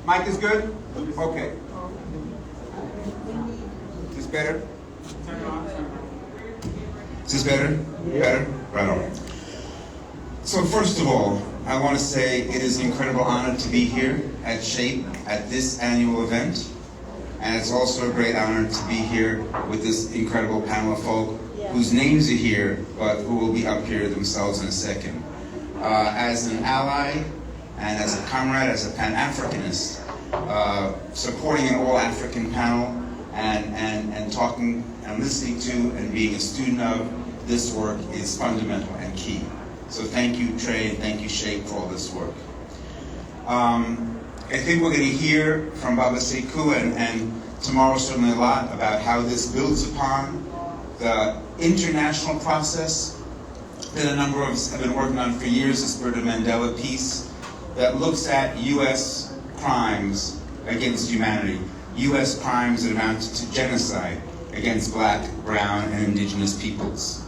Mic is good? Okay. Is this better? Is this better? Better? Right on. So first of all, I want to say it is an incredible honor to be here at SHAPE at this annual event. And it's also a great honor to be here with this incredible panel of folk whose names are here, but who will be up here themselves in a second. As an ally and as a comrade, as a Pan-Africanist, supporting an all-African panel and talking and listening to and being a student of this work is fundamental and key. So thank you, Trey, and thank you, SHAPE, for all this work. I think we're going to hear from Baba Sekou and tomorrow certainly a lot about how this builds upon the international process that a number of us have been working on for years, the Spirit of Mandela Peace, that looks at U.S. crimes against humanity, U.S. crimes that amount to genocide against black, brown, and indigenous peoples.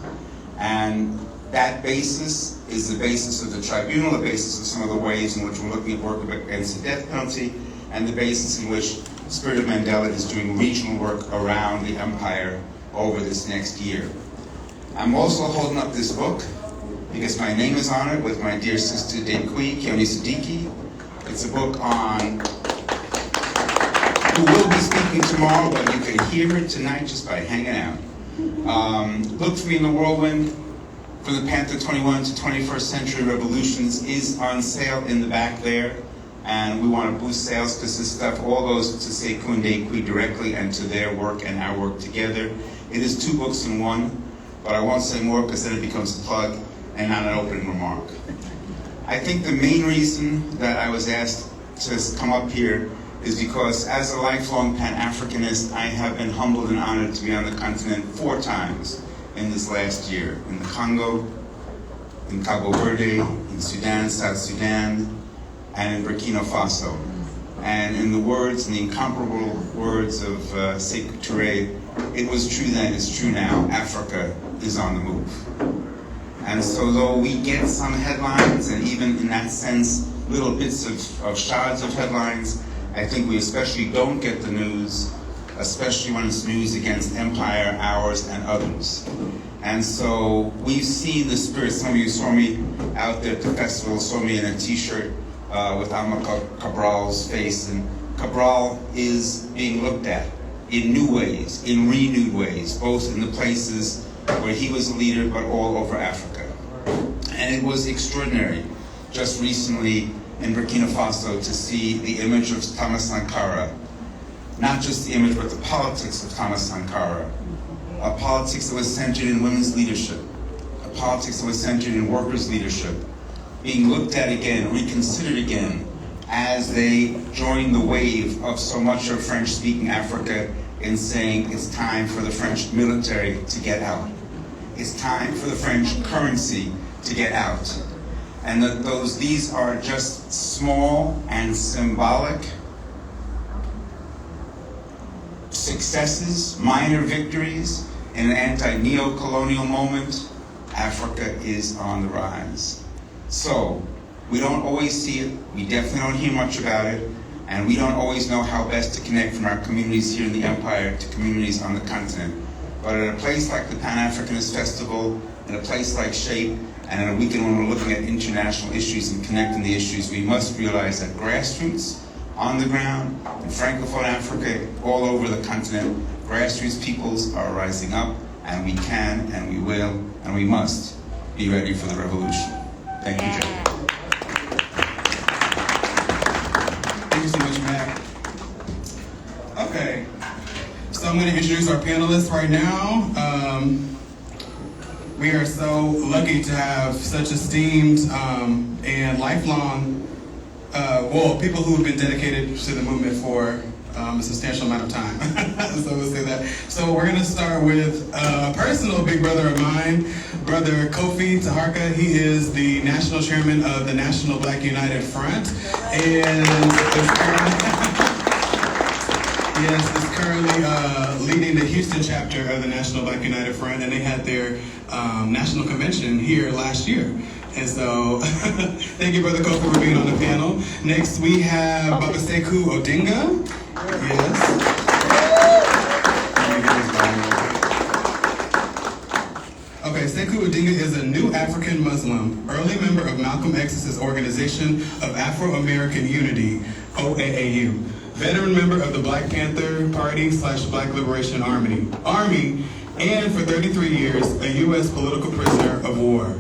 And that basis is the basis of the tribunal, the basis of some of the ways in which we're looking at work against the death penalty, and the basis in which Spirit of Mandela is doing regional work around the empire over this next year. I'm also holding up this book because my name is on it with my dear sister Dekwi Keoni Siddiqui. It's a book on who will be speaking tomorrow, but you can hear her tonight just by hanging out. Look for Me in the Whirlwind, From the Panther 21 to 21st Century Revolutions is on sale in the back there, and we want to boost sales because this stuff all goes to Sekou and Dekwi directly and to their work and our work together. It is 2 books in one, but I won't say more because then it becomes a plug and not an opening remark. I think the main reason that I was asked to come up here is because as a lifelong Pan-Africanist, I have been humbled and honored to be on the continent 4 times in this last year. In the Congo, in Cabo Verde, in Sudan, South Sudan, and in Burkina Faso. And in the words, in the incomparable words of Sekou Touré, it was true then, it's true now, Africa is on the move. And so though we get some headlines, and even in that sense, little bits of shards of headlines, I think we especially don't get the news, especially when it's news against empire, ours, and others. And so we've seen the spirit. Some of you saw me out there at the festival, saw me in a t-shirt with Alma Cabral's face, and Cabral is being looked at in new ways, in renewed ways, both in the places where he was a leader, but all over Africa. And it was extraordinary, just recently in Burkina Faso, to see the image of Thomas Sankara, not just the image, but the politics of Thomas Sankara, a politics that was centered in women's leadership, a politics that was centered in workers' leadership, being looked at again, reconsidered again, as they joined the wave of so much of French-speaking Africa in saying it's time for the French military to get out. It's time for the French currency to get out. And that these are just small and symbolic successes, minor victories in an anti-neo-colonial moment. Africa is on the rise. So, we don't always see it, we definitely don't hear much about it, and we don't always know how best to connect from our communities here in the Empire to communities on the continent. But at a place like the Pan-Africanist Festival, in a place like SHAPE, and in a weekend when we're looking at international issues and connecting the issues, we must realize that grassroots, on the ground, in Francophone Africa, all over the continent, grassroots peoples are rising up, and we can, and we will, and we must be ready for the revolution. Thank you, Jay. Thank you so much, Mac. Okay, so I'm going to introduce our panelists right now. We are so lucky to have such esteemed and lifelong, people who have been dedicated to the movement for a substantial amount of time. So we'll say that. So we're going to start with a personal big brother of mine, Brother Kofi Taharka. He is the national chairman of the National Black United Front, and is currently leading the Houston chapter of the National Black United Front, and they had their national convention here last year. And so, thank you, Brother Kofi, for being on the panel. Next we have Baba Sekou Odinga. Yes. Let me get his bio. Okay, Sekou Odinga is a new African Muslim, early member of Malcolm X's Organization of Afro-American Unity, OAAU. Veteran member of the Black Panther Party / Black Liberation Army, and for 33 years, a U.S. political prisoner of war.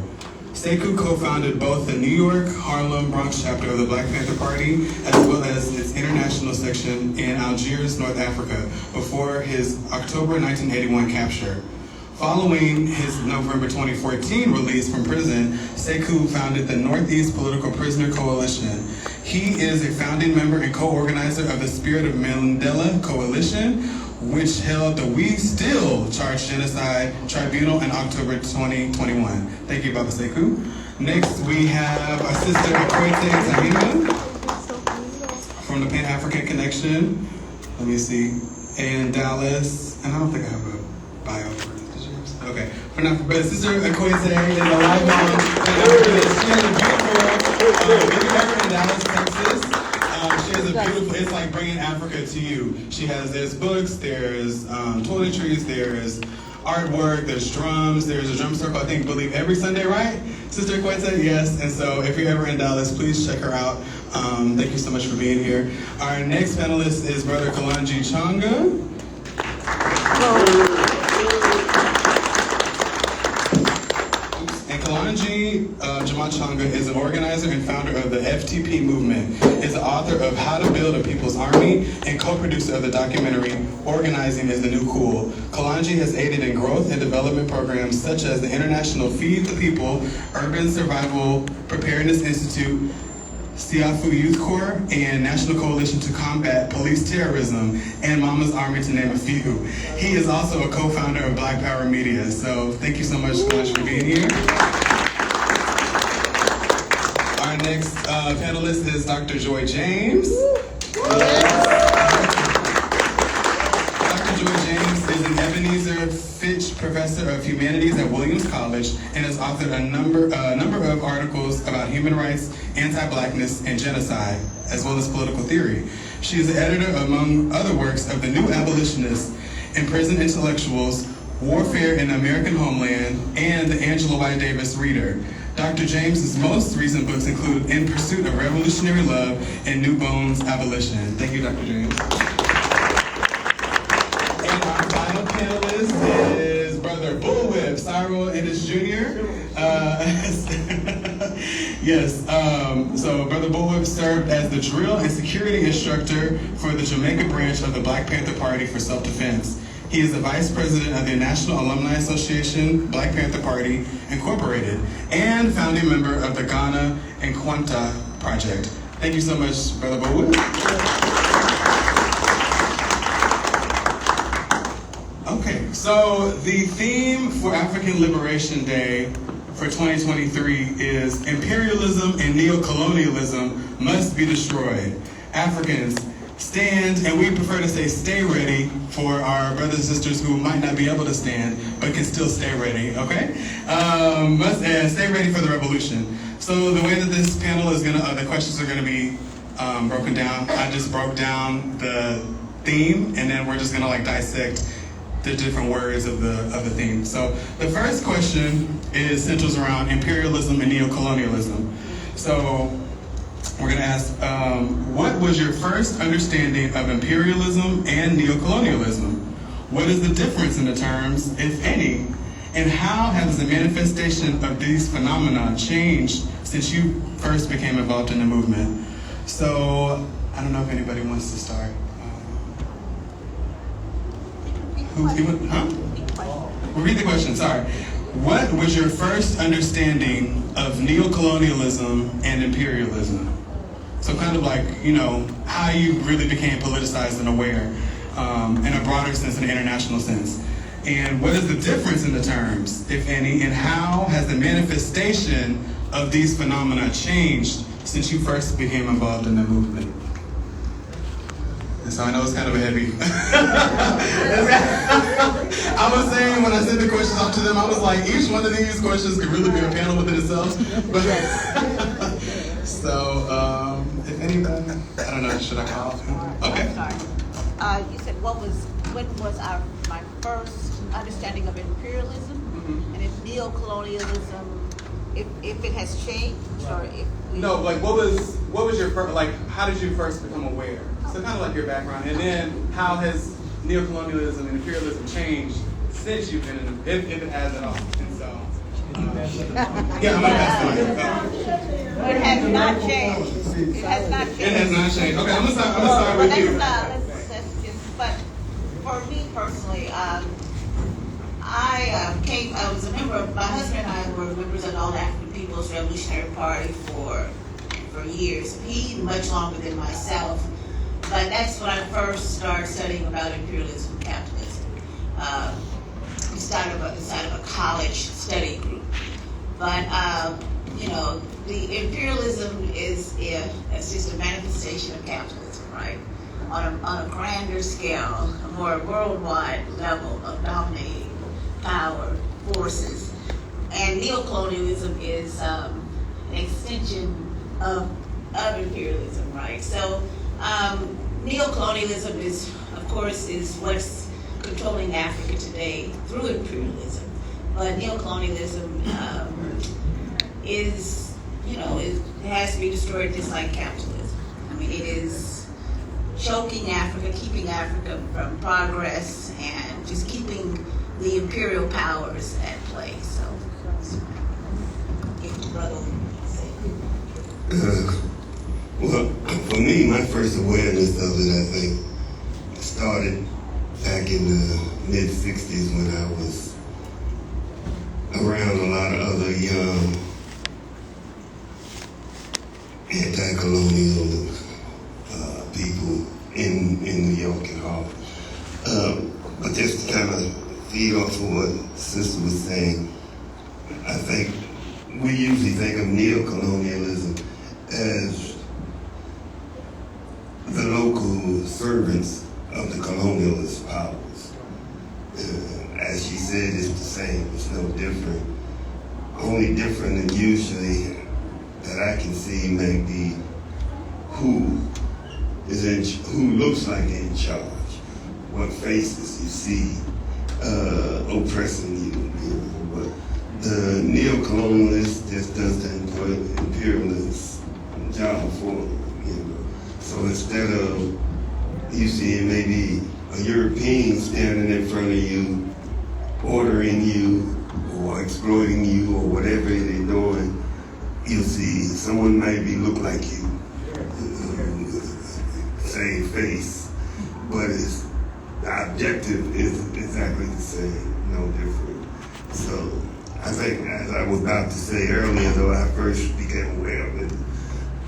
Sekou co-founded both the New York, Harlem, Bronx chapter of the Black Panther Party, as well as its international section in Algiers, North Africa, before his October 1981 capture. Following his November 2014 release from prison, Sekou founded the Northeast Political Prisoner Coalition. He is a founding member and co-organizer of the Spirit of Mandela Coalition, which held the We Still Charge Genocide Tribunal in October 2021. Thank you, Baba Sekou. Next, we have our sister Akwete Tahima from the Pan-African Connection. Let me see. In Dallas. And I don't think I have a bio for this. Did you? Okay. But sister Akwete is a lifelong Pan-Africanist. She has a beautiful, if you're ever in Dallas, Texas, she has a beautiful, it's like bringing Africa to you. There's books, there's toiletries, there's artwork, there's drums, there's a drum circle, I believe every Sunday, right? Sister Kweta, yes. And so if you're ever in Dallas, please check her out. Thank you so much for being here. Our next panelist is Brother Kalonji Changa. Kalonji Changa is an organizer and founder of the FTP movement, is the author of How to Build a People's Army, and co-producer of the documentary Organizing is the New Cool. Kalonji has aided in growth and development programs such as the International Feed the People, Urban Survival Preparedness Institute, Siafu Youth Corps, and National Coalition to Combat Police Terrorism, and Mama's Army, to name a few. He is also a co-founder of Black Power Media. So thank you so much for being here. Our next panelist is Dr. Joy James. Dr. Joy James is an Ebenezer Fitch Professor of Humanities at Williams College and has authored a number of articles about human rights, anti-blackness, and genocide, as well as political theory. She is the editor, among other works, of The New Abolitionists, Imprisoned Intellectuals, Warfare in the American Homeland, and the Angela Y. Davis Reader. Dr. James's most recent books include In Pursuit of Revolutionary Love and New Bones Abolition. Thank you, Dr. James. And our final panelist is Brother Bullwhip, Cyril Ennis Jr. Yes, so Brother Bullwhip served as the drill and security instructor for the Jamaica branch of the Black Panther Party for Self-Defense. He is the vice president of the National Alumni Association, Black Panther Party, Incorporated, and founding member of the Ghana and Kwanta Project. Thank you so much, Brother Bowood. Okay, so the theme for African Liberation Day for 2023 is imperialism and neocolonialism must be destroyed. Africans, stand, and we prefer to say stay ready for our brothers and sisters who might not be able to stand, but can still stay ready, okay? Stay ready for the revolution. So the way that this panel is the questions are gonna be broken down. I just broke down the theme, and then we're just gonna dissect the different words of the theme. So the first question centers around imperialism and neocolonialism. So we're going to ask, what was your first understanding of imperialism and neocolonialism? What is the difference in the terms, if any? And how has the manifestation of these phenomena changed since you first became involved in the movement? So, I don't know if anybody wants to start. Repeat the question, sorry. What was your first understanding of neocolonialism and imperialism? So kind of how you really became politicized and aware in a broader sense, in an international sense. And what is the difference in the terms, if any, and how has the manifestation of these phenomena changed since you first became involved in the movement? And so I know it's kind of a heavy. I was saying when I sent the questions out to them, I was like, each one of these questions could really be a panel within itself. But so, if any people. I don't know, should I call? Okay. I'm sorry. You said what was my first understanding of imperialism, and if neocolonialism, if it has changed, or if we... No, like what was your first, like how did you first become aware? So kind of like your background, and then how has neocolonialism and imperialism changed since you've been in, if it has at all? And so, yeah, I'm gonna pass it. It has not changed. It has not changed. It has not changed. Okay, I'm gonna start with you. Let's just, but for me personally, I was a member of, my husband and I were members of the All African People's Revolutionary Party for years. He much longer than myself, but that's when I first started studying about imperialism and capitalism. We started inside of a college study group. But, the imperialism is just a manifestation of capitalism, right? On a grander scale, a more worldwide level of dominating power forces. And neocolonialism is an extension of imperialism, right? So neocolonialism is what's controlling Africa today through imperialism. But neocolonialism it has to be destroyed just like capitalism. I mean, it is choking Africa, keeping Africa from progress, and just keeping the imperial powers at play. So, if the brother would say. Well, for me, my first awareness of it, I think, started back in the mid-'60s when I was around a lot of other young anti-colonial people in New York and Harlem. But just to kind of feed off of what Sister was saying, I think we usually think of neocolonialism as the local servants of the colonialist powers. As she said, it's the same, it's no different. Only different than usually that I can see may be who looks like they're in charge, what faces you see oppressing you. But the neocolonialist just does the imperialist job for them. So instead of you seeing maybe a European standing in front of you, ordering you or exploiting you or whatever they're doing, you'll see someone might look like you, same face, but the objective is exactly the same, no different. So I think, as I was about to say earlier, though, I first became aware of it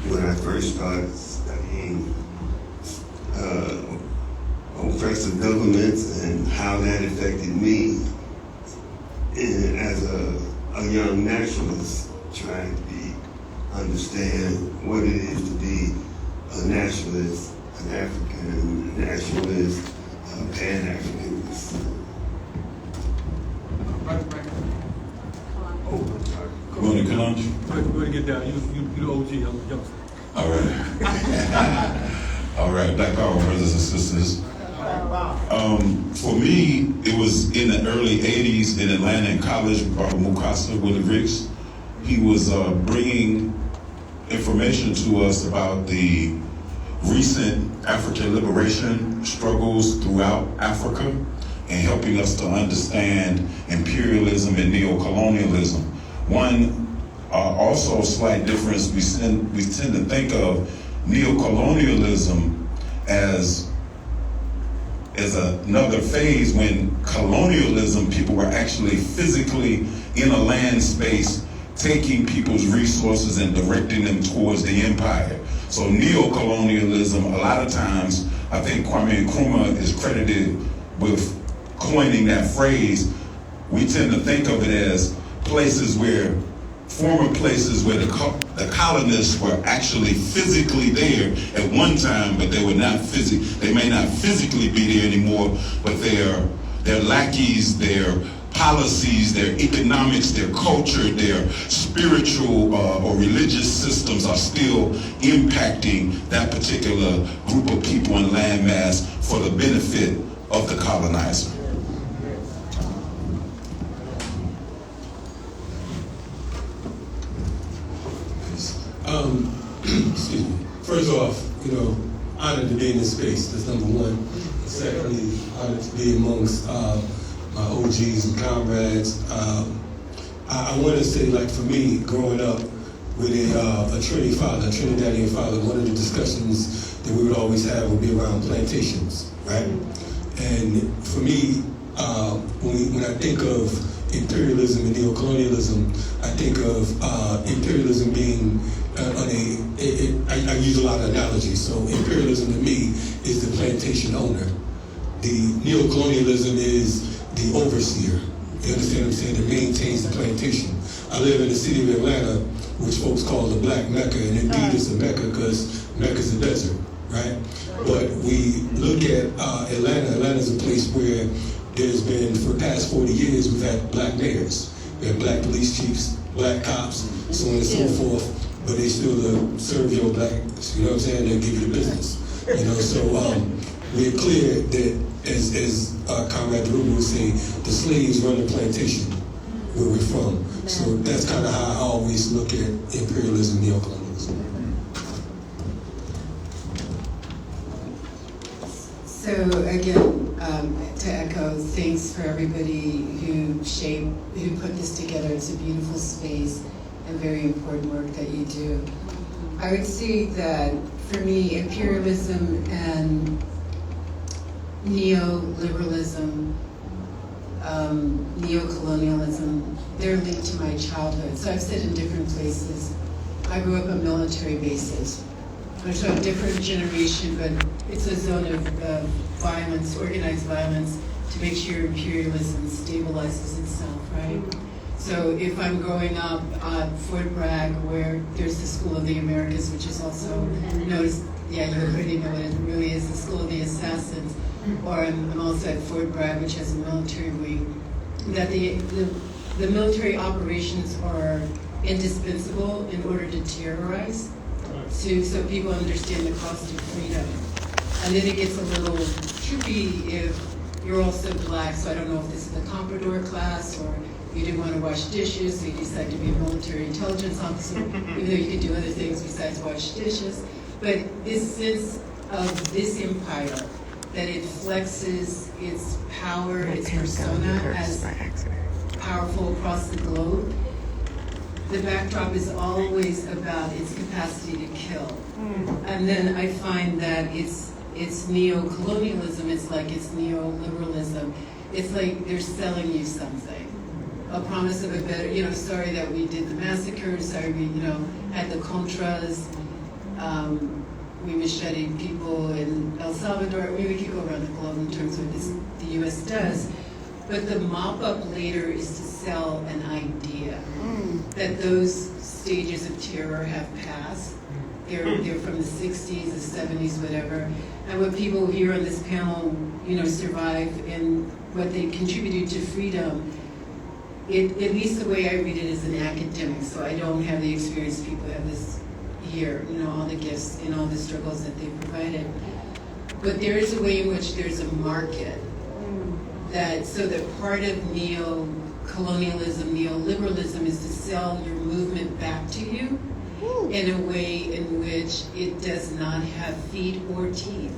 when I first started studying oppressive governments and how that affected me as a young nationalist trying to understand what it is to be a nationalist, an African nationalist, Pan-Africanist. Good morning, Kalonji. Go ahead and get down. You the OG, I'm a youngster. All right. All right, Black Power brothers and sisters. For me, it was in the early 80s in Atlanta in college, Barbara Mukasa, Willie Ricks. He was bringing information to us about the recent African liberation struggles throughout Africa and helping us to understand imperialism and neocolonialism. One also slight difference, we tend to think of neocolonialism as another phase when colonialism, people were actually physically in a land space taking people's resources and directing them towards the empire. So neocolonialism, a lot of times, I think Kwame Nkrumah is credited with coining that phrase. We tend to think of it as former places where the colonists were actually physically there at one time, but they may not physically be there anymore, but their lackeys, their policies, their economics, their culture, their spiritual or religious systems are still impacting that particular group of people and landmass for the benefit of the colonizer. Excuse me. First off, honored to be in this space. That's number one. Secondly, honored to be amongst my OGs and comrades. I want to say, like for me, growing up with a Trinidadian father, one of the discussions that we would always have would be around plantations, right? And for me, when I think of imperialism and neocolonialism, I think of imperialism being I use a lot of analogies. So imperialism to me is the plantation owner. The neocolonialism is the overseer. You understand what I'm saying? That maintains the plantation. I live in the city of Atlanta, which folks call the Black Mecca, and indeed it's a Mecca because Mecca's a desert, right? But we look at Atlanta. Atlanta's a place where there's been, for the past 40 years, we've had black mayors. We have black police chiefs, black cops, so on and so forth. But they still serve your black, you know what I'm saying? They'll give you the business. So we're clear that, as Comrade DeRuba would say, the slaves run the plantation where we're from. So that's kind of how I always look at imperialism, neocolonialism. So again, to echo, thanks for everybody who put this together. It's a beautiful space and very important work that you do. I would say that for me, imperialism and neoliberalism, neocolonialism, they're linked to my childhood. So I've said in different places, I grew up on military bases, which are a different generation, but it's a zone of violence, organized violence, to make sure imperialism stabilizes itself, right? So if I'm growing up at Fort Bragg, where there's the School of the Americas, which is also known as, you already know what it really is, the School of the Assassins, or I'm also at Fort Bragg, which has a military wing, that the military operations are indispensable in order to terrorize, so people understand the cost of freedom. And then it gets a little tricky if you're also black, so I don't know if this is the comprador class or you didn't want to wash dishes, so you decide to be a military intelligence officer, even though you could do other things besides wash dishes. But this sense of this empire, that it flexes its power, its persona as powerful across the globe, the backdrop is always about its capacity to kill. And then I find that it's neo-colonialism, it's like it's neoliberalism. It's like they're selling you something. A promise of a better, sorry that we did the massacre, sorry we, had the Contras, we macheted people in El Salvador. We could go around the globe in terms of what the U.S. does. But the mop-up later is to sell an idea that those stages of terror have passed. They're from the 60s, the 70s, whatever. And what people here on this panel, survive and what they contributed to freedom, at least the way I read it as an academic, so I don't have the experience people have this here, all the gifts and all the struggles that they provided. But there is a way in which there's a market so that part of neo-colonialism, neoliberalism is to sell your movement back to you in a way in which it does not have feet or teeth.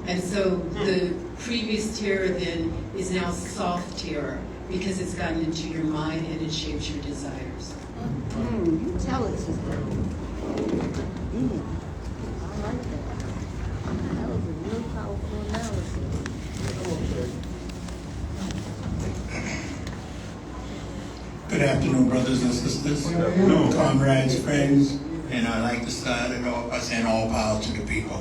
And so the previous terror then is now soft terror because it's gotten into your mind and it shapes your desires. You tell us. I like that. That was a real powerful analysis. Good afternoon, brothers and sisters, comrades, friends, and I'd like to start it off by saying all power to the people.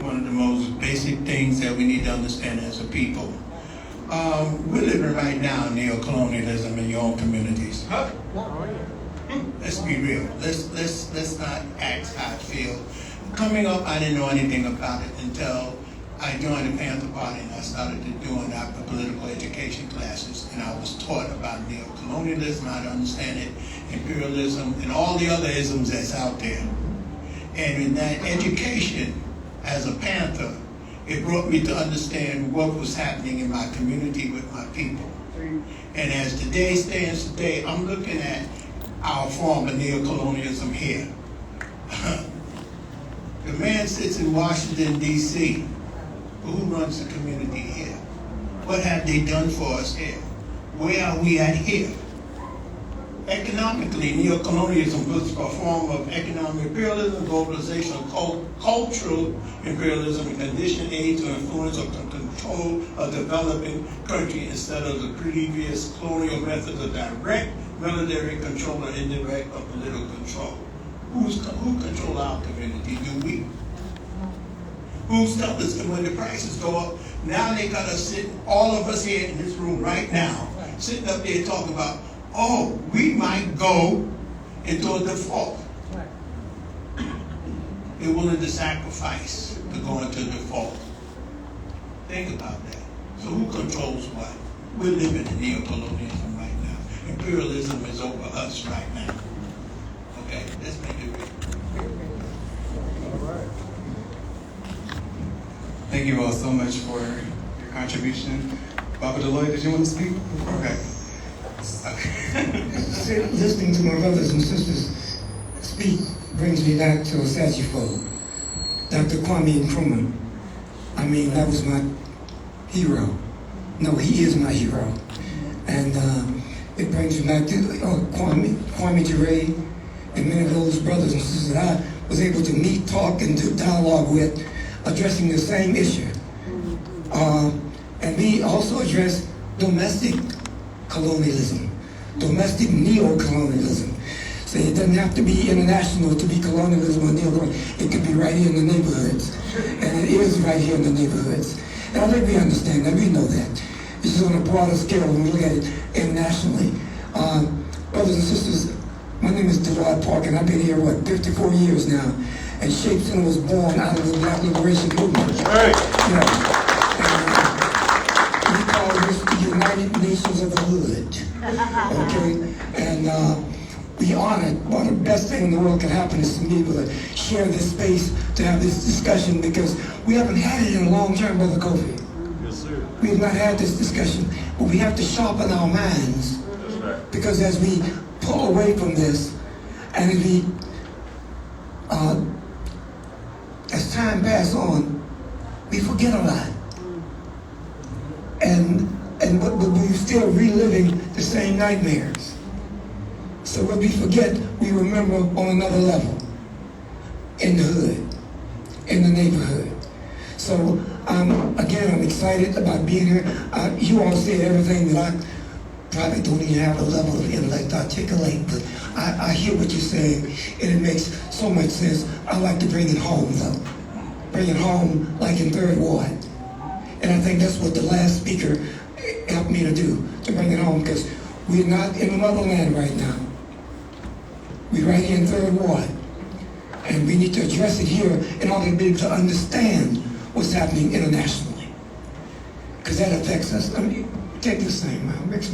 One of the most basic things that we need to understand as a people. We're living right now in neo-colonialism in your own communities. Let's be real. Let's not act how I feel. Coming up, I didn't know anything about it until I joined the Panther Party and I started doing our political education classes, and I was taught about neo-colonialism, how to understand it, imperialism, and all the other isms that's out there. And in that education, as a Panther, it brought me to understand what was happening in my community with my people. And as today stands today, I'm looking at our form of neo-colonialism here. The man sits in Washington, D.C., but who runs the community here? What have they done for us here? Where are we at here? Economically, neo-colonialism was a form of economic imperialism, globalization, cultural imperialism, and condition aid to influence or control a developing country instead of the previous colonial methods of direct military control or indirect or political control. Who control our community? Do we? Who's telling us that when the prices go up, now they got us sitting, all of us here in this room right now, sitting up there talking about, oh, we might go into a default. They're willing to sacrifice to go into default. Think about that. So who controls what? We're living in neo-colonialism right now. Imperialism is over us right now. Okay, let's make it real. Thank you all so much for your contribution. Baba Deloy, did you want to speak? Okay. Listening to my brothers and sisters speak brings me back to Osagifo, Dr. Kwame Nkrumah. I mean, that was my hero. No, he is my hero. And it brings me back to Kwame Ture, and many of those brothers and sisters that I was able to meet, talk, and do dialogue with, addressing the same issue. And we also address domestic colonialism, domestic neo-colonialism. So it doesn't have to be international to be colonialism or neo-colonialism. It could be right here in the neighborhoods. And it is right here in the neighborhoods. And I think we understand that, we know that. This is on a broader scale when we look at it internationally. Brothers and sisters, my name is Delard Park, and I've been here, 54 years now. And Shape Center was born out of the Black Liberation Movement. Right. You know, and we call this the United Nations of the Hood. Okay? And we honor, one of the best things in the world can happen is to be able to share this space, to have this discussion, because we haven't had it in a long time, Brother Kofi. Yes, sir. We have not had this discussion, but we have to sharpen our minds. That's right. Because as we pull away from this, and as we as time passes on, we forget a lot. But we're still reliving the same nightmares. So when we forget, we remember on another level. In the hood, in the neighborhood. So again, I'm excited about being here. You all said everything that I probably don't even have the level of intellect to articulate, but I hear what you're saying, and it makes so much sense. I like to bring it home, though. Bring it home like in Third Ward. And I think that's what the last speaker helped me to do, to bring it home, because we're not in the motherland right now. We're right here in Third Ward. And we need to address it here in order to be able to understand what's happening internationally. Because that affects us. I mean, take this thing, man. You're going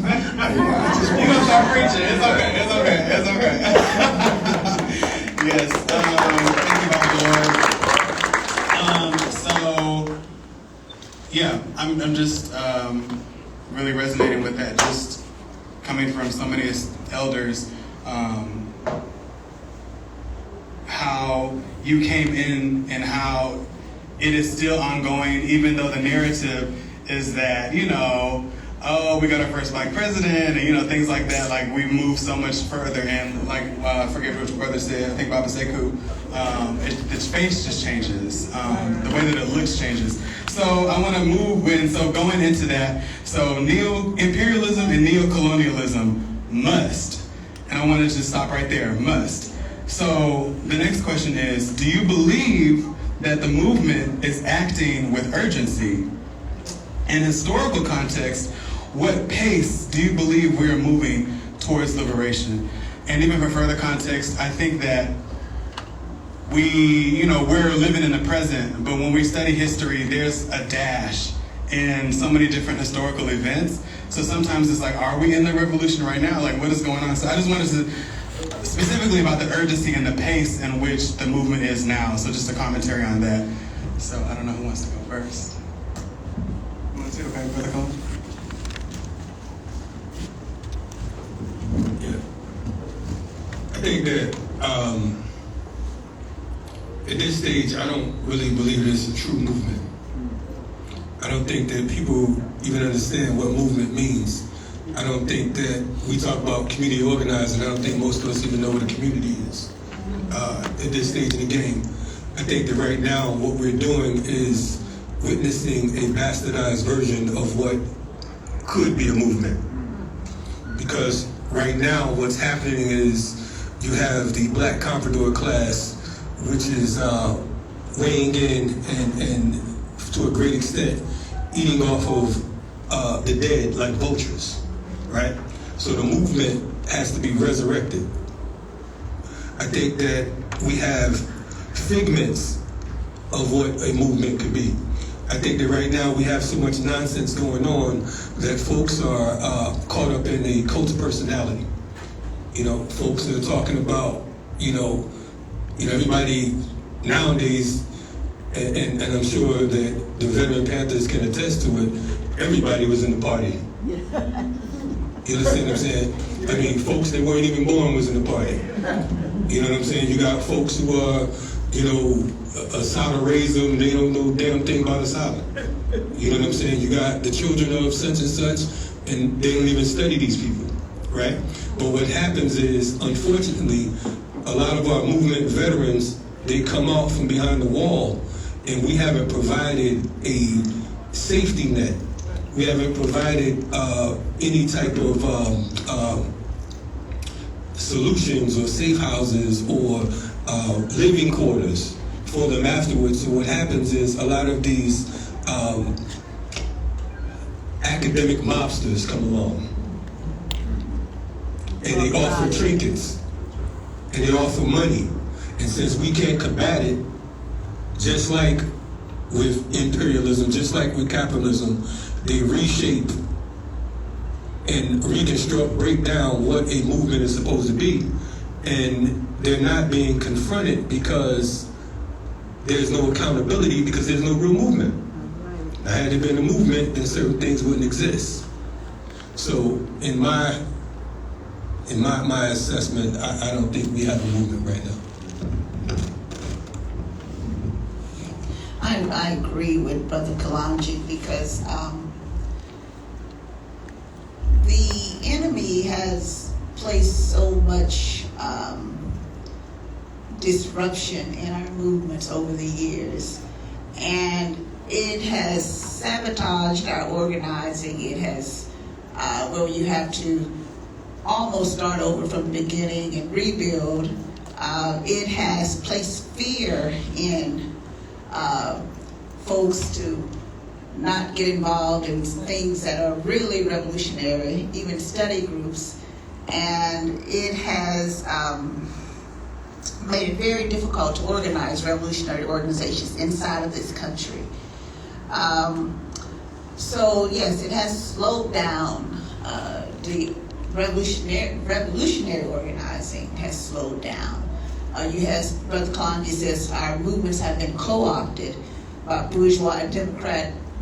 to start preaching. It's okay. It's okay. It's okay. Yes. Thank you, Dr. Lord. I'm just really resonating with that. Just coming from so many elders, how you came in and how it is still ongoing, even though the narrative is that, oh, we got our first black president, and things like that. Like, we moved so much further, and like I forget which brother said, I think Baba Sekou, its face just changes, the way that it looks changes. So I want to move so going into that, so neo-imperialism and neo-colonialism must, and I want to just stop right there, must. So the next question is, do you believe that the movement is acting with urgency? In historical context, what pace do you believe we are moving towards liberation? And even for further context, I think that we're living in the present, but when we study history, there's a dash in so many different historical events. So sometimes it's like, are we in the revolution right now? Like, what is going on? So I just wanted to, specifically about the urgency and the pace in which the movement is now. So just a commentary on that. So I don't know who wants to go first. You want to? Okay, Brother Cole? Yeah. I think that at this stage, I don't really believe it's a true movement. I don't think that people even understand what movement means. I don't think that we talk about community organizing. I don't think most of us even know what a community is at this stage in the game. I think that right now what we're doing is witnessing a bastardized version of what could be a movement. Because right now what's happening is you have the black comprador class, which is weighing in and to a great extent eating off of the dead like vultures, right? So the movement has to be resurrected. I think that we have figments of what a movement could be. I think that right now we have so much nonsense going on that folks are caught up in a cult of personality. Folks are talking about, everybody nowadays, and I'm sure that the veteran Panthers can attest to it, everybody was in the party. You understand what I'm saying? I mean, folks that weren't even born was in the party. You know what I'm saying? You got folks who are, asada raised them, they don't know a damn thing about asada. You know what I'm saying? You got the children of such and such, and they don't even study these people, right? But what happens is, unfortunately, a lot of our movement veterans, they come out from behind the wall, and we haven't provided a safety net. We haven't provided any type of solutions or safe houses or living quarters for them afterwards. So what happens is a lot of these academic mobsters come along and they offer trinkets and they offer money. And since we can't combat it, just like with imperialism, just like with capitalism, they reshape and reconstruct, break down what a movement is supposed to be. And they're not being confronted because there's no accountability, because there's no real movement. Now, had there been a movement, then certain things wouldn't exist. So in my assessment, I don't think we have a movement right now. I agree with Brother Kalonji because the enemy has placed so much disruption in our movements over the years, and it has sabotaged our organizing. It has where you have to almost start over from the beginning and rebuild. It has placed fear in folks to not get involved in things that are really revolutionary, even study groups, and it has made it very difficult to organize revolutionary organizations inside of this country. So yes, it has slowed down the revolutionary organizing has slowed down. You have, Brother Kalonji says, our movements have been co-opted by bourgeois and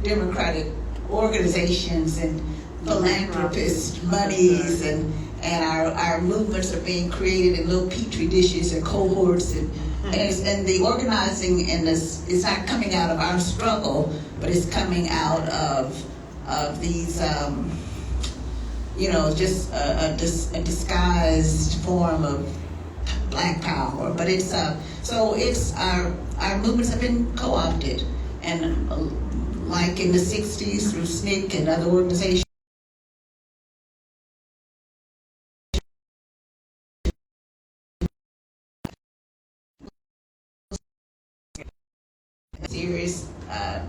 democratic organizations and philanthropist monies, and our movements are being created in little petri dishes and cohorts, and the organizing in this is not coming out of our struggle, but it's coming out of these just a disguised form of Black power. But it's so it's our movements have been co-opted, and like in the 60s through SNCC and other organizations,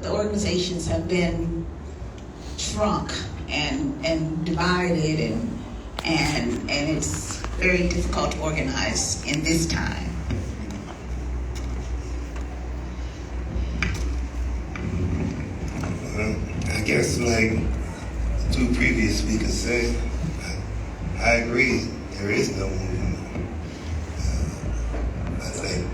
the organizations have been shrunk and divided, and it's very difficult to organize in this time. just like the two previous speakers said, I agree, there is no movement. I think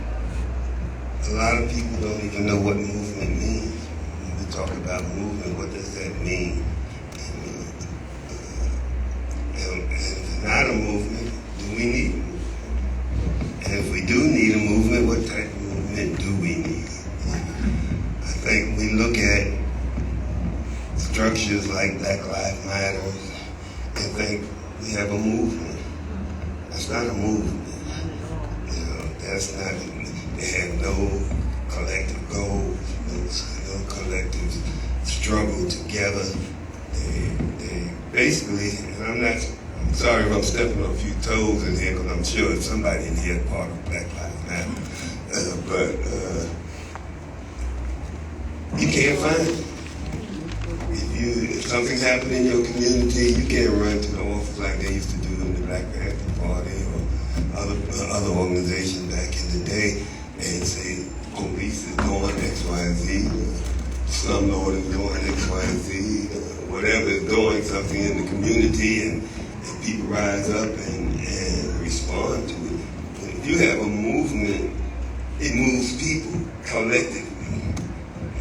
a lot of people don't even know what movement means. When we talk about movement, what does that mean? And if it's not a movement, do we need a movement? And if we do need a movement, what type of movement do we need? I think we look at structures like Black Lives Matter and think we have a movement. That's not a movement. That's not, they have no collective goals, no collective struggle together. They basically, and I'm sorry if I'm stepping on a few toes in here, because I'm sure somebody in here is part of Black Lives Matter. But you can't find it. If something happened in your community, you can't run to the office like they used to do in the Black Panther Party or other organizations back in the day and say police is doing X, Y, and Z, slumlord is doing X, Y, and Z, whatever is doing something in the community, and people rise up and respond to it. But if you have a movement, it moves people collectively.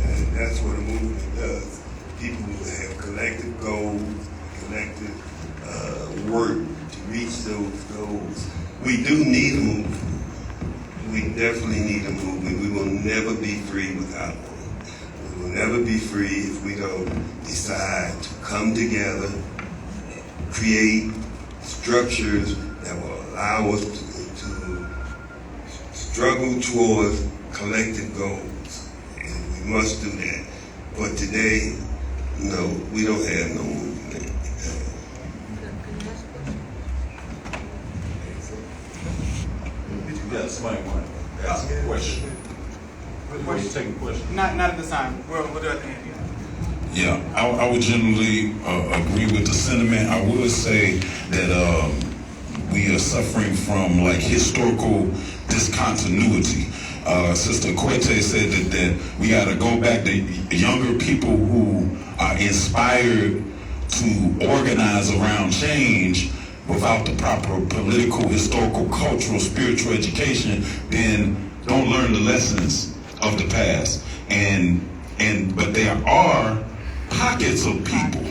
And that's what a movement does. People will have collective goals, collective work to reach those goals. We do need a movement. We definitely need a movement. We will never be free without one. We will never be free if we don't decide to come together, create structures that will allow us to struggle towards collective goals. And we must do that. But today, no, we don't have no movement. You got somebody want to ask a question? Before you take a question. Not at this time. We'll do it at the end. Yeah, I would generally agree with the sentiment. I would say that we are suffering from like historical discontinuity. Sister Kwete said that we got to go back to younger people who are inspired to organize around change without the proper political, historical, cultural, spiritual education, then don't learn the lessons of the past. But there are pockets of people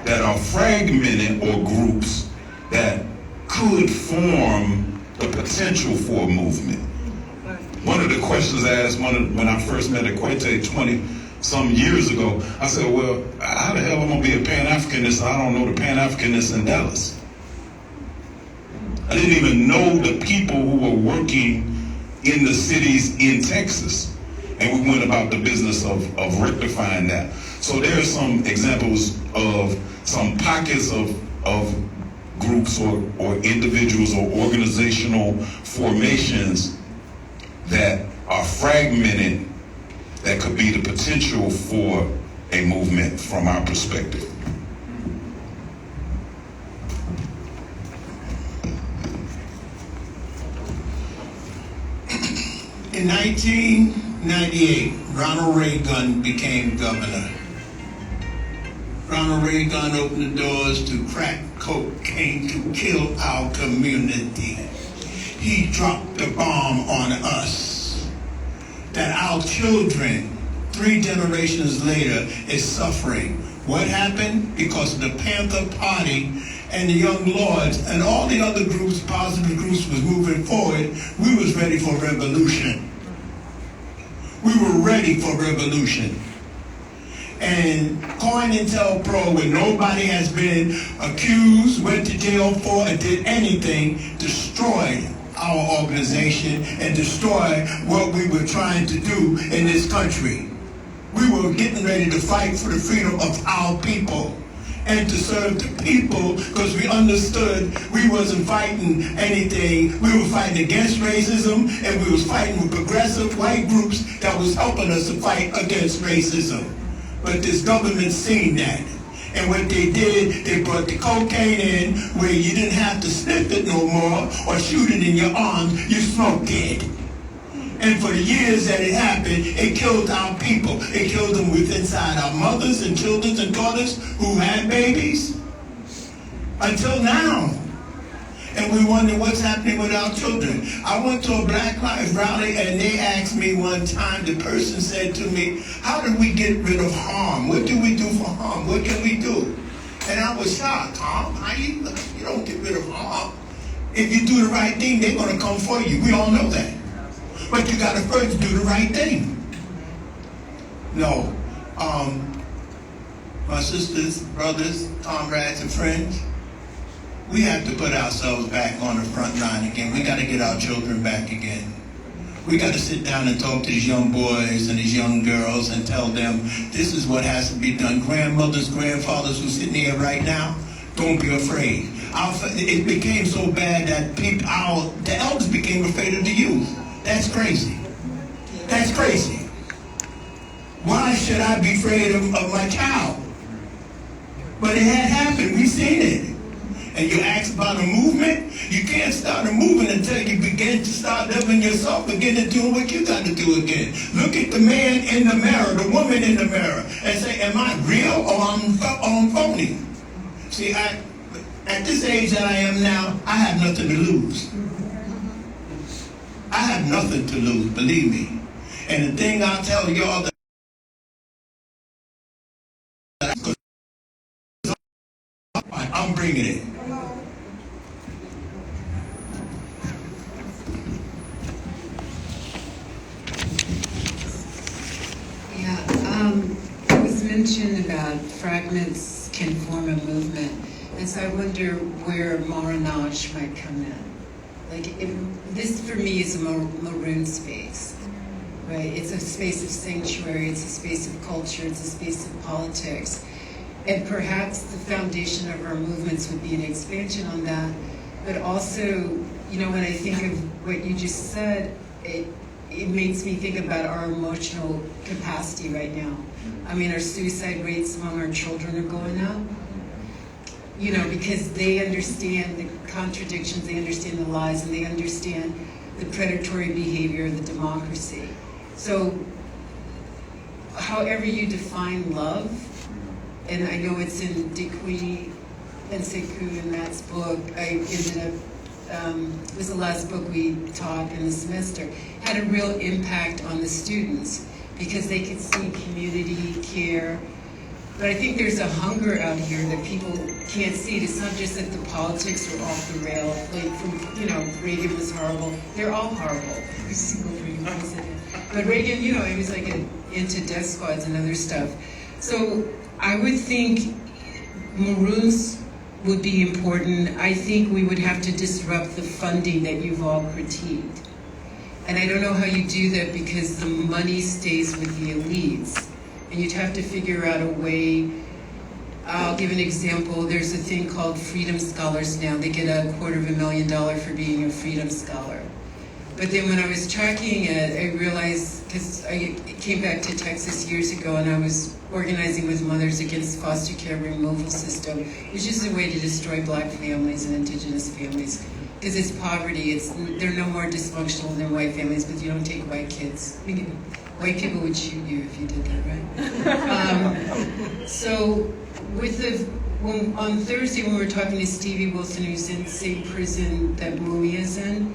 that are fragmented or groups that could form the potential for a movement. One of the questions I asked when I first met Equate 20-some years ago, I said, well, how the hell am I going to be a Pan-Africanist? I don't know the Pan-Africanists in Dallas. I didn't even know the people who were working in the cities in Texas. And we went about the business of rectifying that. So there are some examples of some pockets of groups or individuals or organizational formations that are fragmented that could be the potential for a movement from our perspective. In 1998, Ronald Reagan became governor. Ronald Reagan opened the doors to crack cocaine to kill our community. He dropped the bomb on us that our children, 3 generations later, is suffering. What happened? Because the Panther Party and the Young Lords and all the other groups, positive groups, was moving forward. We was ready for revolution. We were ready for revolution. And COINTELPRO, where nobody has been accused, went to jail for, or did anything, destroyed our organization and destroyed what we were trying to do in this country. We were getting ready to fight for the freedom of our people and to serve the people, because we understood we wasn't fighting anything. We were fighting against racism, and we was fighting with progressive white groups that was helping us to fight against racism. But this government seen that. And what they did, they brought the cocaine in where you didn't have to sniff it no more or shoot it in your arms, you smoked it. And for the years that it happened, it killed our people. It killed them inside our mothers and children and daughters who had babies. Until now. And we wonder what's happening with our children. I went to a Black Lives rally and they asked me one time, the person said to me, how do we get rid of harm? What do we do for harm? What can we do? And I was shocked. Harm? How you don't get rid of harm. If you do the right thing, they're going to come for you. We all know that. But you got to first do the right thing. No. My sisters, brothers, comrades, and friends, we have to put ourselves back on the front line again. We got to get our children back again. We got to sit down and talk to these young boys and these young girls and tell them this is what has to be done. Grandmothers, grandfathers who are sitting here right now, don't be afraid. It became so bad that the elders became afraid of the youth. That's crazy. That's crazy. Why should I be afraid of my child? But it had happened. We've seen it. And you ask about a movement, you can't start a movement until you begin to start loving yourself, begin to do what you got to do again. Look at the man in the mirror, the woman in the mirror, and say, am I real or I'm phony? See, at this age that I am now, I have nothing to lose. I have nothing to lose, believe me. And the thing I'll tell y'all that I'm bringing it. It was mentioned about fragments can form a movement, and so I wonder where Maranaj might come in. Like, this for me is a maroon space, right? It's a space of sanctuary, it's a space of culture, it's a space of politics. And perhaps the foundation of our movements would be an expansion on that. But also, you know, when I think of what you just said, it makes me think about our emotional capacity right now. I mean, our suicide rates among our children are going up. You know, because they understand the contradictions, they understand the lies, and they understand the predatory behavior of the democracy. So, however you define love, and I know it's in Dikwi and Sekou and Matt's book, I ended up, it was the last book we taught in the semester, had a real impact on the students because they could see community, care. But I think there's a hunger out here that people can't see. It's not just that the politics are off the rail, like from, you know, Reagan was horrible. They're all horrible. Every single Reagan president. But Reagan, you know, he was like into death squads and other stuff. So I would think maroons would be important. I think we would have to disrupt the funding that you've all critiqued. And I don't know how you do that because the money stays with the elites. And you'd have to figure out a way. I'll give an example. There's a thing called Freedom Scholars now. They get $250,000 for being a Freedom Scholar. But then when I was tracking it, I realized, because I came back to Texas years ago and I was organizing with Mothers Against Foster Care Removal System, which is a way to destroy black families and indigenous families. Because it's poverty, they're no more dysfunctional than white families, but you don't take white kids. I mean, white people would shoot you if you did that, right? So on Thursday when we were talking to Stevie Wilson, who's in the same prison that Mumi is in,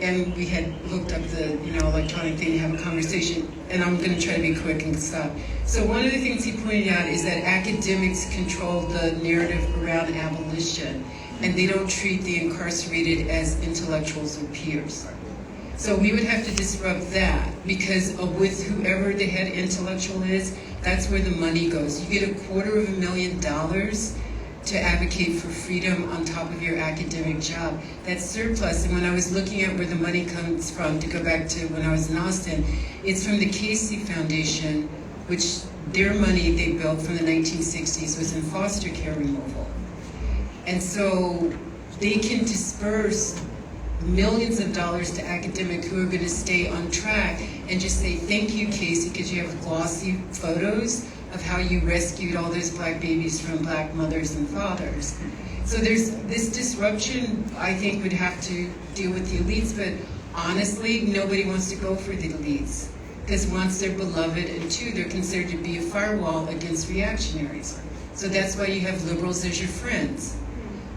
and we had looked up the electronic thing to have a conversation, and I'm going to try to be quick and stop. So one of the things he pointed out is that academics control the narrative around abolition, and they don't treat the incarcerated as intellectuals or peers. So we would have to disrupt that, because with whoever the head intellectual is, that's where the money goes. You get $250,000 to advocate for freedom on top of your academic job. That's surplus. And when I was looking at where the money comes from, to go back to when I was in Austin, it's from the Casey Foundation, which their money they built from the 1960s was in foster care removal. And so they can disperse millions of dollars to academics who are going to stay on track and just say, thank you, Casey, because you have glossy photos of how you rescued all those black babies from black mothers and fathers. So there's this disruption, I think, would have to deal with the elites, but honestly, nobody wants to go for the elites. Because once they're beloved, and two, they're considered to be a firewall against reactionaries. So that's why you have liberals as your friends.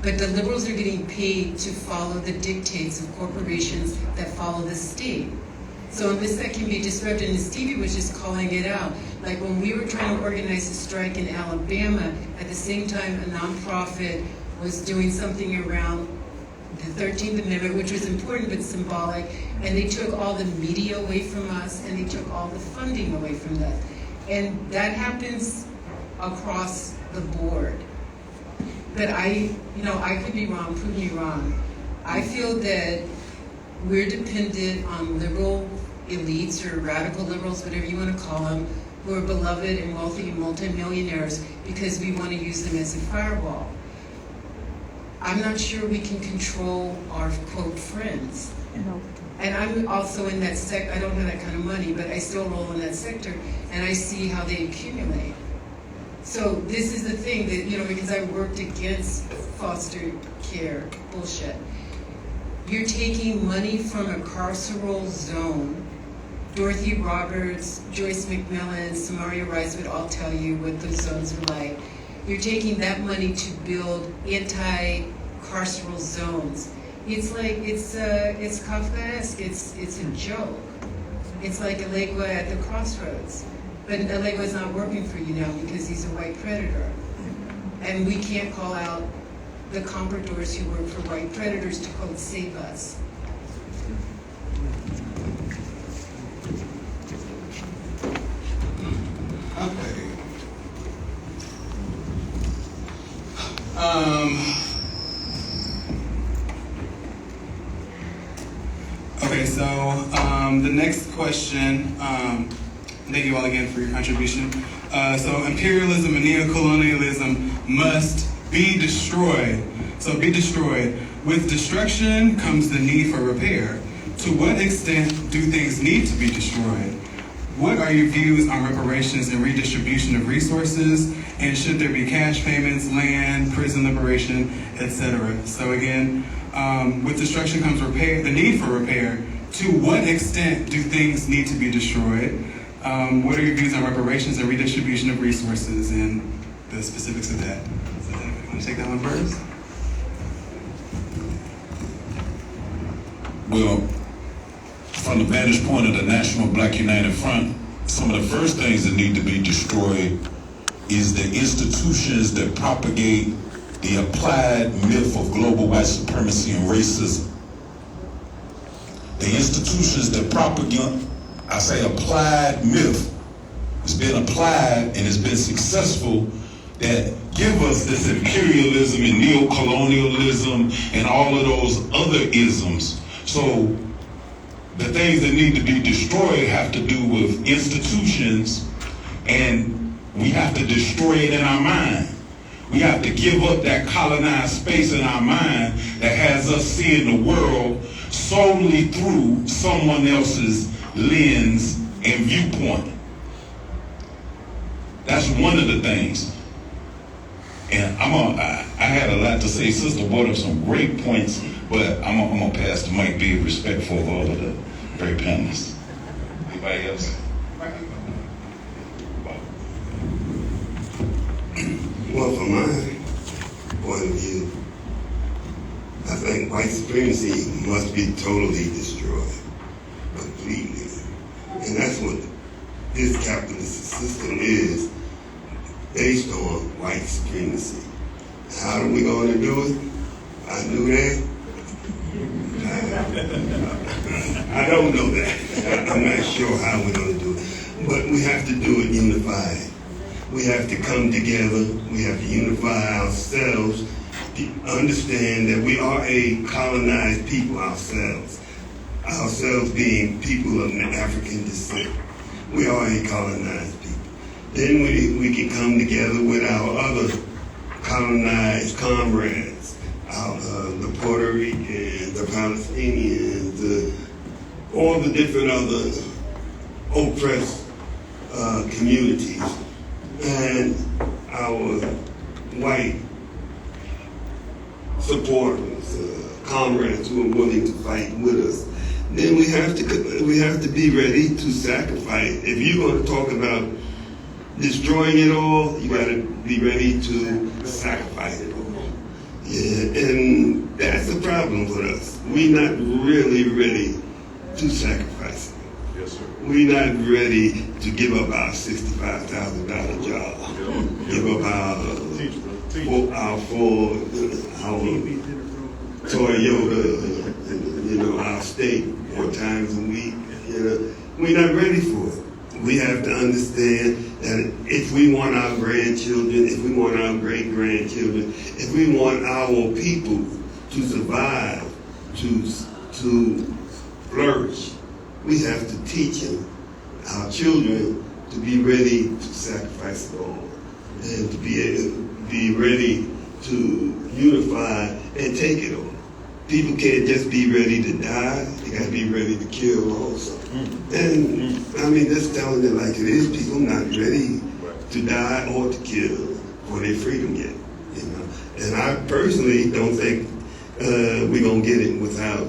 But the liberals are getting paid to follow the dictates of corporations that follow the state. So unless that can be disrupted, and Stevie was just calling it out, like when we were trying to organize a strike in Alabama, at the same time a nonprofit was doing something around the 13th Amendment, which was important but symbolic, and they took all the media away from us, and they took all the funding away from us. And that happens across the board. But I could be wrong, prove me wrong. I feel that we're dependent on liberal elites or radical liberals, whatever you want to call them, who are beloved and wealthy and multimillionaires because we want to use them as a firewall. I'm not sure we can control our, quote, friends. And I'm also in that sector. I don't have that kind of money, but I still roll in that sector, and I see how they accumulate. So this is the thing that, because I worked against foster care bullshit. You're taking money from a carceral zone. Dorothy Roberts, Joyce McMillan, Samaria Rice would all tell you what those zones are like. You're taking that money to build anti-carceral zones. It's like, it's Kafkaesque, it's a joke. It's like Alegua at the crossroads. But Alegua's not working for you now because he's a white predator. And we can't call out the compradors who work for white predators to, quote, save us. Okay. Okay, so the next question, thank you all again for your contribution. So imperialism and neocolonialism must be destroyed. So be destroyed. With destruction comes the need for repair. To what extent do things need to be destroyed? What are your views on reparations and redistribution of resources? And should there be cash payments, land, prison liberation, etc.? So again, with destruction comes repair, the need for repair. To what extent do things need to be destroyed? What are your views on reparations and redistribution of resources and the specifics of that? So you want to take that one first? Well, from the vantage point of the National Black United Front, some of the first things that need to be destroyed is the institutions that propagate the applied myth of global white supremacy and racism. The institutions that propagate, I say applied myth, it's been applied and it's been successful, that give us this imperialism and neocolonialism and all of those other isms. So the things that need to be destroyed have to do with institutions, and we have to destroy it in our mind. We have to give up that colonized space in our mind that has us seeing the world solely through someone else's lens and viewpoint. That's one of the things. And I had a lot to say. Sister brought up some great points, but I'm gonna pass the mic, be respectful of all of the great panelists. Anybody else? Well, from my point of view, I think white supremacy must be totally destroyed, completely. And that's what this capitalist system is, based on white supremacy. How are we going to do it? I knew that. I don't know that. I'm not sure how we're going to do it. But we have to do it unified. We have to come together. We have to unify ourselves, to understand that we are a colonized people ourselves. Ourselves being people of African descent. We are a colonized people. Then we can come together with our other colonized comrades, the Puerto Ricans, the Palestinians, all the different other oppressed communities, and our white supporters, comrades who are willing to fight with us. then we have to be ready to sacrifice. If you're going to talk about destroying it all, you got to be ready to sacrifice it all. Yeah, and that's the problem with us. We're not really ready to sacrifice it. Yes, sir. We're not ready to give up our $65,000 job, give up our Toyota, our steak 4 times a week. We're not ready for it. We have to understand that if we want our grandchildren, if we want our great-grandchildren, if we want our people to survive, to flourish, we have to teach them, our children, to be ready to sacrifice it all and to be ready to unify and take it all. People can't just be ready to die, they got to be ready to kill also. And I mean, just telling it like it is, people not ready to die or to kill for their freedom yet. And I personally don't think we're going to get it without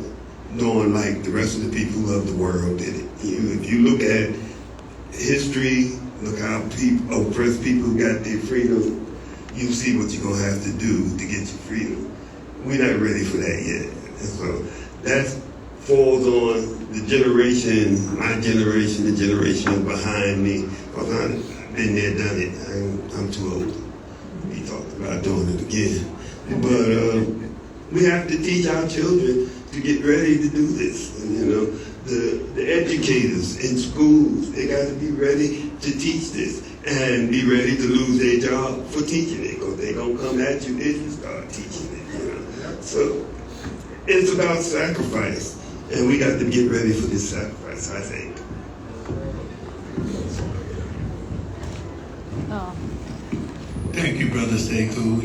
knowing like the rest of the people of the world did it. If you look at history, look how oppressed people got their freedom, you see what you're going to have to do to get your freedom. We're not ready for that yet. And so that falls on the generation, my generation, the generation behind me, because I've been there, done it. I'm too old to be talking about doing it again. But we have to teach our children to get ready to do this. And, the educators in schools, they got to be ready to teach this and be ready to lose their job for teaching it, because they're going to come at you if you start teaching it. So it's about sacrifice, and we got to get ready for this sacrifice, I think. Thank you, Brother Sekou.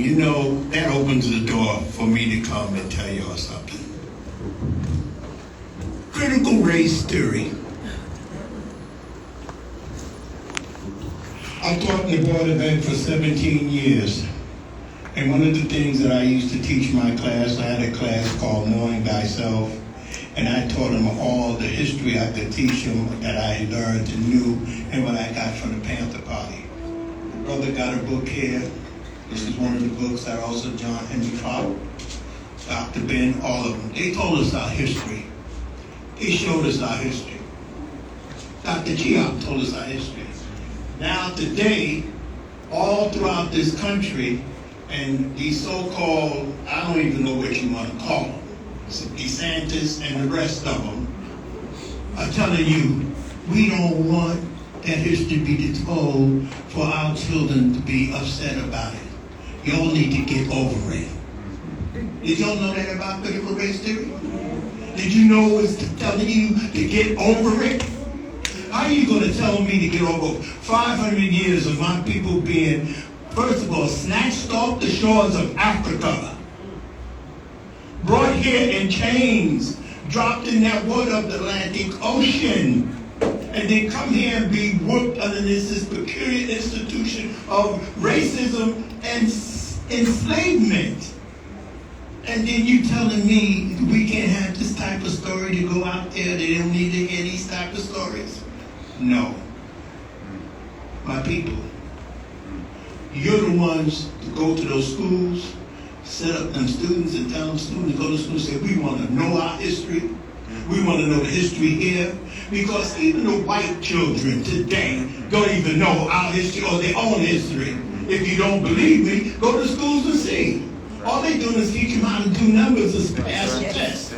That opens the door for me to come and tell y'all something. Critical race theory. I've taught in the Board of Ed for 17 years. And one of the things that I used to teach my class, I had a class called Knowing Thyself, and I taught them all the history I could teach them that I had learned and knew, and what I got from the Panther Party. The brother got a book here. This is one of the books that also John Henry Clark, Dr. Ben, all of them. They told us our history. They showed us our history. Dr. Chiop told us our history. Now today, all throughout this country, and these so-called, I don't even know what you want to call them, DeSantis and the rest of them, are telling you, we don't want that history to be told for our children to be upset about it. Y'all need to get over it. Did y'all know that about critical race theory? Did you know it's telling you to get over it? How are you going to tell me to get over 500 years of my people being, first of all, snatched off the shores of Africa, brought here in chains, dropped in that water of the Atlantic Ocean, and then come here and be worked under this peculiar institution of racism and enslavement? And then you telling me we can't have this type of story to go out there, they don't need to hear these type of stories? No. My people, you're the ones to go to those schools, set up them students and tell them students to go to school and say, we want to know our history. We want to know the history here. Because even the white children today don't even know our history or their own history. If you don't believe me, go to schools and see. All they're doing is teaching them how to do numbers and pass a test.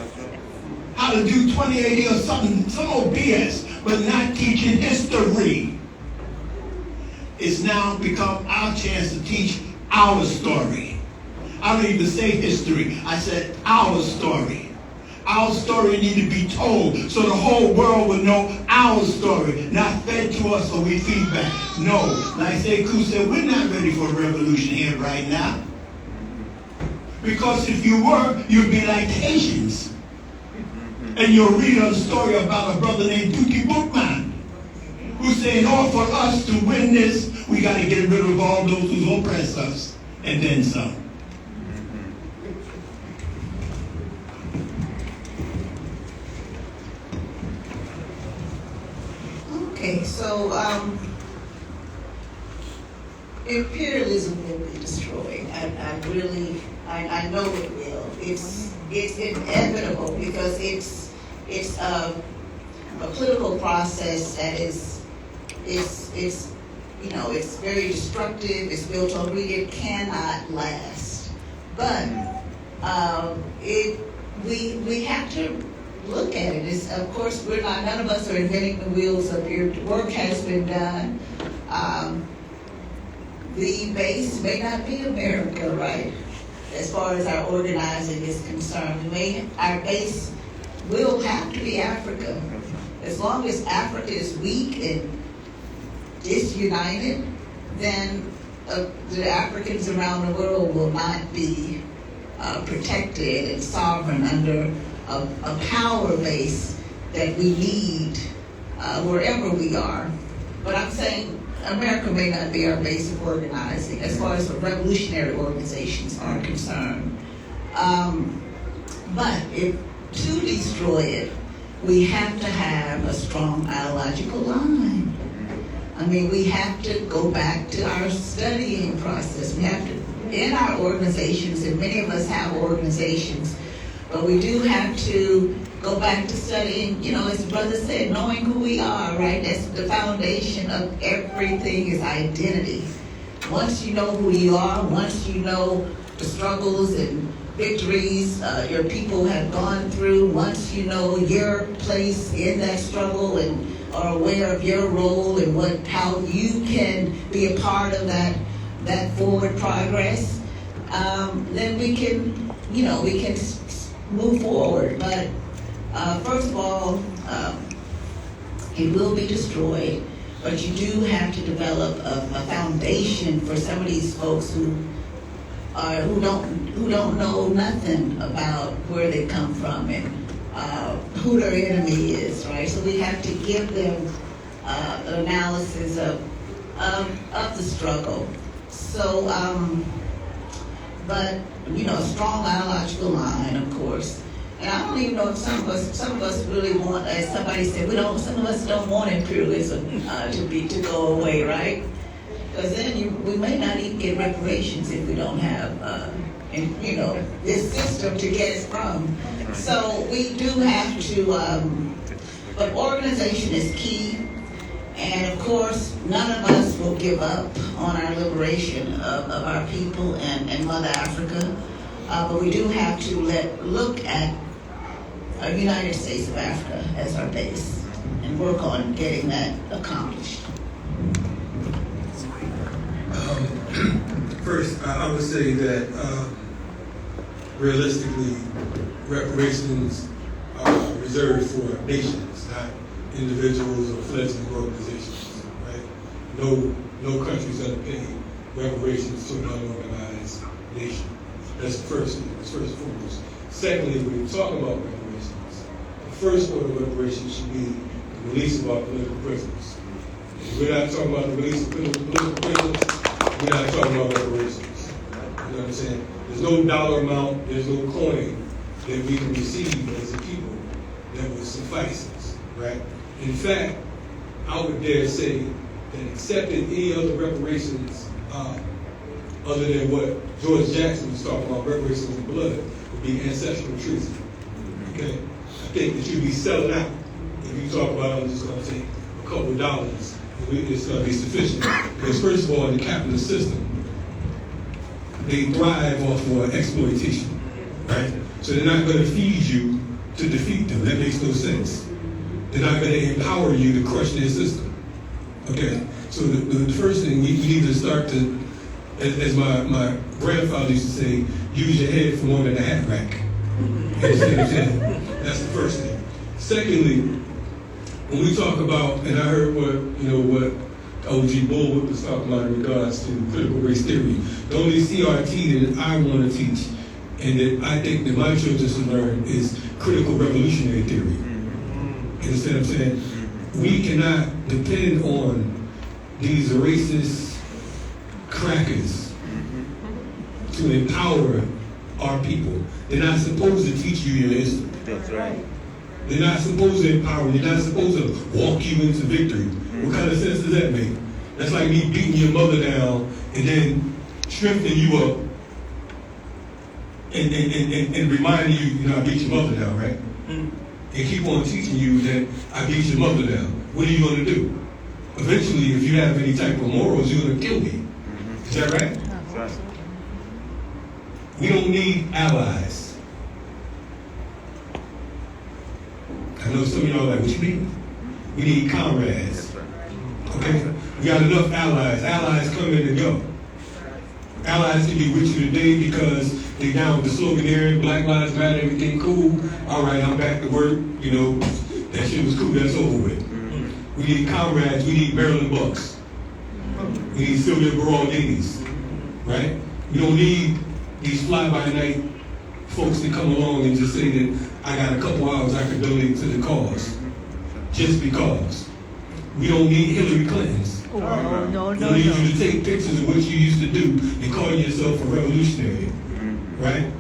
How to do 2080 or something, some old BS, but not teaching history. It's now become our chance to teach our story. I don't even say history, I said our story. Our story need to be told so the whole world will know our story, not fed to us or we feedback. No, like Sekou said, we're not ready for a revolution here right now. Because if you were, you'd be like the Haitians. And you'll read a story about a brother named Dookie Bookman, who said, in order for us to win this, we got to get rid of all those who oppress us, and then some. So, imperialism will be destroyed. I know it will. It's inevitable because it's a political process that is it's very destructive. It's built on greed. It cannot last. But we have to look at it. Of course, none of us are inventing the wheels up here. Work has been done. The base may not be America, right? As far as our organizing is concerned, our base will have to be Africa. As long as Africa is weak and disunited, then the Africans around the world will not be protected and sovereign under a power base that we need wherever we are. But I'm saying America may not be our base of organizing as far as the revolutionary organizations are concerned. But to destroy it, we have to have a strong ideological line. I mean, we have to go back to our studying process. We have to, in our organizations, and many of us have organizations, but we do have to go back to studying, as the brother said, knowing who we are, right? That's the foundation of everything is identity. Once you know who you are, once you know the struggles and victories your people have gone through, once you know your place in that struggle and are aware of your role and how you can be a part of that forward progress, then we can move forward. But first of all, it will be destroyed, but you do have to develop a foundation for some of these folks who don't know nothing about where they come from and who their enemy is, right? So we have to give them an analysis of the struggle. So, but a strong ideological line, of course. And I don't even know if some of us really want, as somebody said, some of us don't want imperialism to go away, right? Because then we may not even get reparations if we don't have, this system to get us from. So we do have to, but organization is key. And of course, none of us will give up on our liberation of our people and Mother Africa. But we do have to look at a United States of Africa as our base and work on getting that accomplished. First, I would say that realistically, reparations are reserved for nations, not individuals or fledgling organizations. Right? No country's going to pay reparations to an unorganized nation. That's the first thing. That's first and foremost. Secondly, when you talk about reparations, the first order of reparations should be the release of our political prisoners. If we're not talking about the release of political prisoners, we're not talking about reparations. You know what I'm saying? There's no dollar amount, there's no coin that we can receive as a people that would suffice us, right? In fact, I would dare say that accepting any other reparations other than what George Jackson was talking about, reparations in blood, would be ancestral treason. Okay? I think that you'd be selling out if you talk about, I'm just going to take a couple of dollars, it's going to be sufficient. Because first of all, in the capitalist system, they thrive off of exploitation, right? So they're not going to feed you to defeat them. That makes no sense. They're not going to empower you to crush their system. Okay? So the first thing, we need to start to, as my grandfather used to say, use your head for more than a hat rack. You understand what I'm saying? That's the first thing. Secondly, when we talk about, and I heard what O.G. Bullwood was talking about in regards to critical race theory, the only CRT that I want to teach and that I think that my children should learn is critical revolutionary theory. You understand what I'm saying? We cannot depend on these racist crackers to empower our people. They're not supposed to teach you your history. That's right. They're not supposed to empower you. They're not supposed to walk you into victory. What kind of sense does that make? That's like me beating your mother down and then strengthening you up and reminding you, I beat your mother down, right? And keep on teaching you that I beat your mother down. What are you going to do? Eventually, if you have any type of morals, you're going to kill me. Is that right? We don't need allies. I know some of y'all are like, what you mean? We need comrades. Okay? We got enough allies. Allies come in and go. Allies can be with you today because they down with the slogan there, Black Lives Matter, everything cool. All right, I'm back to work. That shit was cool, that's over with. We need comrades, we need Maryland Bucks. We need Sylvia Baraldinis, right? We don't need these fly-by-night folks that come along and just say that I got a couple hours I can donate to the cause, just because. We don't need Hillary Clintons. No. We don't need you to take pictures of what you used to do and call yourself a revolutionary, right?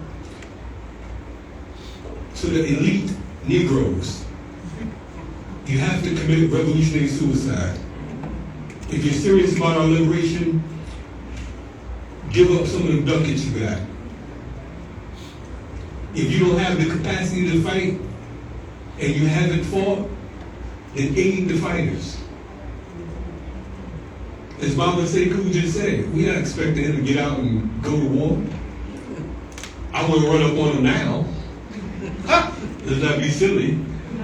To the elite Negroes, you have to commit revolutionary suicide. If you're serious about our liberation, give up some of the ducats you got. If you don't have the capacity to fight and you haven't fought, then aid the fighters. As Mama Sekou just said, we're not expecting him to get out and go to war. I wouldn't run up on him now. Let's not be silly.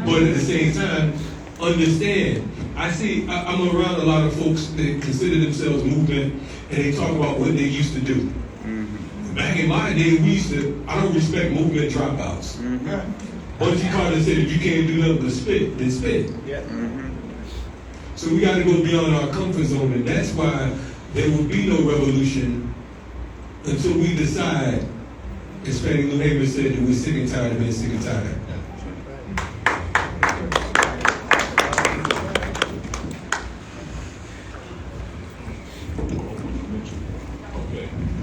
But at the same time, understand, I'm around a lot of folks that consider themselves movement and they talk about what they used to do. Back in my day, I don't respect movement dropouts. Bunchy Carter said, if you can't do nothing but spit, then spit. So we got to go beyond our comfort zone, and that's why there will be no revolution until we decide, as Fannie Lou Hamer said, that we're sick and tired of being sick and tired.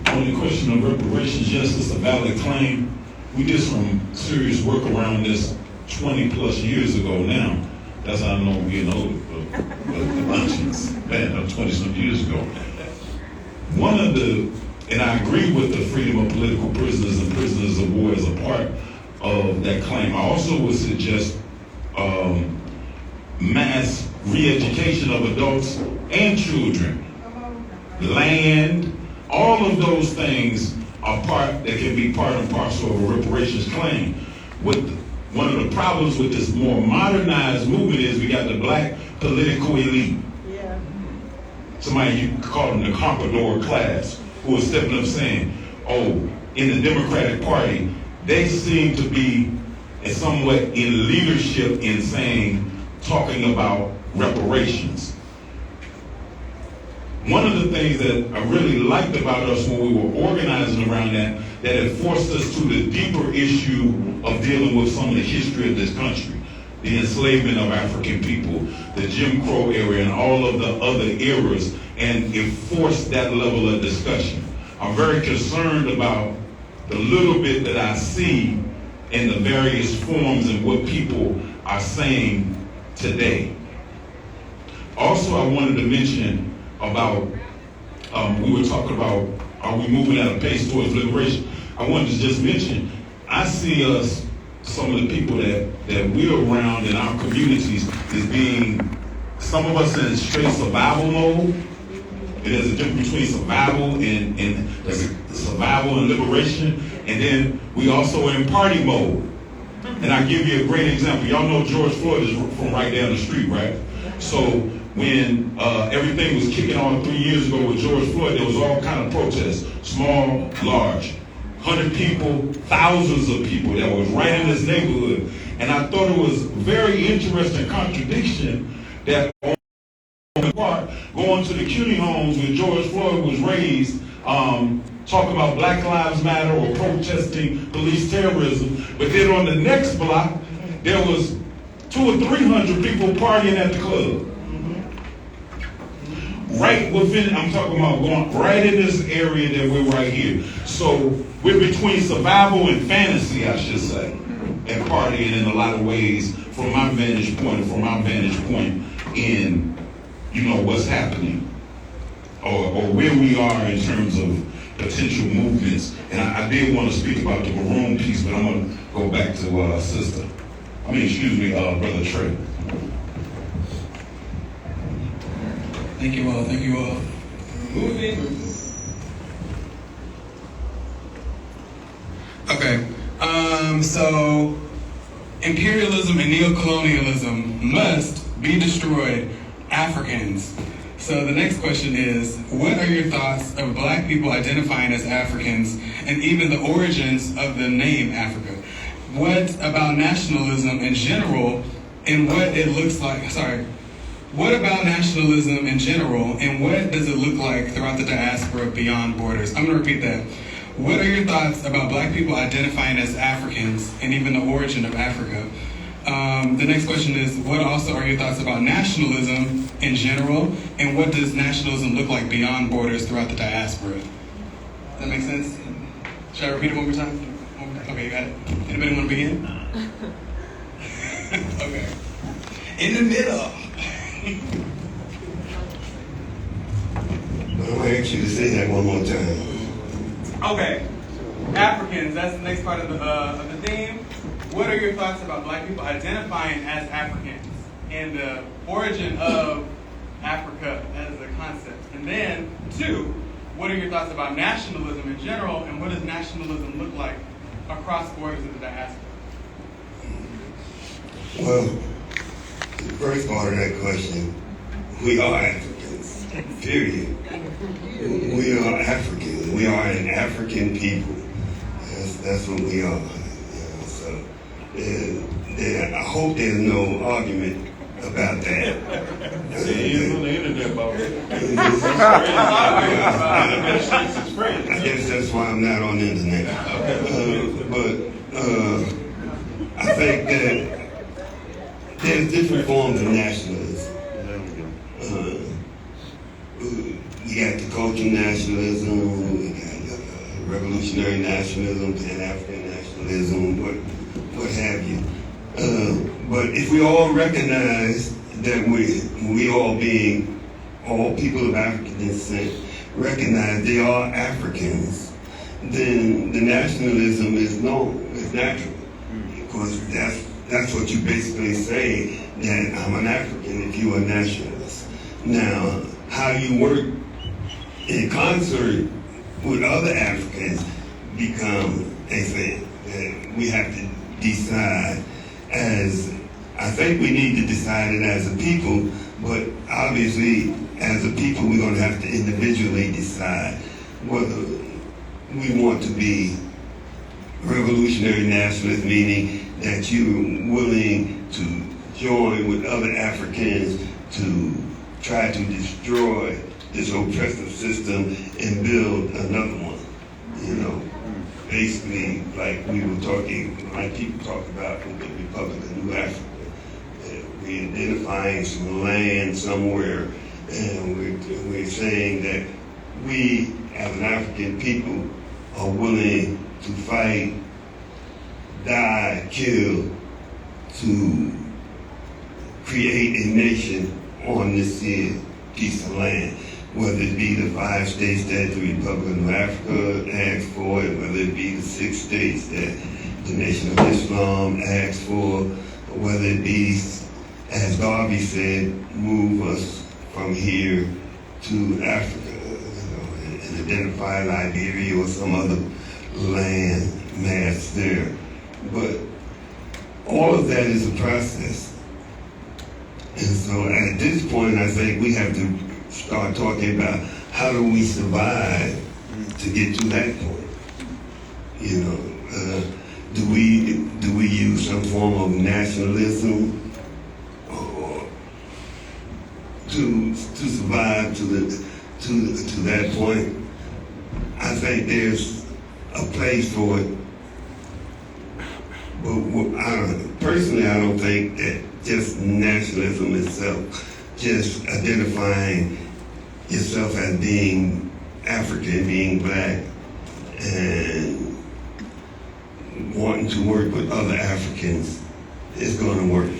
On the question of reparations, yes, it's a valid claim. We did some serious work around this 20 plus years ago now. That's how I know I'm getting older, but the luncheons, man, 20-some years ago. And I agree with the freedom of political prisoners and prisoners of war as a part of that claim. I also would suggest mass re-education of adults and children. Land, all of those things are that can be part and parcel of a reparations claim. One of the problems with this more modernized movement is we got the black political elite. Somebody, you could call them the comprador class, who is stepping up saying, in the Democratic Party, they seem to be somewhat in leadership in talking about reparations. One of the things that I really liked about us when we were organizing around that it forced us to the deeper issue of dealing with some of the history of this country, the enslavement of African people, the Jim Crow era, and all of the other eras, and it forced that level of discussion. I'm very concerned about the little bit that I see in the various forms and what people are saying today. Also, I wanted to mention about, we were talking about, are we moving at a pace towards liberation? I wanted to just mention, I see us, some of the people that we're around in our communities, as being, some of us in straight survival mode. And there's a difference between survival and survival and liberation. And then we also are in party mode. And I'll give you a great example. Y'all know George Floyd is from right down the street, right? So when everything was kicking on 3 years ago with George Floyd, there was all kind of protests, small, large, 100 people, thousands of people that was right in this neighborhood. And I thought it was very interesting contradiction that on the part, going to the CUNY homes where George Floyd was raised, talking about Black Lives Matter or protesting police terrorism, but then on the next block, there was 200 or 300 people partying at the club. Right within, I'm talking about going right in this area that we're right here. So we're between survival and fantasy, I should say, and partying in a lot of ways from my vantage point and from my vantage point in what's happening or where we are in terms of potential movements. And I did want to speak about the maroon piece, but I'm going to go back to Brother Trey. Thank you all. Thank you all. Moving. Okay. So imperialism and neocolonialism must be destroyed. Africans. So the next question is, what are your thoughts of Black people identifying as Africans and even the origins of the name Africa? What about nationalism in general and what it looks like? What about nationalism in general and what does it look like throughout the diaspora beyond borders? I'm going to repeat that. What are your thoughts about Black people identifying as Africans and even the origin of Africa? The next question is, what also are your thoughts about nationalism in general and what does nationalism look like beyond borders throughout the diaspora? Does that make sense? Should I repeat it one more time? Okay, you got it. Anybody want to begin? Okay. In the middle. I'm going to ask you to say that one more time. Okay. Africans, that's the next part of the theme. What are your thoughts about Black people identifying as Africans and the origin of Africa as a concept? And then, 2, what are your thoughts about nationalism in general and what does nationalism look like across borders of the diaspora? Well, the first part of that question, we are Africans, period. We are Africans. We are an African people. That's what we are. I hope there's no argument about that. On the internet about it. I guess that's why I'm not on the internet. I think that there's different forms of nationalism. We got the cultural nationalism, we got revolutionary nationalism, Pan-African nationalism, what have you. But if we all recognize that we all people of African descent, recognize they are Africans, then the nationalism is natural. Because that's what you basically say, that I'm an African if you're a nationalist. Now, how you work in concert with other Africans become a thing that we have to decide I think we need to decide it as a people, but obviously as a people we're going to have to individually decide whether we want to be revolutionary nationalists, meaning that you're willing to join with other Africans to try to destroy this oppressive system and build another one, basically like we were talking, like people talk about with the Republic of New Africa. We're identifying some land somewhere, and we're saying that we, as an African people, are willing to fight, die, kill, to create a nation on this here piece of land. Whether it be the 5 states that the Republic of New Africa asked for, and whether it be the 6 states that the Nation of Islam asked for, or whether it be, as Garvey said, move us from here to Africa, and identify Liberia or some other land mass there. But all of that is a process. And so at this point, I think we have to start talking about how do we survive to get to that point. Do we use some form of nationalism or to survive to that point? I think there's a place for it. But personally, I don't think that just nationalism itself, just identifying yourself as being African, being Black, and wanting to work with other Africans is going to work.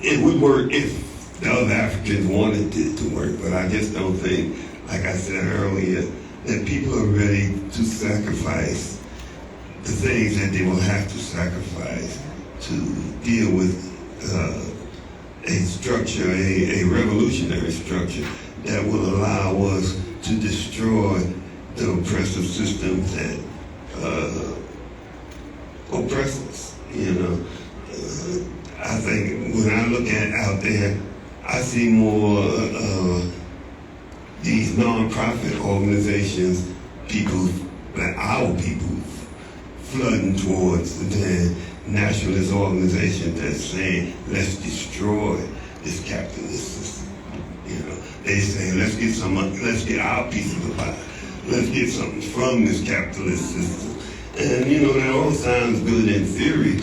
It would work if the other Africans wanted it to work, but I just don't think, like I said earlier, that people are ready to sacrifice the things that they will have to sacrifice to deal with a structure, a revolutionary structure that will allow us to destroy the oppressive systems that oppress us. You know, I think when I look at out there, I see more these non-profit organizations, our people, flooding towards the nationalist organizations that's saying, let's destroy this capitalist system. You know, they say, let's get our piece of the pie. Let's get something from this capitalist system. And you know, that all sounds good in theory,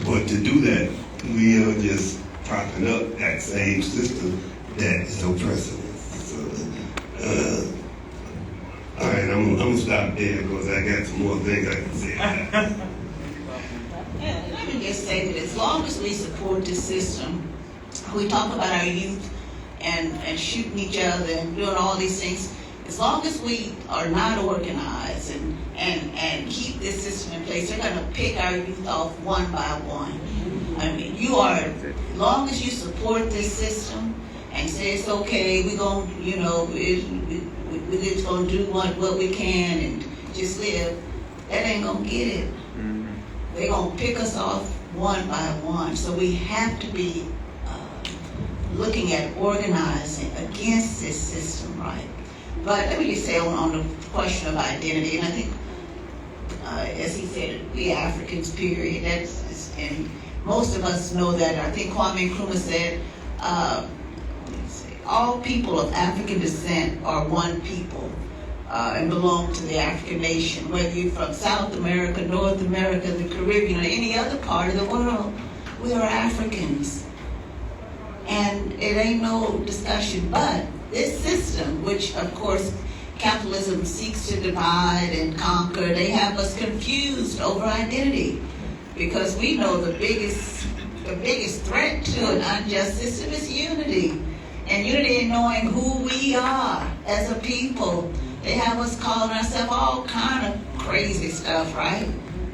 but to do that, we are just propping up that same system that is oppressing us. So, all right, I'm gonna stop there because I got some more things I can say. Let me just say that as long as we support the system, we talk about our youth and shooting each other and doing all these things, as long as we are not organized and keep this system in place, they're going to pick our youth off one by one. I mean, as long as you support this system and say it's okay, we're going to, you know, we're just going to do what we can and just live, that ain't going to get it. They're going to pick us off one by one. So we have to be looking at organizing against this system, right? But let me just say on the question of identity, and I think, as he said, we Africans, period, and most of us know that. I think Kwame Nkrumah said, all people of African descent are one people and belong to the African nation, whether you're from South America, North America, the Caribbean, or any other part of the world, we are Africans. And it ain't no discussion, but this system, which of course capitalism seeks to divide and conquer, they have us confused over identity, because we know the biggest threat to an unjust system is unity, and unity in knowing who we are as a people. They have us calling ourselves all kind of crazy stuff, right?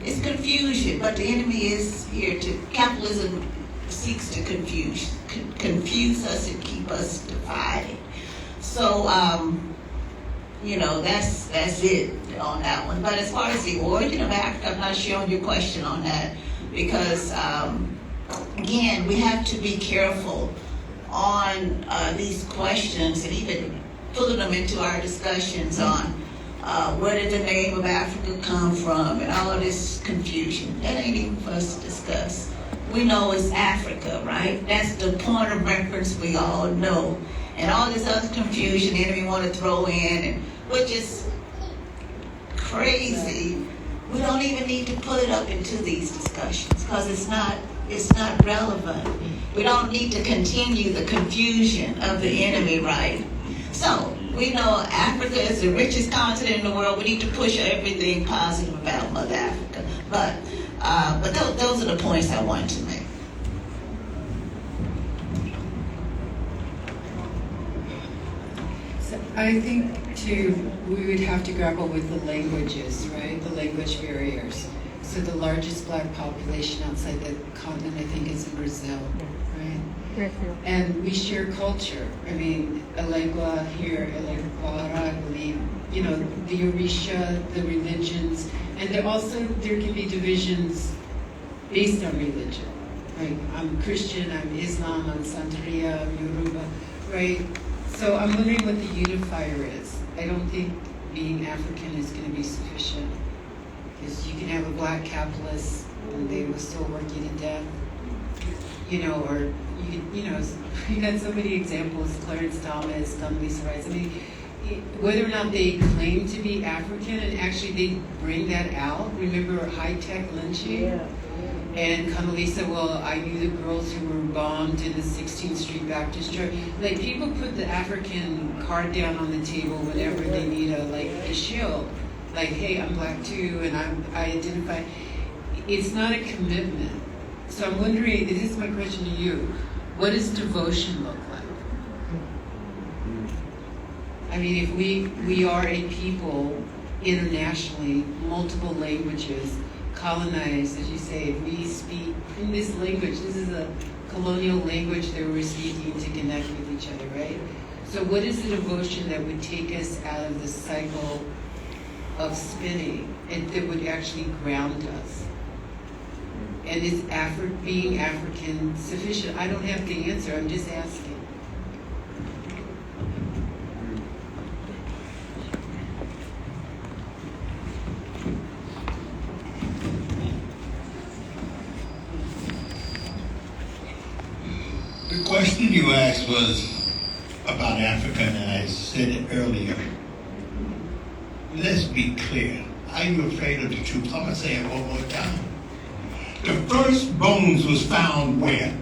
It's confusion, but the enemy is here capitalism seeks to confuse us and keep us divided. So, you know, that's it on that one. But as far as the origin of Africa, I'm not sure on your question on that, because, again, we have to be careful on these questions and even pulling them into our discussions on where did the name of Africa come from and all this confusion. That ain't even for us to discuss. We know it's Africa, right? That's the point of reference we all know. And all this other confusion the enemy want to throw in, which is crazy. We don't even need to put it up into these discussions because it's not relevant. We don't need to continue the confusion of the enemy, right? So we know Africa is the richest continent in the world. We need to push everything positive about Mother Africa. But those are the points I wanted to make. So I think too, we would have to grapple with the languages, right? The language barriers. So the largest black population outside the continent, I think, is in Brazil, right? And we share culture. I mean, a lengua here, a lengua, I believe, you know, the Orisha, the religions, and there can be divisions based on religion, right? I'm Christian, I'm Islam, I'm Santeria, I'm Yoruba, right? So I'm wondering what the unifier is. I don't think being African is going to be sufficient, because you can have a black capitalist and they will still work you to death, you know, or you know, you got so many examples, Clarence Thomas, Condoleezza Rice. I mean, whether or not they claim to be African and actually they bring that out. Remember high-tech lynching? Yeah. And Condoleezza, well, I knew the girls who were bombed in the 16th Street Baptist Church. Like, people put the African card down on the table whenever they need a shield. Like, hey, I'm black too, and I identify. It's not a commitment. So I'm wondering, this is my question to you, what does devotion look like? I mean, if we are a people internationally, multiple languages, colonized, as you say, if we speak in this language, this is a colonial language that we're speaking to connect with each other, right? So what is the devotion that would take us out of the cycle of spinning and that would actually ground us? And is being African sufficient? I don't have the answer, I'm just asking. The question you asked was about Africa, and I said it earlier. Let's be clear. Are you afraid of the truth? I'm going to say it one more time. The first bones was found where?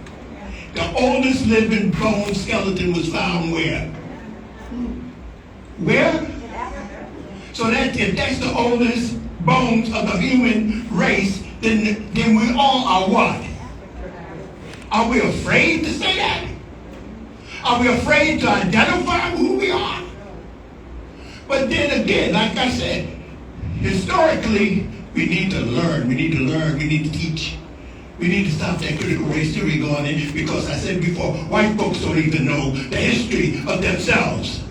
The oldest living bone skeleton was found where? Where? So if that's the oldest bones of the human race, then we all are what? Are we afraid to say that? Are we afraid to identify who we are? But then again, like I said, historically, we need to learn, we need to teach. We need to stop that critical race theory going in, because I said before, white folks don't even know the history of themselves.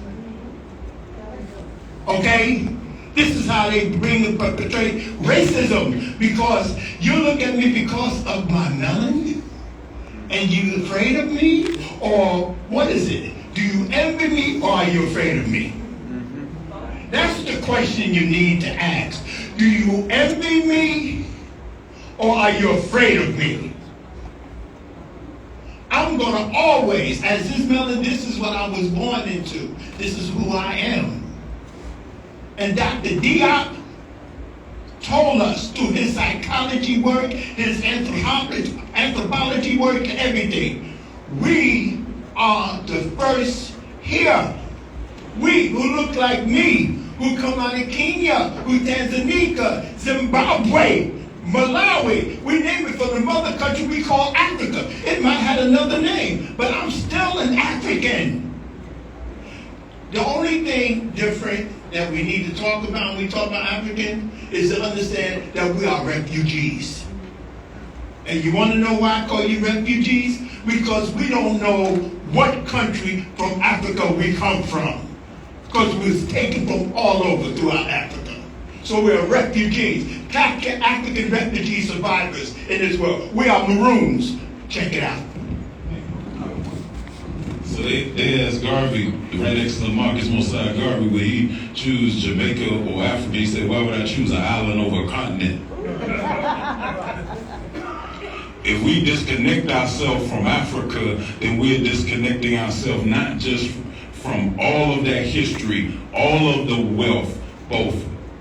Okay? This is how they perpetrate racism, because you look at me because of my melanin, and you afraid of me? Or what is it? Do you envy me, or are you afraid of me? That's the question you need to ask. Do you envy me, or are you afraid of me? I'm going to always, as this melanin, this is what I was born into. This is who I am. And Dr. Diop told us through his psychology work, his anthropology work, and everything, we are the first here. We who look like me, who come out of Kenya, who Tanzania, Zimbabwe, Malawi, we name it for the mother country we call Africa. It might have another name, but I'm still an African. The only thing different that we need to talk about when we talk about African is to understand that we are refugees. And you want to know why I call you refugees? Because we don't know what country from Africa we come from. Because we was taken from all over throughout Africa. So we're refugees, African refugee survivors in this world. We are maroons. Check it out. So they asked Garvey, right next to Marcus Mosiah Garvey, would he choose Jamaica or Africa? He said, why would I choose an island over a continent? If we disconnect ourselves from Africa, then we're disconnecting ourselves not just from all of that history, all of the wealth, both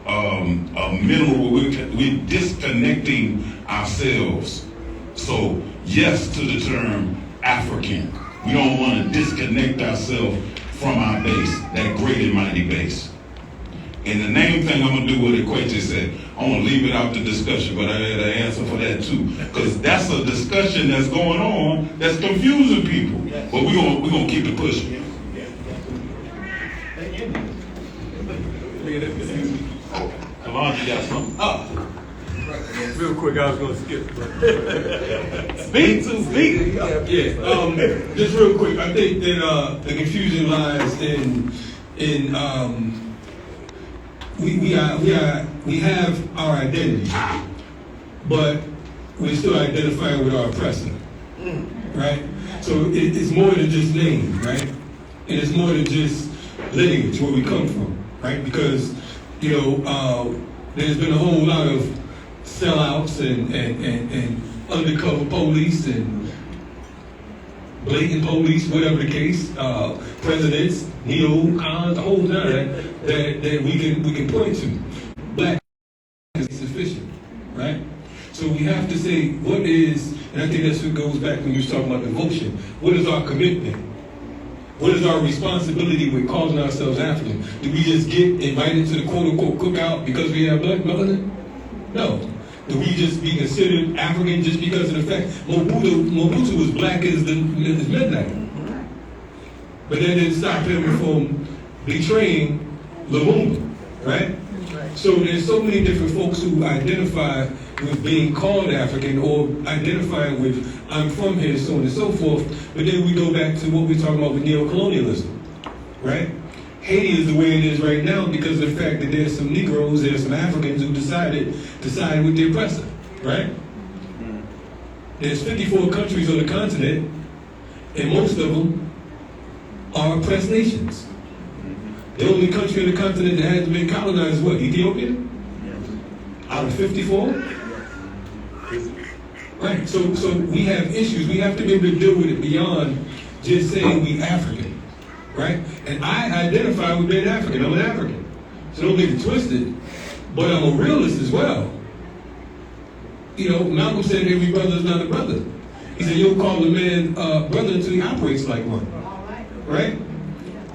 mineral, we're disconnecting ourselves. So yes to the term African. We don't want to disconnect ourselves from our base, that great and mighty base. And the main thing I'm going to do what Equator said, I'm going to leave it out the discussion, but I had an answer for that too. Because that's a discussion that's going on that's confusing people. But we're going to keep it pushing. Kalonji got something. Real quick, I was going to skip. Speak. Yeah. Just real quick, I think that the confusion lies in we have our identity, but we're still identifying with our oppressor, right? So it's more than just name, right? And it's more than just lineage, where we come from, right? Because there's been a whole lot of sellouts and undercover police and blatant police, whatever the case, presidents, neocons, the whole nine that we can point to. Black is sufficient, right? So we have to say what is, and I think that's what goes back when you was talking about devotion. What is our commitment? What is our responsibility with calling ourselves African? Do we just get invited to the quote-unquote cookout because we have black melanin? No. Do we just be considered African just because of the fact Mobutu was black as midnight? But that didn't stop him from betraying Lumumba, right? So there's so many different folks who identify with being called African or identifying with I'm from here, so on and so forth. But then we go back to what we're talking about with neocolonialism, right? Haiti is the way it is right now because of the fact that there's some Negroes, there's some Africans who decided with the oppressor, right? There's 54 countries on the continent, and most of them are oppressed nations. The only country on the continent that hasn't been colonized is what, Ethiopia? Out of 54? Right, so we have issues. We have to be able to deal with it beyond just saying we African, right? And I identify with being African. I'm an African. So don't get it twisted. But I'm a realist as well. You know, Malcolm said every brother is not a brother. He said you don't call a man brother until he operates like one. Right?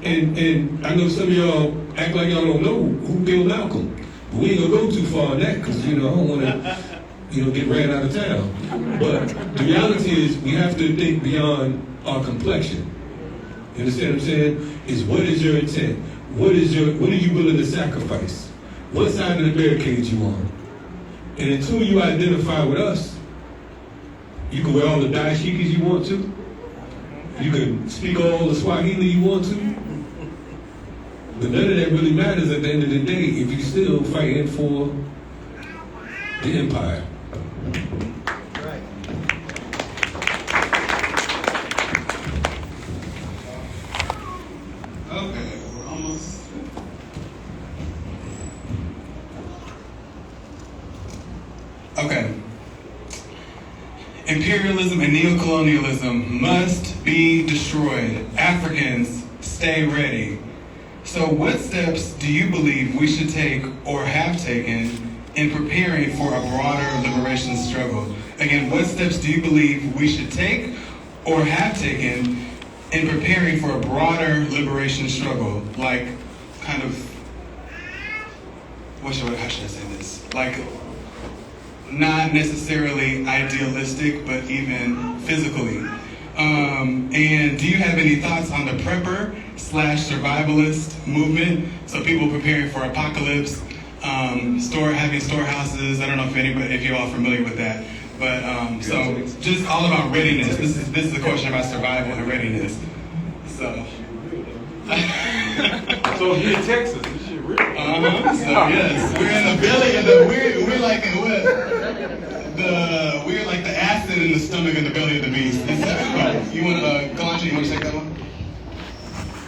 And I know some of y'all act like y'all don't know who killed Malcolm. But we ain't gonna go too far on that because, you know, I don't want to, get ran out of town. But the reality is we have to think beyond our complexion. You understand what I'm saying? Is what is your intent? What are you willing to sacrifice? What side of the barricade you on? And until you identify with us, you can wear all the dashikis you want to. You can speak all the Swahili you want to. But none of that really matters at the end of the day if you're still fighting for the empire. Right. Okay, we're almost. Okay. Imperialism and neocolonialism must be destroyed. Africans, stay ready. So what steps do you believe we should take or have taken in preparing for a broader liberation struggle? Again, what steps do you believe we should take or have taken in preparing for a broader liberation struggle? Like, kind of, how should I say this? Like, not necessarily idealistic, but even physically. And do you have any thoughts on the prepper/survivalist movement? So people preparing for apocalypse, having storehouses. I don't know if you're all familiar with that, but so just all about readiness. This is a question about survival and readiness. So. So here in Texas, this shit real. So yes, we're in the belly of we're like the acid in the stomach and the belly of the beast. You want Kalonji, you want to take that one?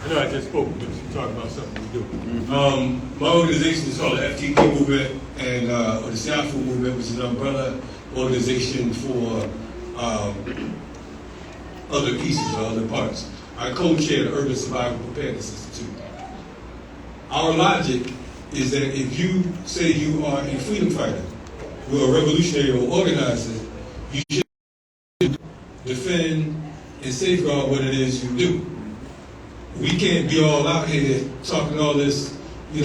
I know I just spoke, but you talking about something we do. My organization is called the FTP Movement, and or the Sekou Movement, which is an umbrella organization for other pieces or other parts. I co-chair the Urban Survival Preparedness Institute. Our logic is that if you say you are a freedom fighter, you're a revolutionary or organizer, you should defend and safeguard what it is you do. We can't be all out here talking all this, we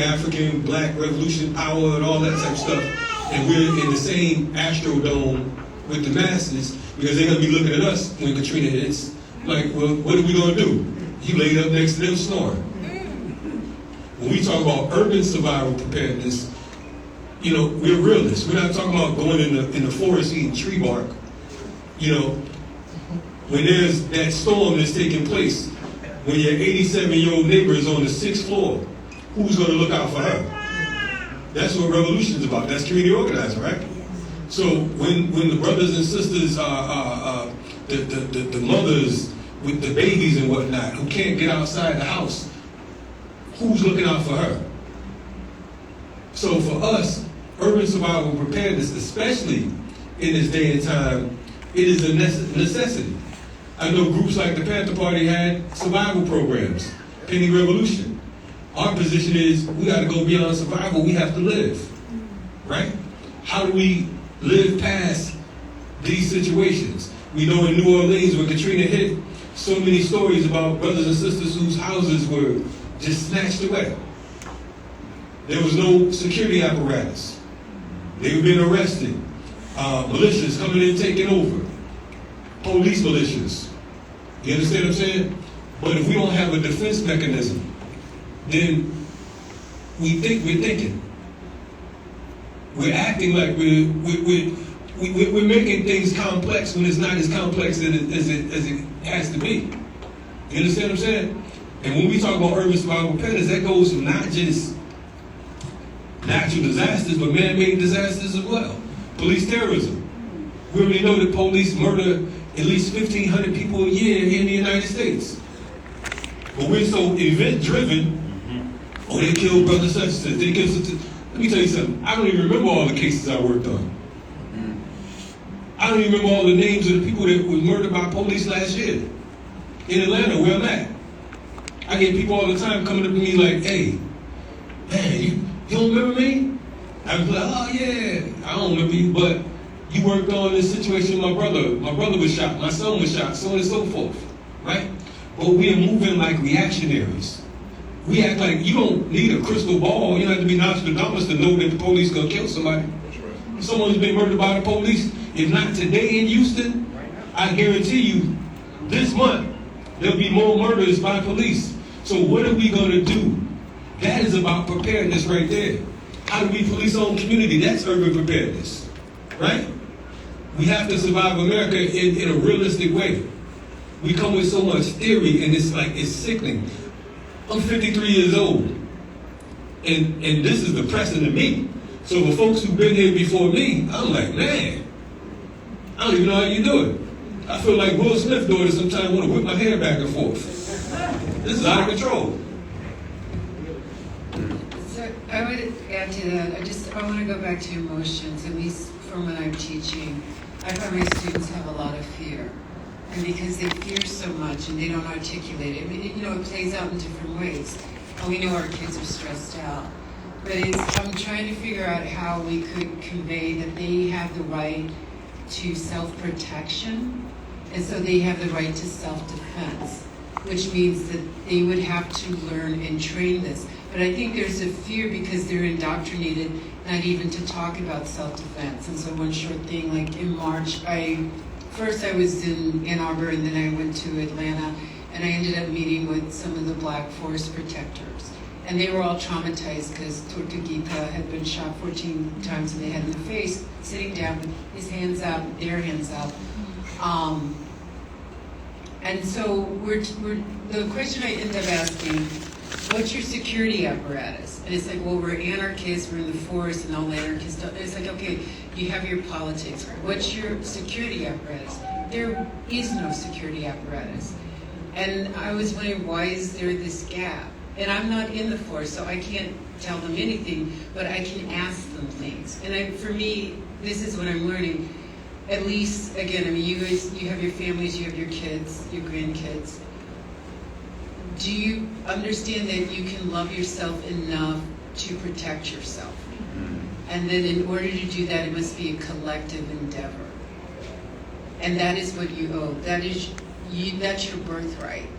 African, black revolution, power, and all that type of stuff, and we're in the same Astrodome with the masses because they're going to be looking at us when Katrina hits. Like, well, what are we going to do? You laid up next to them snoring. When we talk about urban survival preparedness, we're realists. We're not talking about going in the forest eating tree bark. When there's that storm that's taking place, when your 87-year-old neighbor is on the 6th floor, who's going to look out for her? That's what revolution is about. That's community organizing, right? So when the brothers and sisters the mothers with the babies and whatnot who can't get outside the house, who's looking out for her? So for us, urban survival preparedness, especially in this day and time, it is a necessity. I know groups like the Panther Party had survival programs, Penny Revolution. Our position is we got to go beyond survival. We have to live, right? How do we live past these situations? We know in New Orleans when Katrina hit, so many stories about brothers and sisters whose houses were just snatched away. There was no security apparatus. They were being arrested. Militias coming in taking over. Police militias. You understand what I'm saying? But if we don't have a defense mechanism, then we think we're thinking. We're acting like we're making things complex when it's not as complex as it has to be. You understand what I'm saying? And when we talk about urban survival preparedness, that goes from not just natural disasters, but man-made disasters as well. Police terrorism. We already know that police murder at least 1,500 people a year here in the United States. But we're so event-driven. Oh, they killed brother such and such. They killed such. Let me tell you something. I don't even remember all the cases I worked on. I don't even remember all the names of the people that were murdered by police last year in Atlanta, where I'm at. I get people all the time coming up to me like, "Hey, man, you don't remember me?" I was like, "Oh yeah, I don't remember you, but you worked on this situation with my brother. My brother was shot, my son was shot, so on and so forth, right?" But we are moving like reactionaries. We act like you don't need a crystal ball. You don't have to be Nostradamus to know that the police gonna kill somebody. If someone's been murdered by the police, if not today in Houston, I guarantee you, this month, there'll be more murders by police. So what are we gonna do? That is about preparedness right there. How do we police our own community? That's urban preparedness, right? We have to survive America in a realistic way. We come with so much theory, and it's sickening. I'm 53 years old, and this is depressing to me. So for folks who've been here before me, I'm like, man, I don't even know how you do it. I feel like Will Smith doing it sometimes. Want to whip my hair back and forth. This is out of control. So I would add to that. I want to go back to emotions. At least from when I'm teaching, I find my students have a lot of fear. And because they fear so much and they don't articulate it, I mean, it plays out in different ways. And we know our kids are stressed out. But I'm trying to figure out how we could convey that they have the right to self-protection, and so they have the right to self-defense, which means that they would have to learn and train this. But I think there's a fear because they're indoctrinated not even to talk about self-defense. And so one short thing, like in March, First I was in Ann Arbor, and then I went to Atlanta, and I ended up meeting with some of the Black forest protectors. And they were all traumatized because Tortuguita had been shot 14 times in the head and the face, sitting down with his hands out, their hands out. And so the question I ended up asking, what's your security apparatus? And it's like, well, we're anarchists, we're in the forest and all the anarchist stuff. And it's like, okay, you have your politics. What's your security apparatus? There is no security apparatus. And I was wondering, why is there this gap? And I'm not in the forest, so I can't tell them anything, but I can ask them things. And for me, this is what I'm learning. At least, again, I mean, you guys, you have your families, you have your kids, your grandkids. Do you understand that you can love yourself enough to protect yourself? And then in order to do that, it must be a collective endeavor. And that is what you owe. That's your birthright.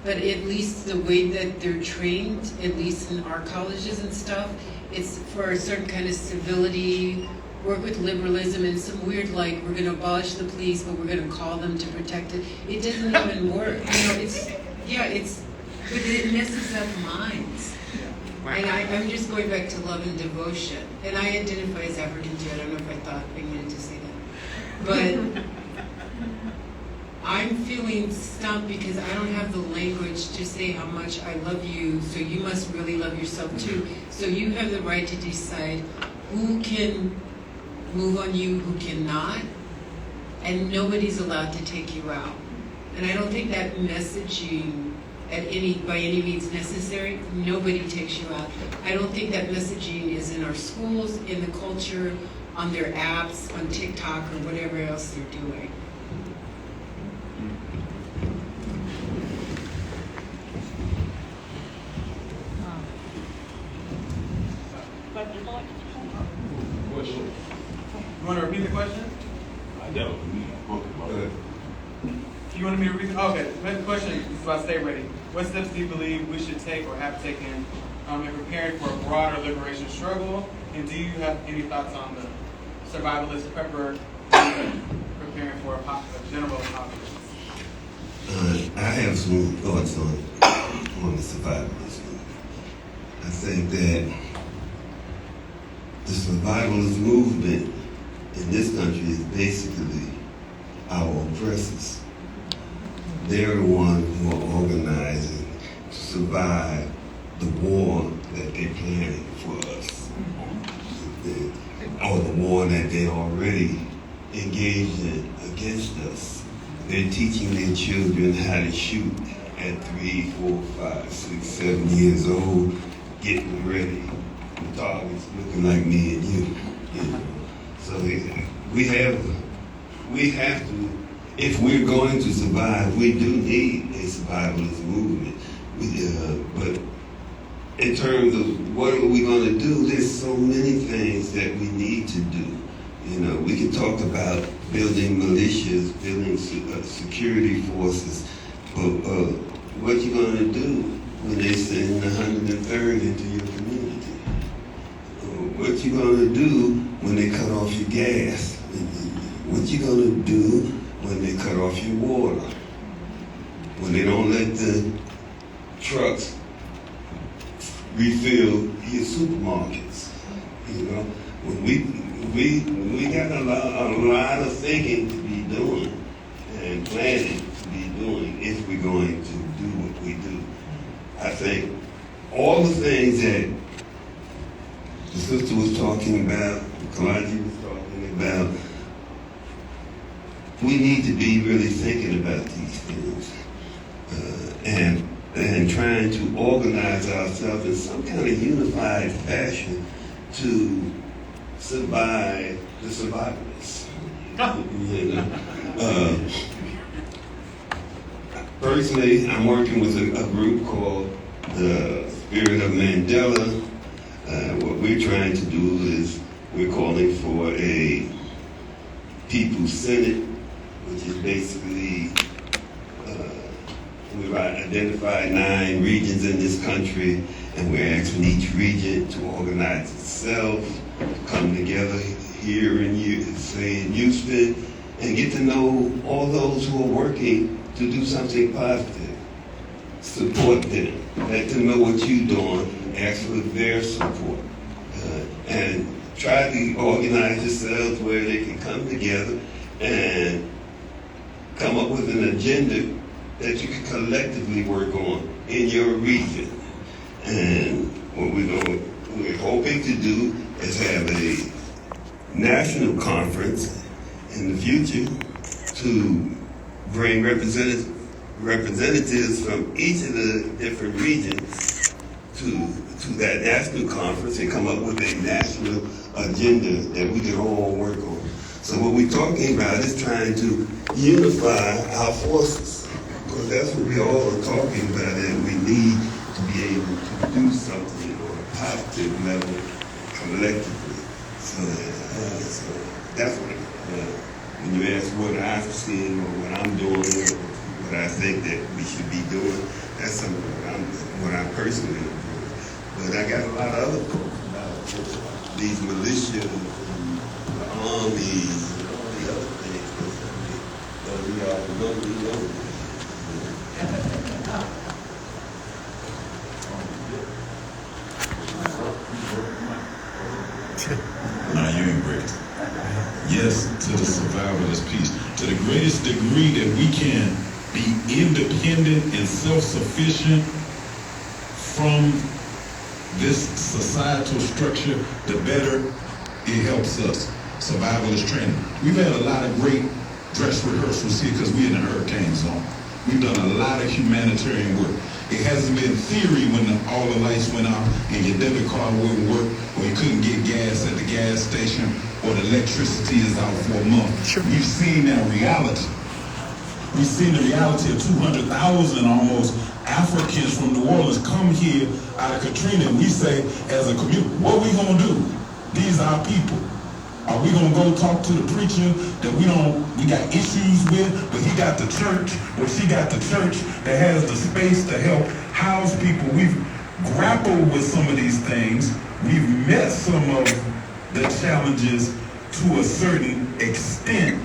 But at least the way that they're trained, at least in our colleges and stuff, it's for a certain kind of civility, work with liberalism, and some weird, like, we're going to abolish the police, but we're going to call them to protect it. It doesn't even work. But it messes up minds. And I'm just going back to love and devotion. And I identify as African too. I don't know if I thought I needed to say that. But I'm feeling stumped because I don't have the language to say how much I love you, so you must really love yourself too. So you have the right to decide who can move on you, who cannot, and nobody's allowed to take you out. And I don't think that messaging by any means necessary. Nobody takes you out. I don't think that messaging is in our schools, in the culture, on their apps, on TikTok, or whatever else they're doing. You want to repeat the question? I don't. You wanted me to repeat? Okay. The question is about stay ready. What steps do you believe we should take or have taken in preparing for a broader liberation struggle? And do you have any thoughts on the survivalist prepper preparing for a general apocalypse? I have some thoughts on the survivalist. think that the survivalist movement in this country is basically our oppressors. They're the ones who are organizing to survive the war that they're planning for us, or the war that they already engaged in against us. They're teaching their children how to shoot at 3, 4, 5, 6, 7 years old, getting ready. The target's looking like me and you. know. So we have to, if we're going to survive, we do need a survivalist movement. But in terms of what are we going to do, there's so many things that we need to do. We can talk about building militias, building security forces, but what you going to do when they send the 103rd into your community? What you going to do when they cut off your gas? What you going to do when they cut off your water? When they don't let the trucks refill your supermarkets? When we got a lot of thinking to be doing and planning to be doing if we're going to do what we do. I think all the things that the sister was talking about, Kalonji was talking about, we need to be really thinking about these things and trying to organize ourselves in some kind of unified fashion to survive the survivalists. Personally, I'm working with a group called the Spirit of Mandela. What we're trying to do is we're calling for a People's Senate, which is basically, we've identified 9 regions in this country, and we're asking each region to organize itself, to come together here in Houston, and get to know all those who are working to do something positive. Support them, let them know what you're doing, ask for their support, and try to organize yourselves where they can come together and come up with an agenda that you can collectively work on in your region. And what we're hoping to do is have a national conference in the future to bring representatives from each of the different regions to that national conference and come up with a national agenda that we can all work on. So what we're talking about is trying to unify our forces, because that's what we all are talking about, and we need to be able to do something on a positive level collectively. So that's what, when you ask what I'm seeing or what I'm doing or what I think that we should be doing, that's something what I'm personally doing. But I got a lot of other folks about these militias and the armies and all the other things that we know. Nah, you ain't great. Yes to the survivalist piece. To the greatest degree that we can be independent and self-sufficient from this societal structure, the better it helps us. Survivalist training. We've had a lot of great dress rehearsals here because we're in the hurricane zone. We've done a lot of humanitarian work. It hasn't been theory when all the lights went out and your debit card wouldn't work, or you couldn't get gas at the gas station, or the electricity is out for a month. Sure. We've seen that reality. We've seen the reality of 200,000 almost Africans from New Orleans come here out of Katrina. And we say, as a community, what are we gonna do? These are our people. Are we gonna go talk to the preacher that we got issues with, but he got the church, or she got the church that has the space to help house people? We've grappled with some of these things. We've met some of the challenges to a certain extent,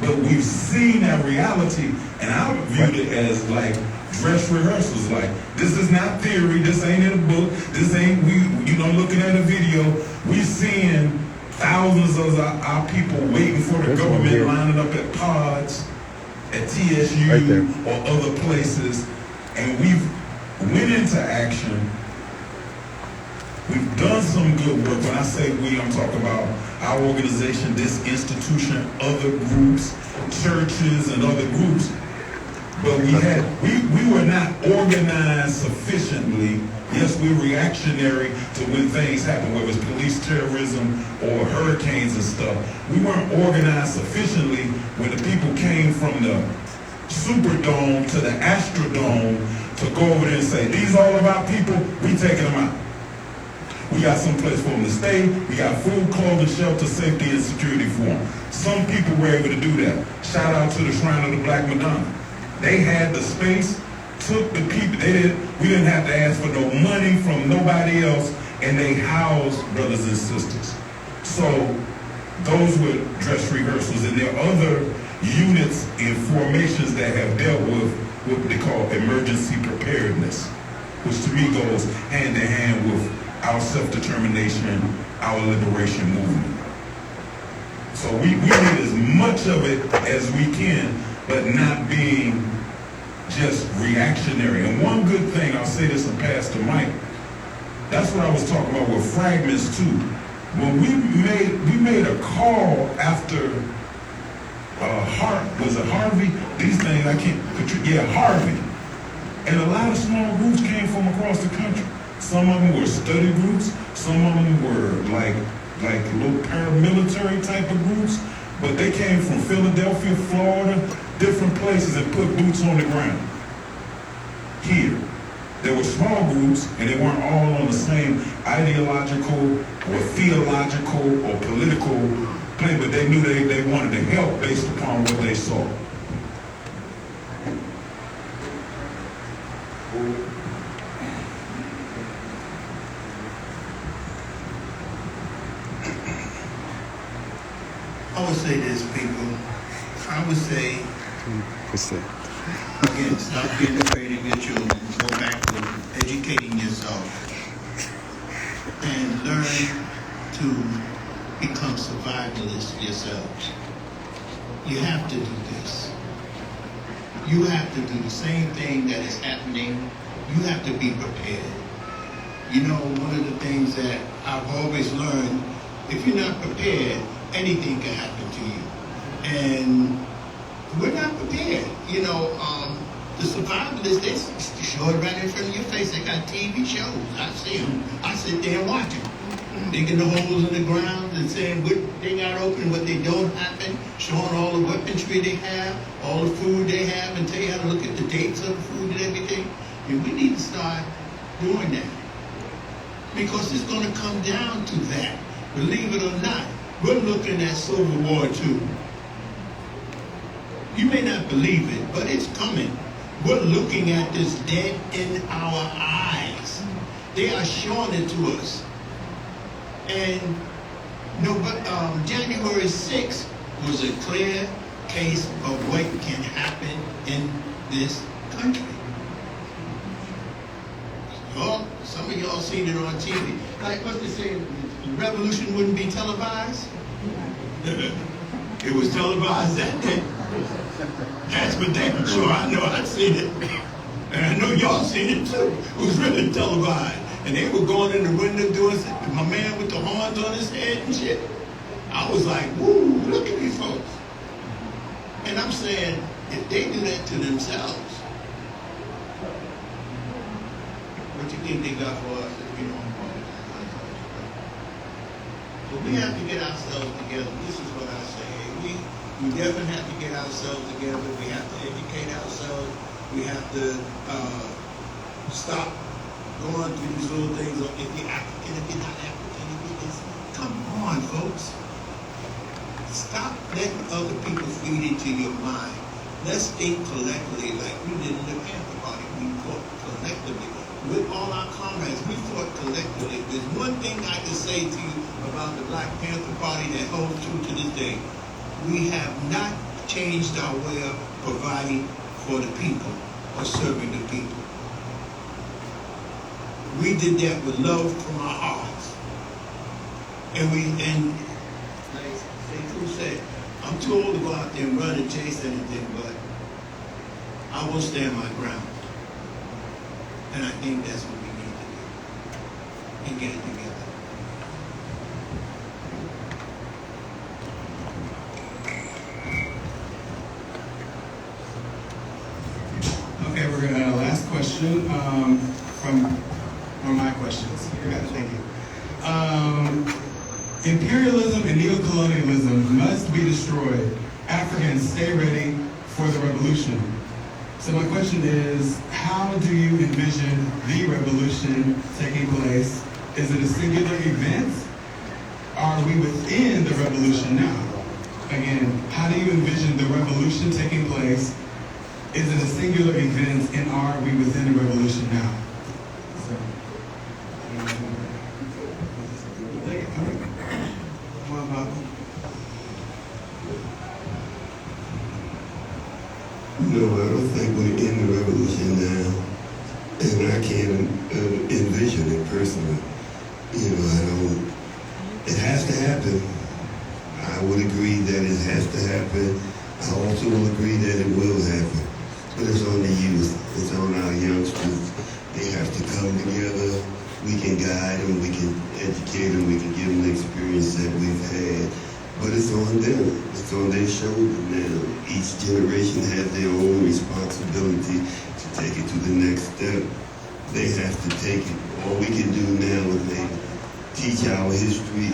but we've seen that reality, and I viewed it as like dress rehearsals. Like, this is not theory, this ain't in a book, this ain't the government lining up at pods, at TSU or other places, and we've went into action. We've done some good work. When I say we, I'm talking about our organization, this institution, other groups, churches and other groups. But we were not organized sufficiently. Yes, we're reactionary to when things happen, whether it's police terrorism or hurricanes and stuff. We weren't organized sufficiently when the people came from the Superdome to the Astrodome to go over there and say, these all of our people, we taking them out. We got some place for them to stay. We got food, clothing, shelter, safety, and security for them. Some people were able to do that. Shout out to the Shrine of the Black Madonna. They had the space, took the people. We didn't have to ask for no money from nobody else, and they housed brothers and sisters. So those were dress rehearsals, and there are other units and formations that have dealt with what they call emergency preparedness, which to me goes hand in hand with our self-determination, our liberation movement. So we need as much of it as we can, but not being just reactionary. And one good thing, I'll say this to Pastor Mike, that's what I was talking about with fragments too. When we made a call after was it Harvey? These things Harvey. And a lot of small groups came from across the country. Some of them were study groups, some of them were like little paramilitary type of groups, but they came from Philadelphia, Florida, different places, and put boots on the ground. Here, there were small groups, and they weren't all on the same ideological or theological or political plane, but they knew they wanted to help based upon what they saw. I would say this, people. I would say, again, stop being afraid of your children. Go back to educating yourself and learn to become survivalists yourselves. You have to do this. You have to do the same thing that is happening. You have to be prepared. You know, one of the things that I've always learned, if you're not prepared, anything can happen to you. And we're not prepared. You know, the survivalists, they show it right in front of your face. They got TV shows. I see them. I sit there and watch them. Digging the holes in the ground and saying what they got open, what they don't happen, showing all the weaponry they have, all the food they have, and tell you how to look at the dates of the food and everything. And we need to start doing that. Because it's going to come down to that. Believe it or not, we're looking at Civil War II. You may not believe it, but it's coming. We're looking at this dead in our eyes. They are showing it to us. And January 6th was a clear case of what can happen in this country. Well, some of y'all seen it on TV. Like what they say, the revolution wouldn't be televised. It was televised that day. That's for damn sure. I know I've seen it. And I know y'all seen it too. It was really televised. And they were going in the window doing my man with the horns on his head and shit. I was like, woo, look at these folks. And I'm saying, if they do that to themselves, what you think they got for us if we don't want it? But we have to get ourselves together. This is what I say. We definitely have to get ourselves together. We have to educate ourselves. We have to stop going through these little things of if you're African, if you're not African, if you're this. Come on, folks. Stop letting other people feed into your mind. Let's think collectively like we did in the Panther Party. We fought collectively. With all our comrades, we fought collectively. There's one thing I can say to you about the Black Panther Party that holds true to this day. We have not changed our way of providing for the people or serving the people. We did that with love from our hearts. And like Sekou said, I'm too old to go out there and run and chase anything, but I will stand my ground. And I think that's what we need to do and get it together. Okay, we're gonna last question from my questions. Thank you. Imperialism and neocolonialism must be destroyed. Africans, stay ready for the revolution. So my question is, how do you envision the revolution taking place? Is it a singular event? Are we within the revolution now? Again, how do you envision the revolution taking place? Is it a singular event, and are we within the revolution now? So, No, I don't think we're in the revolution now, and I can't envision it personally. I don't. It has to happen. I would agree that it has to happen. I also will agree that it will happen. But it's on the youth. It's on our youngsters. They have to come together. We can guide them. We can educate them. We can give them the experience that we've had. But it's on them. It's on their shoulders now. Each generation has their own responsibility to take it to the next step. They have to take it. All we can do now is maybe teach our history,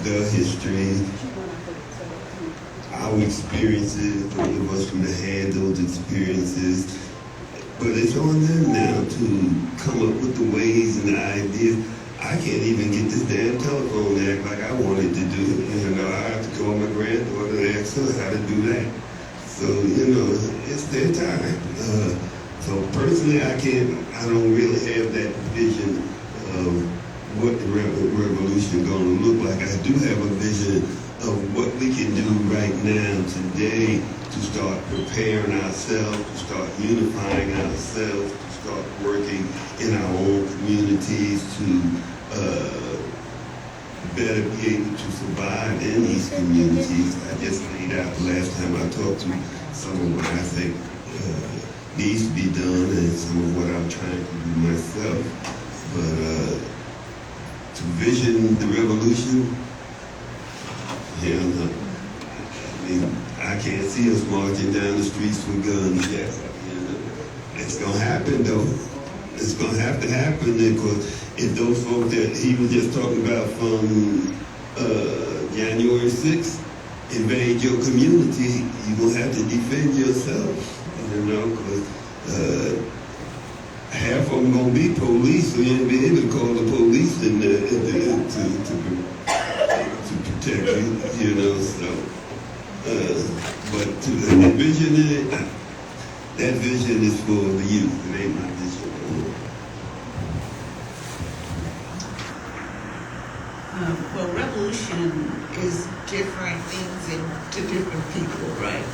the history, our experiences, those of us who have had those experiences. But it's on them now to come up with the ways and the ideas. I can't even get this damn telephone to act like I wanted to do it. I have to call my granddaughter and ask her how to do that. So, it's their time. So personally, I don't really have that vision of what the revolution is going to look like. I do have a vision of what we can do right now, today, to start preparing ourselves, to start unifying ourselves, to start working in our own communities to better be able to survive in these communities. I just laid out the last time I talked to some of what I think needs to be done and some of what I'm trying to do myself. But to vision the revolution, I can't see us marching down the streets with guns yet. It's going to happen, though. It's going to have to happen, because if those folks that he was just talking about from January 6th invade your community, you're going to have to defend yourself, because half of them going to be police, so you ain't be able to call the police in there to protect you, so. But to envision it, that vision is for the youth. It ain't my vision. Well, revolution is different things to different people, right?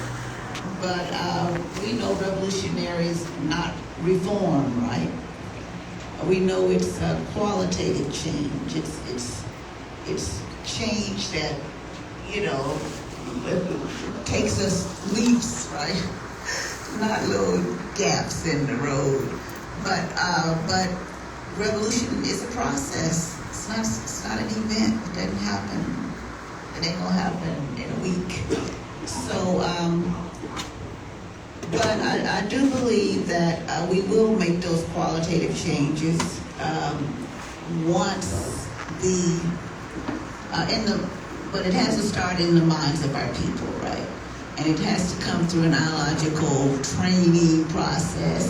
But we know revolutionary is not reform, right? We know it's a qualitative change. It's change that, takes us leaps, right? Not little gaps in the road. But revolution is a process. It's not an event. It doesn't happen. It ain't gonna happen in a week. So, but I do believe that we will make those qualitative changes once but it has to start in the minds of our people, right? And it has to come through an ideological training process,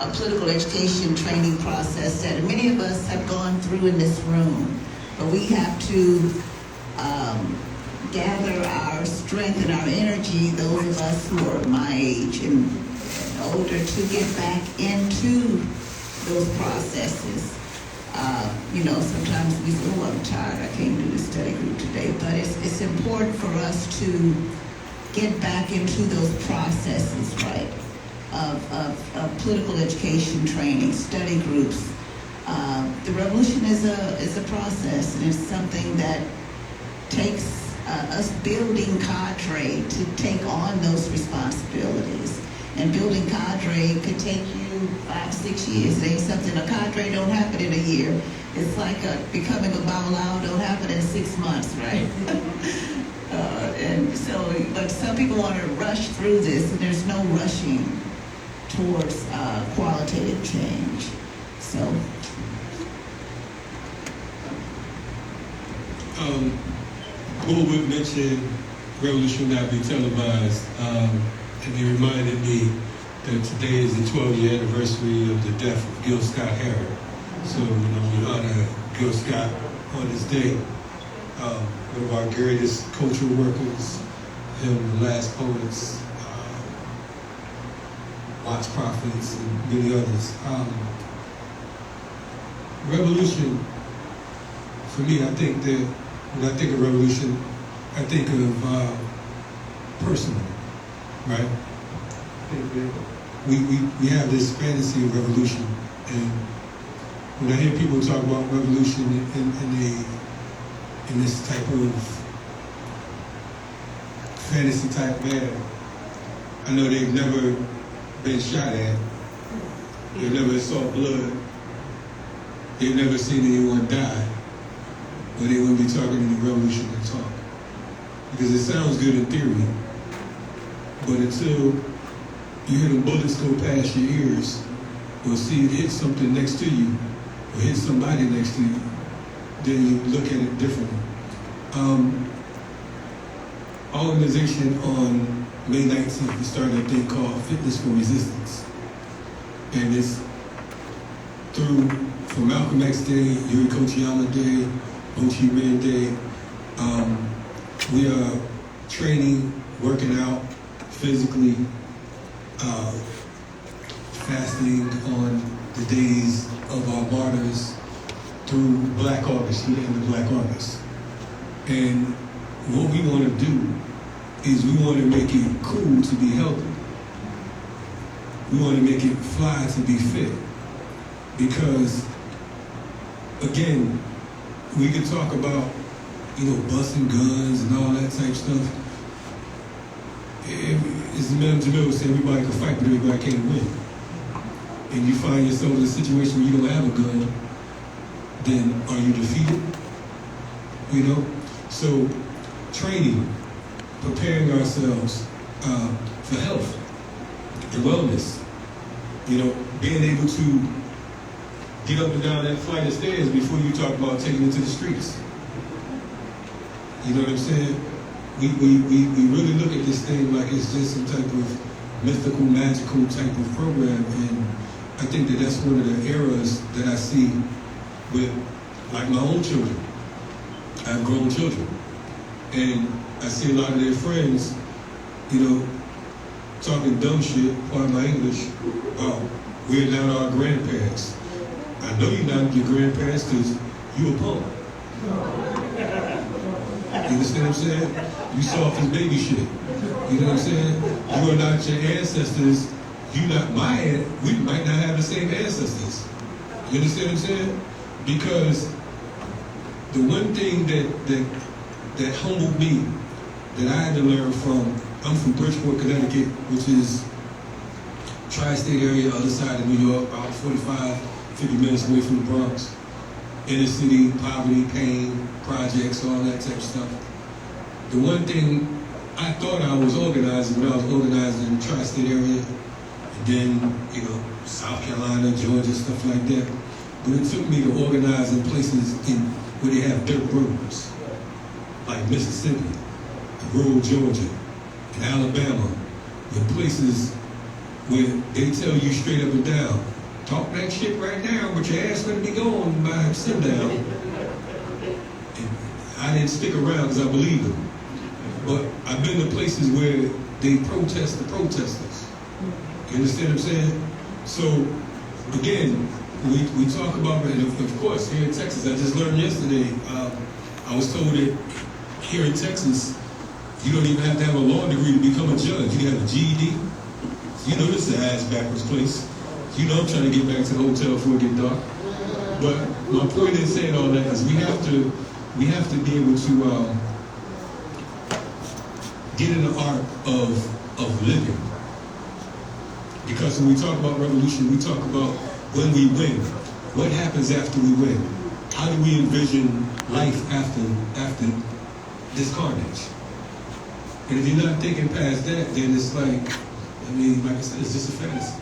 a political education training process that many of us have gone through in this room. But we have to gather our strength and our energy, those of us who are my age and older, to get back into those processes. Sometimes we say, oh, I'm tired, I can't do the study group today, but it's important for us to get back into those processes, right, of political education training, study groups. The revolution is a process, and it's something that takes us building cadre to take on those responsibilities. And building cadre could take you 5-6 years. It ain't something, a cadre don't happen in a year. It's like becoming a Babalao don't happen in 6 months, right? And so, but some people want to rush through this, and there's no rushing towards qualitative change. So. Woolwood mentioned revolution not be televised, and he reminded me that today is the 12th anniversary of the death of Gil Scott-Heron. So, we honor Gil Scott on this day. One of our greatest cultural workers, him, the last poets, Watts Prophets, and many others. Revolution, for me, I think that when I think of revolution, I think of personal, right? I think that we have this fantasy of revolution, and when I hear people talk about revolution in this type of fantasy type manner, I know they've never been shot at, they've never saw blood, they've never seen anyone die, or they wouldn't be talking any revolutionary talk. Because it sounds good in theory, but until you hear the bullets go past your ears, or see it hit something next to you, or hit somebody next to you, then you look at it differently. Our organization on May 19th, we started a thing called Fitness for Resistance. And it's from Malcolm X Day, Yuri Kochiyama Day, Ho Chi Minh Day. We are training, working out physically, fasting on the days of our martyrs through Black August, through the end of Black August. And what we want to do is we want to make it cool to be healthy. We want to make it fly to be fit. Because, again, we can talk about, busting guns and all that type stuff. As the man Jamil said, everybody can fight, but everybody can't win. And you find yourself in a situation where you don't have a gun, then are you defeated? So training, preparing ourselves for health and wellness, being able to get up and down that flight of stairs before you talk about taking it to the streets. You know what I'm saying? We really look at this thing like it's just some type of mythical, magical type of program, and I think that that's one of the errors that I see with, like, my own children. I have grown children, and I see a lot of their friends, talking dumb shit, pardon my English, we're not our grandparents. I know you're not your grandparents because you a punk. You understand what I'm saying? You soft as baby shit. You know what I'm saying? You are not your ancestors. You not my we might not have the same ancestors. You understand what I'm saying? Because the one thing that humbled me, that I had to learn from, I'm from Bridgeport, Connecticut, which is tri-state area, other side of New York, about 45, 50 minutes away from the Bronx. Inner city, poverty, pain, projects, all that type of stuff. The one thing I thought I was organizing when I was organizing in the tri-state area, and then, South Carolina, Georgia, stuff like that. But it took me to organize in places where they have dirt roads, like Mississippi, rural Georgia, and Alabama, in places where they tell you straight up and down, talk that shit right now, but your ass gonna be gone by sundown. And I didn't stick around because I believed them. But I've been to places where they protest the protesters. You understand what I'm saying? So, again, we talk about, and of course, here in Texas, I just learned yesterday, I was told that here in Texas, you don't even have to have a law degree to become a judge. You have a GED. This is an ass backwards place. I'm trying to get back to the hotel before it gets dark. But my point in saying all that is we have to be able to get in the art of living. Because when we talk about revolution, we talk about when we win. What happens after we win? How do we envision life after this carnage? And if you're not thinking past that, then it's like, I mean, like I said, it's just a fantasy.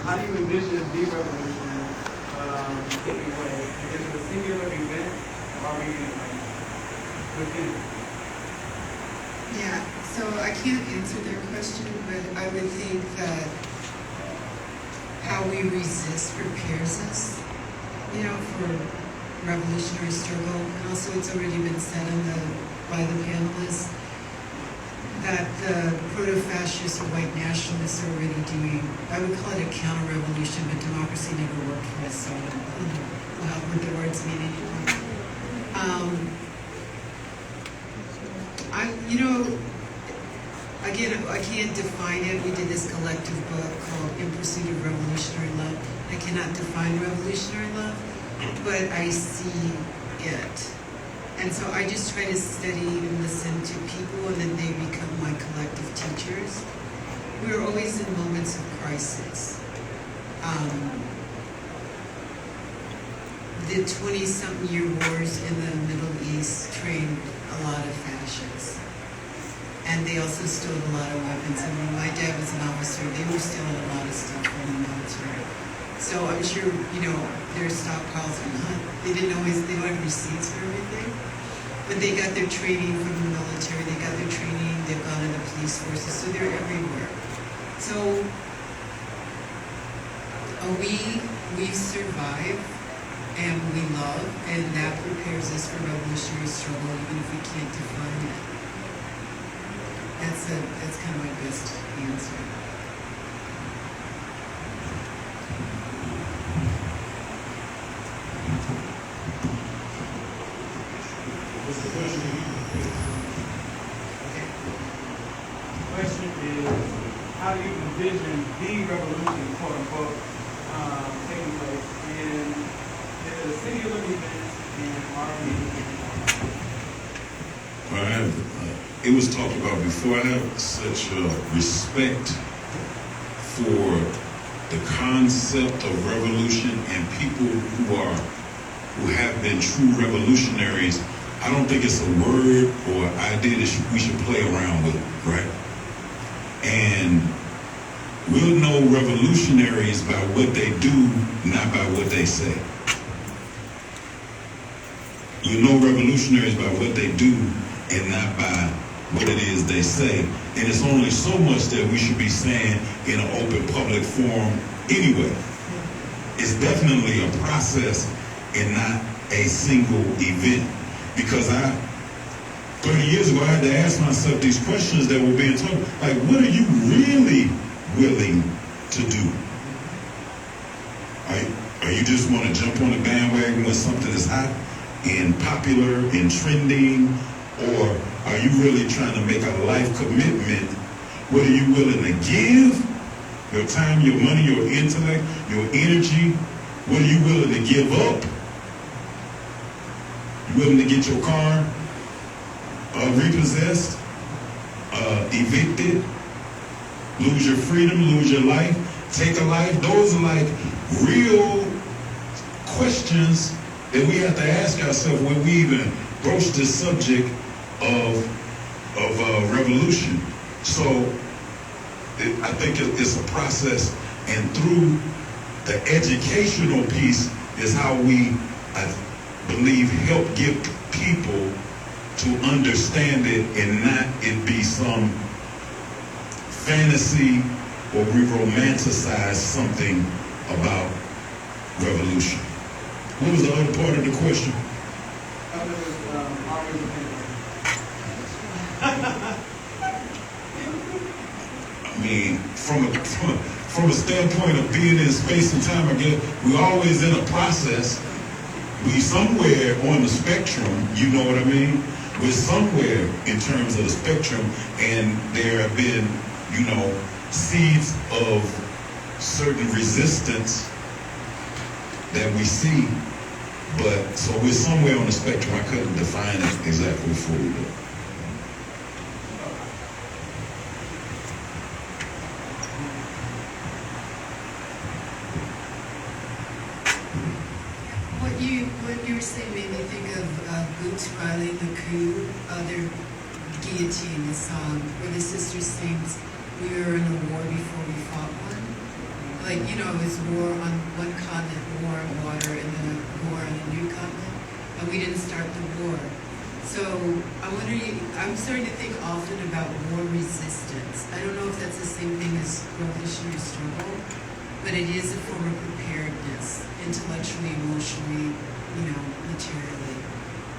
How do you envision the revolution taking place? Is it a singular event, or are we within it? Yeah, so I can't answer their question, but I would think that how we resist prepares us, for revolutionary struggle. And also it's already been said by the panelists that the proto-fascists or white nationalists are already doing, I would call it a counter-revolution, but democracy never worked for us, so I don't know what the words mean anymore. Again, I can't define it. We did this collective book called In Pursuit of Revolutionary Love. I cannot define revolutionary love, but I see it. And so I just try to study and listen to people, and then they become my collective teachers. We're always in moments of crisis. The 20-something-year wars in the Middle East trained a lot of fascists. And they also stole a lot of weapons. I mean, my dad was an officer. They were stealing a lot of stuff from the military. So I'm sure, their stockpiles are not. They don't have receipts for everything. But they got their training from the military. They got their training. They've gone in the police forces. So they're everywhere. So we survive and we love, and that prepares us for revolutionary struggle, even if we can't define it. That's kind of my best answer. What's the question? Question is, how do you envision the revolution, quote unquote, taking place? And is it a singular event, and are we It was talked about before. I have such respect for the concept of revolution and people who have been true revolutionaries. I don't think it's a word or idea that we should play around with, right? And we'll know revolutionaries by what they do, not by what they say. You know revolutionaries by what they do and not by what it is they say. And it's only so much that we should be saying in an open public forum anyway. It's definitely a process and not a single event. Because 30 years ago, I had to ask myself these questions that were being told. Like, what are you really willing to do? Are you just want to jump on the bandwagon when something is hot and popular and trending? Or are you really trying to make a life commitment? What are you willing to give? Your time, your money, your intellect, your energy? What are you willing to give up? You willing to get your car repossessed, evicted, lose your freedom, lose your life, take a life? Those are like real questions that we have to ask ourselves when we even broach this subject of revolution. So I think it's a process, and through the educational piece is how we, I believe, help get people to understand it and not it be some fantasy or we romanticize something about revolution. What was the other part of the question? I mean, from a standpoint of being in space and time, I guess we're always in a process. We somewhere on the spectrum, you know what I mean? We're somewhere in terms of the spectrum, and there have been, seeds of certain resistance that we see But, so we're somewhere on the spectrum. I couldn't define it exactly fully. But. What you were saying made me think of Boots Riley, the coup, their guillotine, the song where the sister sings, "We were in a war before we fought one." Like, you know, it was war on one continent, war on water, and then a war on a new continent, and we didn't start the war. So I'm starting to think often about war resistance. I don't know if that's the same thing as revolutionary struggle, but it is a form of preparedness, intellectually, emotionally, you know, materially.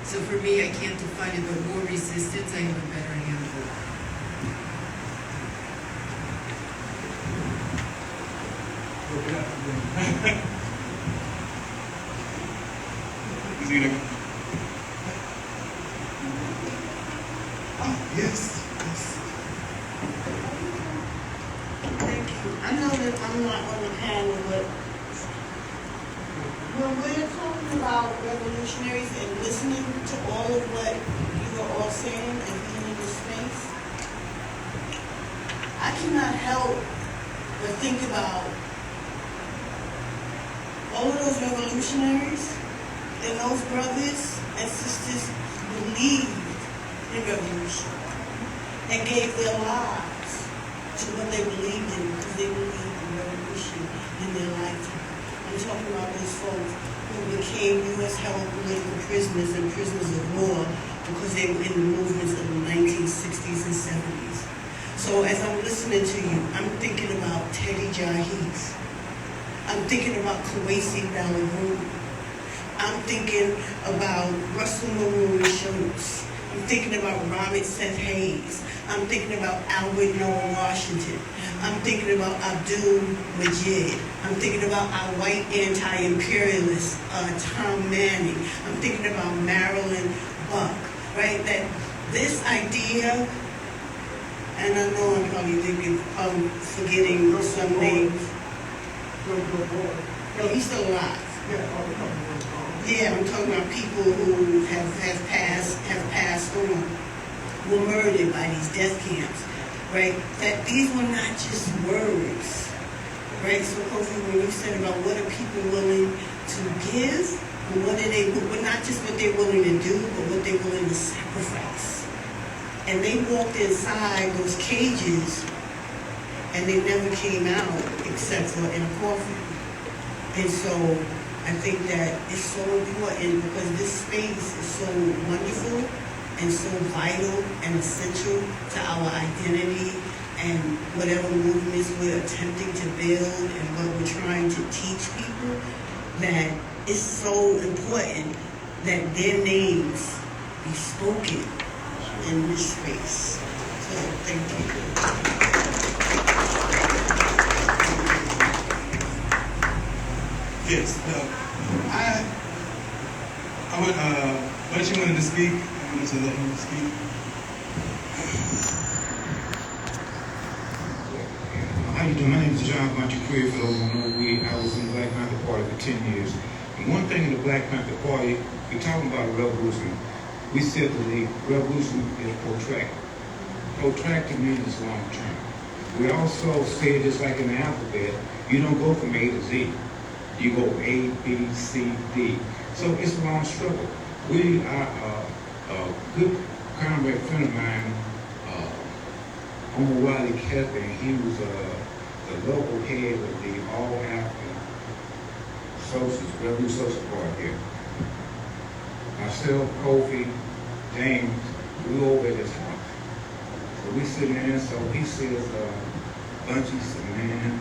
So for me, I can't define it, but war resistance, I have a better handle. Yes. Thank you. I know that I'm not on the panel, but when we're talking about revolutionaries and listening to all of what you are all saying and being in this space, I cannot help but think about all of those revolutionaries and those brothers and sisters believed in revolution and gave their lives to what they believed in because they believed in revolution in their lifetime. I'm talking about those folks who became U.S.-held political prisoners and prisoners of war because they were in the movements of the 1960s and 70s. So as I'm listening to you, I'm thinking about Teddy Jahis. I'm thinking about Kwesi Balagoon. I'm thinking about Russell Maroon Schultz. I'm thinking about Robert Seth Hayes. I'm thinking about Albert Noah Washington. I'm thinking about Abdul Majid. I'm thinking about our white anti-imperialist, Tom Manning. I'm thinking about Marilyn Buck, right? That this idea, and I know I'm probably thinking, forgetting some names. No, he's still alive. Yeah, I'm talking about people who have passed on, were murdered by these death camps, right? That these were not just words, right? So Kofi, when you said about what are people willing to give, but not just what they're willing to do, but what they're willing to sacrifice. And they walked inside those cages, and they never came out except for in a coffin. And so I think that it's so important because this space is so wonderful and so vital and essential to our identity and whatever movements we're attempting to build and what we're trying to teach people, that it's so important that their names be spoken in this space. So thank you. Yes, I would, what you wanted to speak, I wanted to let him speak. How you doing? My name is John Buncher-Queer. For those who don't know, I was in the Black Panther Party for 10 years. And one thing in the Black Panther Party, we're talking about a revolution. We said that the revolution is protracted. Protracted means long term. We also say, just like in the alphabet, you don't go from A to Z. You go A, B, C, D. So it's a long struggle. We are a good comrade friend of mine, Omar Wiley Kethi. He was the local head of the All-African Revolution Social Party here. Myself, Kofi, James, we over at his house. So we sitting there, so he says, Bunchy said, man,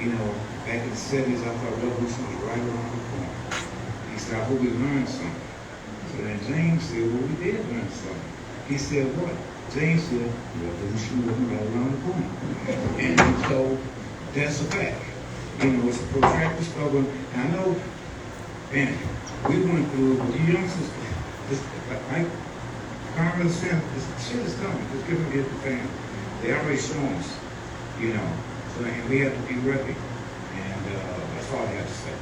you know, back in the 70s, I thought revolution was right around the corner. He said, I hope we learned something. So then James said, well, we did learn something. He said, what? James said, revolution wasn't right around the corner. And so that's a fact. You know, it's a protracted struggle. And I know, and we went through, but you youngsters, like Congress said, this shit is coming. Just give them the family. They already shown us, you know. So and we have to be ready. And that's all I have to say.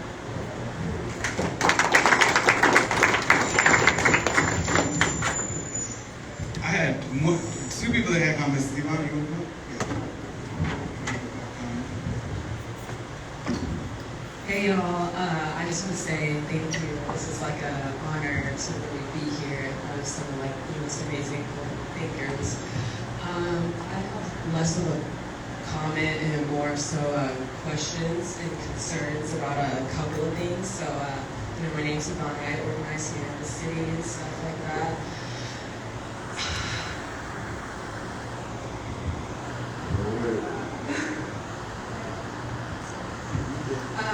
had two people that had comments. Steve, you want to go? Hey y'all, I just want to say thank you. This is like an honor to really be here with some of like the most amazing thinkers. I have less of a comment and more so questions and concerns about a couple of things. So, my name's Yvonne, I organize here in the city and stuff like that.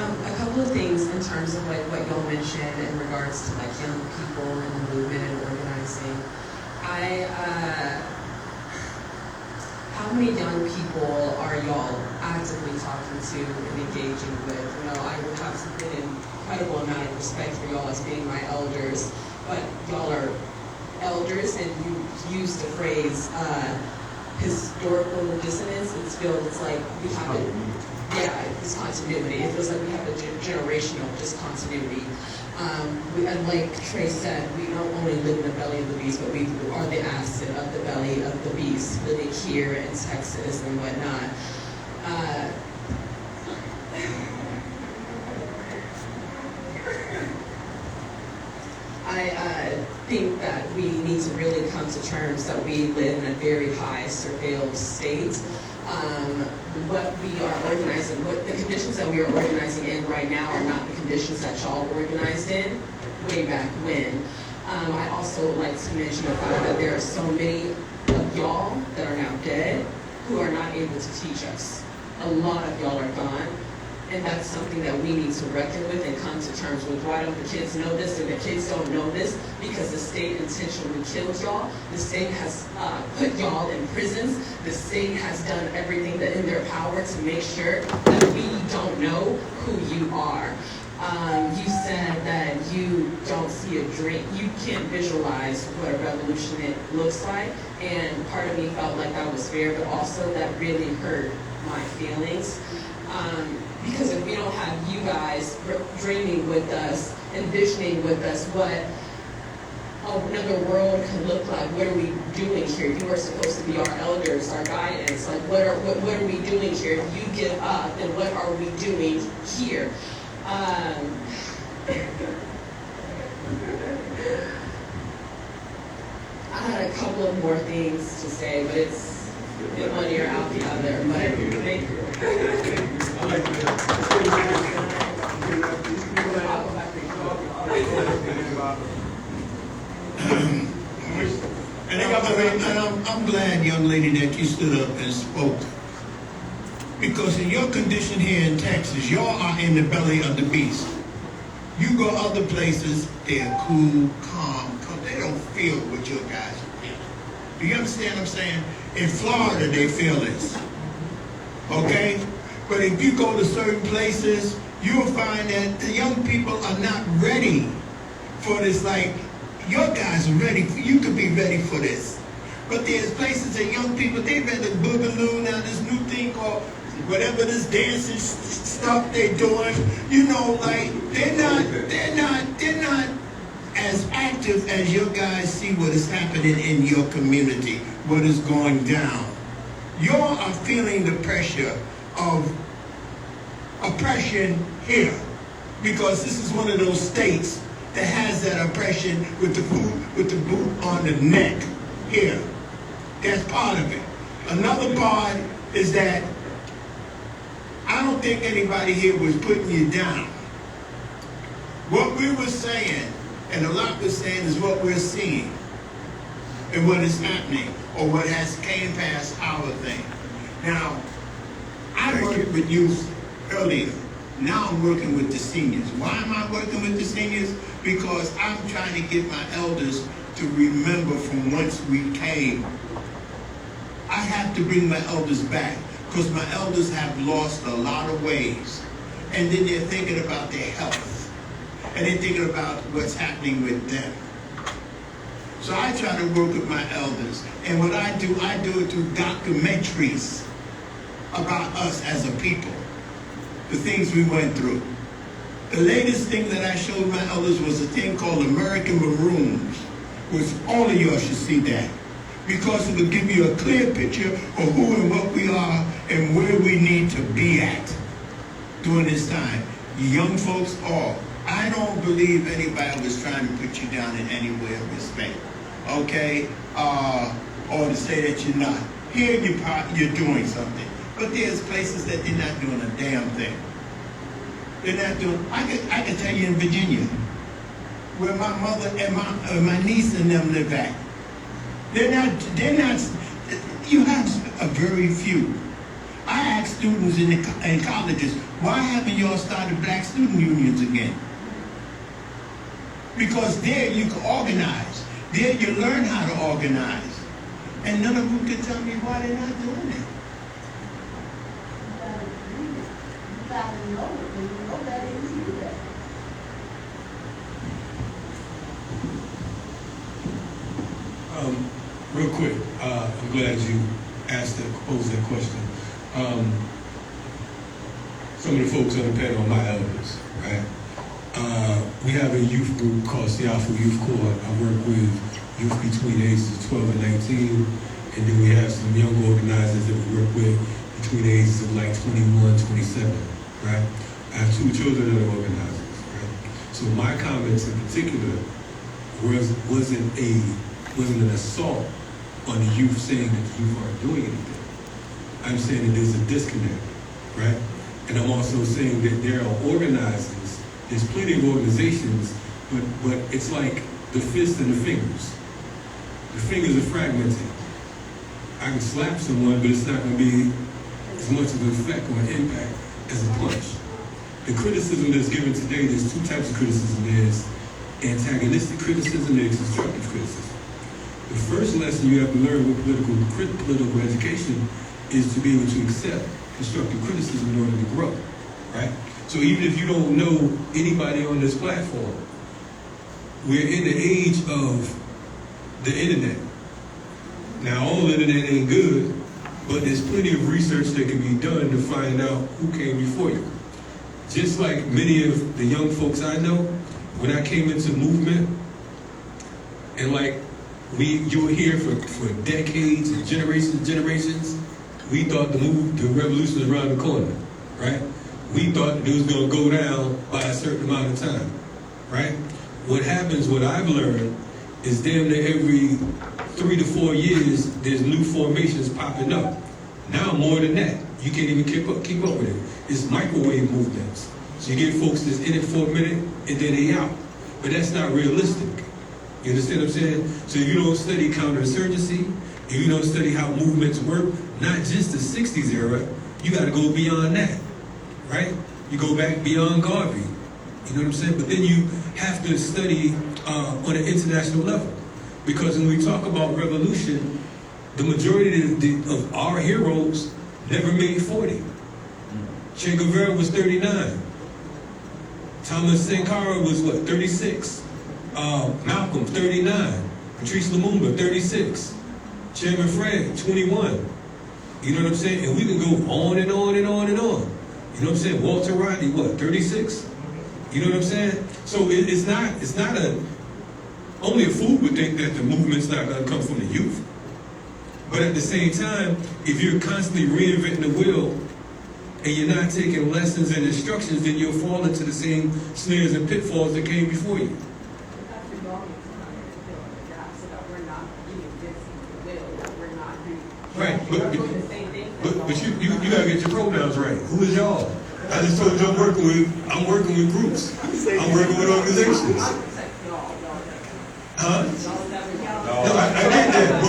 A couple of things in terms of like what y'all mentioned in regards to like young people and the movement and organizing. How many young people are y'all actively talking to and engaging with? You know, I would have an incredible amount of respect for y'all as being my elders, but y'all are elders and you use the phrase historical dissonance. It feels like we have discontinuity. It feels like we have a generational discontinuity. And like Trey said, we don't only live in the belly of the beast, but we are the asset of the belly of the beast, living here in Texas and whatnot. I think that we need to really come to terms that we live in a very high surveilled state. What we are organizing, what the conditions that we are organizing in right now are not the conditions that y'all organized in way back when. I also would like to mention the fact that there are so many of y'all that are now dead who are not able to teach us. A lot of y'all are gone. And that's something that we need to reckon with and come to terms with. Why don't the kids know this? And the kids don't know this because the state intentionally killed y'all. The state has put y'all in prisons. The state has done everything that in their power to make sure that we don't know who you are. You said that you don't see a dream. You can't visualize what a revolution it looks like. And part of me felt like that was fair, but also that really hurt my feelings. Because if we don't have you guys dreaming with us, envisioning with us what another world can look like, what are we doing here? You are supposed to be our elders, our guidance. Like, what are we doing here? If you give up, then what are we doing here? I had a couple of more things to say, but it's in one ear, out the other. But thank you. And I'm glad, young lady, that you stood up and spoke. Because in your condition here in Texas, y'all are in the belly of the beast. You go other places, they're cool, calm, they don't feel what your guys feel. Do you understand what I'm saying? In Florida, they feel this. Okay? But if you go to certain places, you'll find that the young people are not ready for this. Like, your guys are ready. You could be ready for this. But there's places that young people, they ready to boogaloo now, this new thing called whatever this dancing stuff they're doing. You know, like, they're not as active as your guys see what is happening in your community, what is going down. Y'all are feeling the pressure of oppression here, because this is one of those states that has that oppression with the boot on the neck here. That's part of it. Another part is that I don't think anybody here was putting you down. What we were saying, and a lot we're saying, is what we're seeing and what is happening, or what has came past our thing. Now, I worked with youth earlier. Now I'm working with the seniors. Why am I working with the seniors? Because I'm trying to get my elders to remember from whence we came. I have to bring my elders back, because my elders have lost a lot of ways. And then they're thinking about their health. And they're thinking about what's happening with them. So I try to work with my elders. And what I do it through documentaries about us as a people, the things we went through. The latest thing that I showed my elders was a thing called American Maroons, which all of y'all should see that. because it will give you a clear picture of who and what we are and where we need to be at during this time. Young folks, all. I don't believe anybody was trying to put you down in any way of respect, okay? Or to say that you're not. Here you're doing something, but there's places that they're not doing a damn thing. They're not doing. I can tell you in Virginia, where my mother and my niece and them live at. They're not. You have a very few. I ask students in colleges, why haven't y'all started black student unions again? Because there you can organize. There you learn how to organize. And none of them can tell me why they're not doing it. You gotta know it, and you know that and you do that. Real quick, I'm glad you posed that question. Some of the folks on the panel are my elders, right? We have a youth group called Siafu Youth Corps. I work with youth between ages of 12 and 19, and then we have some young organizers that we work with between the ages of like 21, 27, right? I have two children that are organizers, right? So my comments in particular wasn't an assault on the youth saying that the youth aren't doing anything. I'm saying that there's a disconnect, right? And I'm also saying that there are organizers, there's plenty of organizations, but it's like the fist and the fingers. The fingers are fragmented. I can slap someone, but it's not going to be as much of an effect or an impact as a punch. The criticism that's given today, there's two types of criticism. There's antagonistic criticism, there's constructive criticism. The first lesson you have to learn with political education is to be able to accept constructive criticism in order to grow, right? So even if you don't know anybody on this platform, we're in the age of the internet. Now, all internet ain't good, but there's plenty of research that can be done to find out who came before you. Just like many of the young folks I know, when I came into movement, and like you were here for decades and generations, we thought the revolution was around the corner, right? We thought that it was going to go down by a certain amount of time, right? What I've learned is damn near every 3 to 4 years, there's new formations popping up. Now more than that, you can't even keep up with it. It's microwave movements. So you get folks that's in it for a minute and then they out. But that's not realistic. You understand what I'm saying? So if you don't study counterinsurgency, if you don't study how movements work, not just the 60s era, you got to go beyond that, right? You go back beyond Garvey. You know what I'm saying? But then you have to study on an international level. Because when we talk about revolution, the majority of our heroes never made 40. Che Guevara was 39. Thomas Sankara was 36. Malcolm, 39. Patrice Lumumba, 36. Chairman Fred, 21. You know what I'm saying? And we can go on and on and on and on. You know what I'm saying? Walter Rodney, 36? You know what I'm saying? So it's not only a fool would think that the movement's not going to come from the youth. But at the same time, if you're constantly reinventing the wheel and you're not taking lessons and instructions, then you'll fall into the same snares and pitfalls that came before you. Right, but you gotta get your pronouns right. Who is y'all? I just told you I'm working with groups. I'm working with organizations. Huh? No, I get that,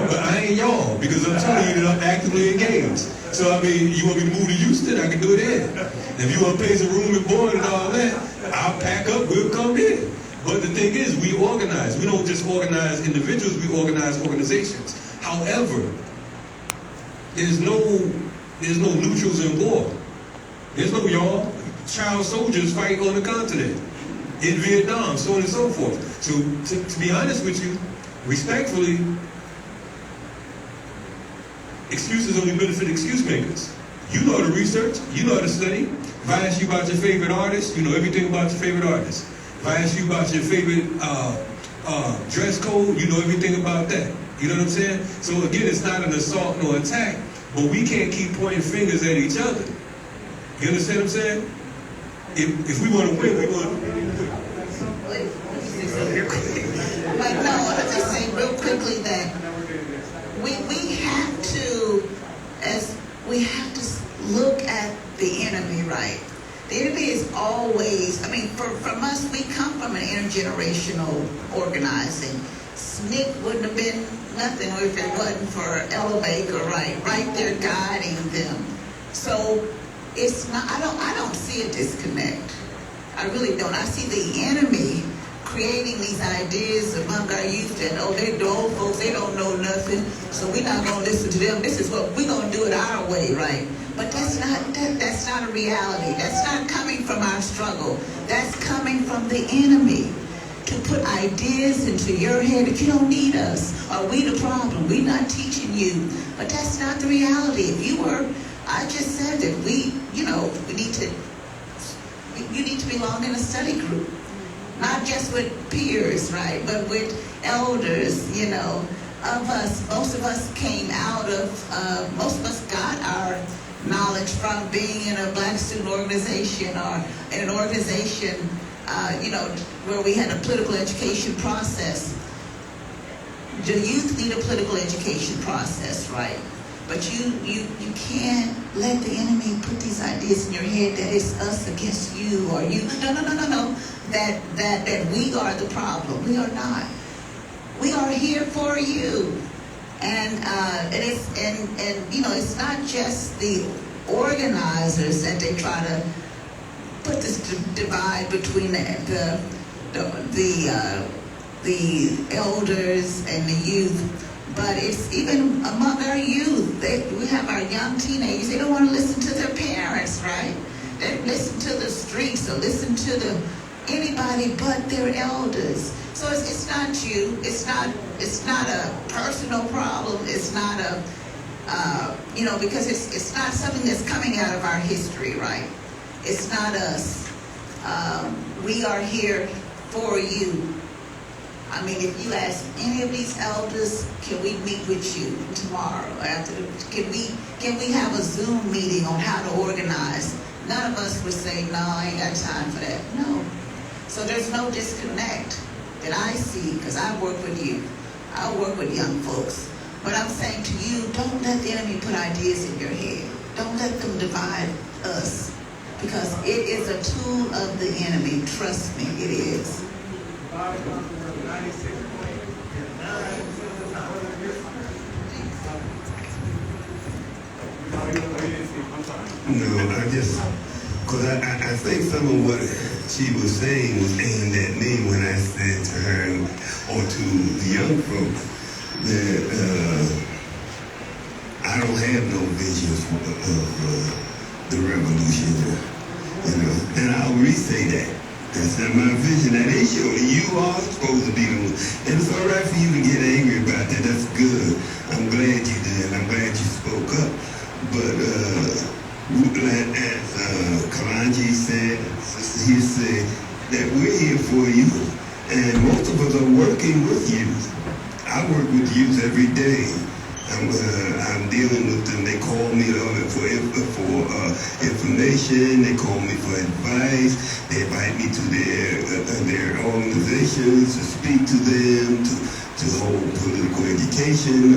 but I ain't y'all, because I'm telling you that I'm actively engaged. So I mean, you want me to move to Houston, I can do it there. If you want to pay some room and board and all that, I'll pack up, we'll come in. But the thing is, we organize. We don't just organize individuals, we organize organizations. However, there's no neutrals in war. There's no y'all. Child soldiers fight on the continent, in Vietnam, so on and so forth. So to be honest with you, respectfully, excuses only benefit excuse makers. You know how to research, you know how to study. If I ask you about your favorite artist, you know everything about your favorite artist. If I ask you about your favorite dress code, you know everything about that. You know what I'm saying? So again, it's not an assault nor attack, but we can't keep pointing fingers at each other. You understand what I'm saying? If we want to win, we want to win. But no, I'll just say real quickly that we have to look at the enemy, right? The enemy is always, I mean, from us, we come from an intergenerational organizing. SNCC wouldn't have been nothing if it wasn't for Ella Baker, right there guiding them. So it's not, I don't see a disconnect. I really don't. I see the enemy creating these ideas among our youth that, oh, they're old folks, they don't know nothing, so we're not going to listen to them. This is what we're going to do it our way, right? But that's not a reality. That's not coming from our struggle. That's coming from the enemy to put ideas into your head that you don't need us. Are we the problem? We're not teaching you. But that's not the reality. If you were, I just said that you need to belong in a study group. Not just with peers, right, but with elders, of us. Most of us came out of, most of us got our knowledge from being in a black student organization or in an organization, where we had a political education process. The youth need a political education process, right? But you can't let the enemy put these ideas in your head that it's us against you or you. No. That we are the problem. We are not. We are here for you. And it's not just the organizers that they try to put this divide between the elders and the youth. But it's even among our youth. We have our young teenagers. They don't want to listen to their parents, right? They listen to the streets or listen to anybody but their elders. So it's not you. It's not a personal problem. It's not because it's not something that's coming out of our history, right? It's not us. We are here for you. I mean, if you ask any of these elders, can we meet with you tomorrow? Can we have a Zoom meeting on how to organize? None of us would say, no, I ain't got time for that. No. So there's no disconnect that I see, because I work with youth. I work with young folks. But I'm saying to you, don't let the enemy put ideas in your head. Don't let them divide us, because it is a tool of the enemy. Trust me, it is. No, because I think some of what she was saying was aimed at me when I said to her or to the young folks that I don't have no visions of the revolution, and I'll re-say that. That's not my vision. That ain't your. You are supposed to be the one. And it's all right for you to get angry about that. That's good. I'm glad you did. I'm glad you spoke up. But as Kalonji said, Sister here said, that we're here for you. And most of us are working with youth. I work with youth every day. I'm dealing with them. They call me for information. They call me for advice. They invite me to their organizations to speak to them, to hold political education.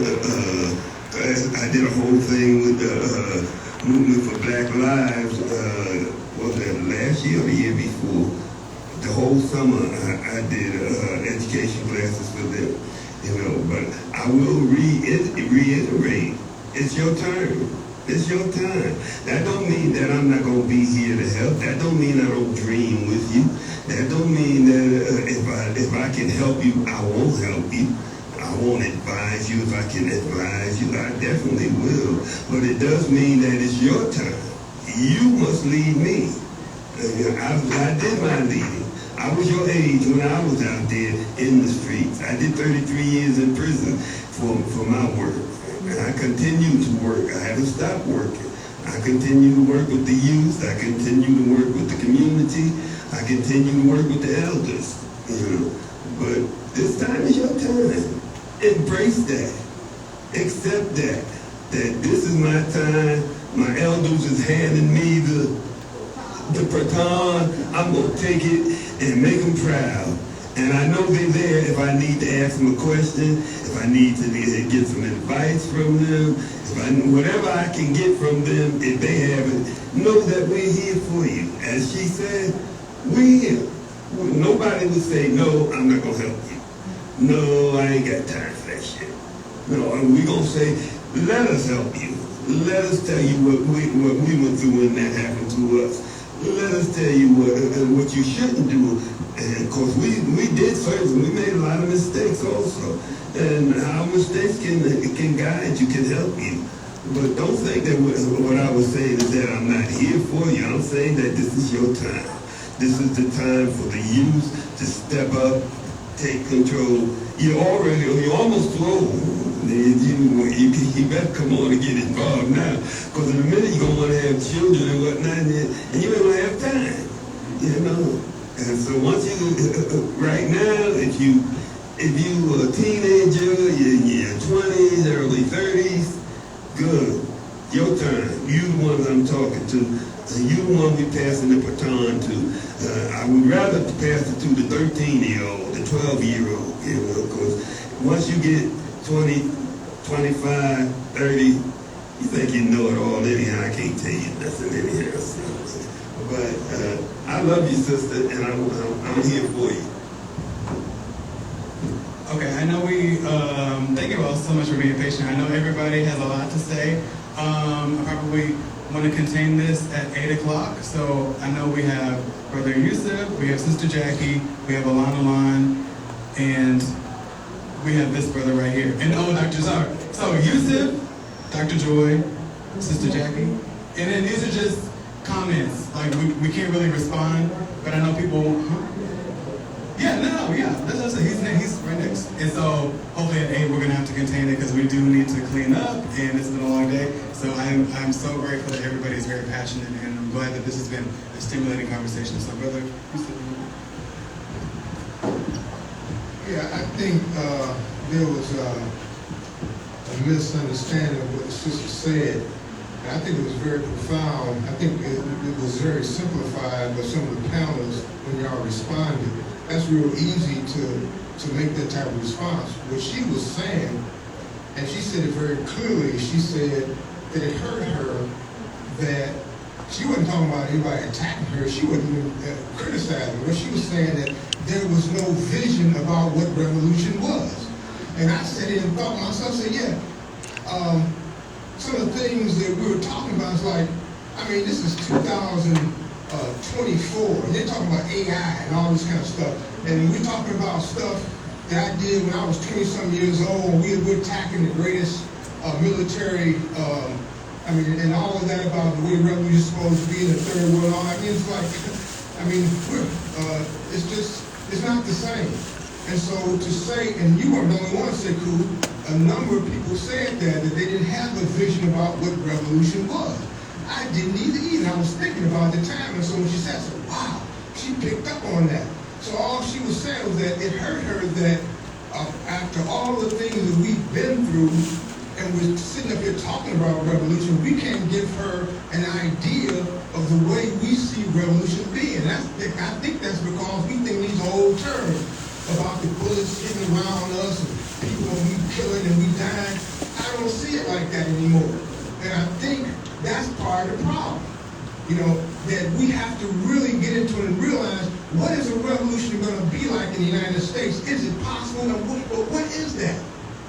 I did a whole thing with the Movement for Black Lives. Was that last year or the year before? The whole summer I did education classes for them. But I will reiterate, it's your turn. It's your time. That don't mean that I'm not going to be here to help. That don't mean I don't dream with you. That don't mean that if I can help you, I won't help you. I won't advise you. If I can advise you, I definitely will. But it does mean that it's your turn. You must lead me. I did my leading. I was your age when I was out there in the streets. I did 33 years in prison for my work. And I continue to work. I haven't stopped working. I continue to work with the youth. I continue to work with the community. I continue to work with the elders. But this time is your time. embrace that, accept that this is my time. My elders is handing me the baton. I'm gonna take it and make them proud. And I know they're there if I need to ask them a question, if I need to get some advice from them, whatever I can get from them, if they have it, know that we're here for you. As she said, we're here. Nobody would say, no, I'm not gonna help you. No, I ain't got time for that shit. No, we're gonna say, let us help you. Let us tell you what we went through when that happened to us. Let us tell you what you shouldn't do. And of course, we did service. We made a lot of mistakes also. And our mistakes can guide you, can help you. But don't think that what I was saying is that I'm not here for you. I'm saying that this is your time. This is the time for the youth to step up, take control. You're almost too old. You better come on and get involved now. Because in a minute you're going to want to have children and whatnot, and you ain't going to have time. You know? And so once you, right now, if you a teenager, you're in your 20s, early 30s, good. Your time. You the one I'm talking to. You the one we passing the baton to. I would rather pass it to the 13-year-old, the 12-year-old, you know, because once you get 20, 25, 30, you think you know it all anyhow. I can't tell you nothing anyhow. But I love you, sister, and I'm here for you. Okay, I know thank you all so much for being patient. I know everybody has a lot to say. I probably want to contain this at 8 o'clock. So I know we have Brother Yusuf, we have Sister Jackie, we have Alana Lon, and we have this brother right here. And Dr. Zar. So Yusuf, Dr. Joy, Sister Jackie, and then these are just comments. Like we can't really respond, but I know people. Yeah, that's what I said. He's right next. And so hopefully at 8 we're gonna have to contain it because we do need to clean up, and it's been a long day. So I'm so grateful that everybody is very passionate, and I'm glad that this has been a stimulating conversation. So, brother, yeah, I think there was a misunderstanding of what the sister said. And I think it was very profound. I think it was very simplified by some of the panelists when y'all responded. That's real easy to make that type of response. What she was saying, and she said it very clearly, she said that it hurt her that she wasn't talking about anybody attacking her. She wasn't even criticizing her. She was saying that there was no vision about what revolution was. And I said it and thought to myself, I said, yeah, some of the things that we were talking about is like, I mean, this is 2024, and they're talking about AI and all this kind of stuff. And we're talking about stuff that I did when I was 20-some years old, and we're attacking the greatest military, and all of that about the way revolution is supposed to be in the third world. I mean, it's like, it's not the same. And so to say, and you weren't the only one, Sekou, a number of people said that they didn't have a vision about what revolution was. I didn't either. I was thinking about the time, and so when she said, I said, wow, she picked up on that. So all she was saying was that it hurt her that after all the things that we've been through, and we're sitting up here talking about revolution, we can't give her an idea of the way we see revolution being. I think that's because we think these old terms about the bullets hitting around us and people when we killing and we dying. I don't see it like that anymore. And I think that's part of the problem. You know, that we have to really get into it and realize what is a revolution going to be like in the United States? Is it possible? And what is that?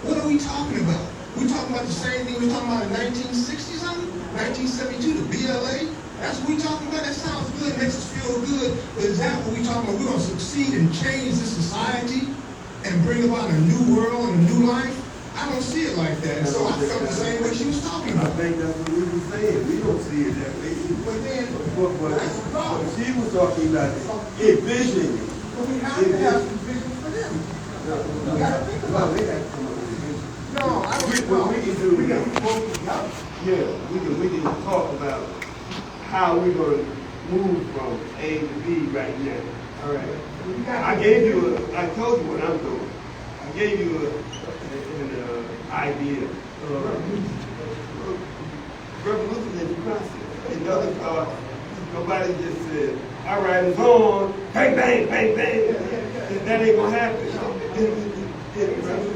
What are we talking about? We're talking about the same thing we were talking about in 1960 something? 1972, the BLA? That's what we're talking about. That sounds good, it makes us feel good. But is that what we're talking about? We're going to succeed and change this society and bring about a new world and a new life? I don't see it like that. And so I felt the same way she was talking about. I think that's what we were saying. We don't see it that way. But then, what she was talking about is envisioning. But we have to have some vision for them. We got to think about it. No, I don't know. We can do, we can talk about how we're going to move from A to B right now. All right. I told you what I'm doing. I gave you an idea. Revolution is process. In other thoughts, nobody just said, all right, it's on, bang, bang, bang, bang. And that ain't gonna happen. Revolution is a process.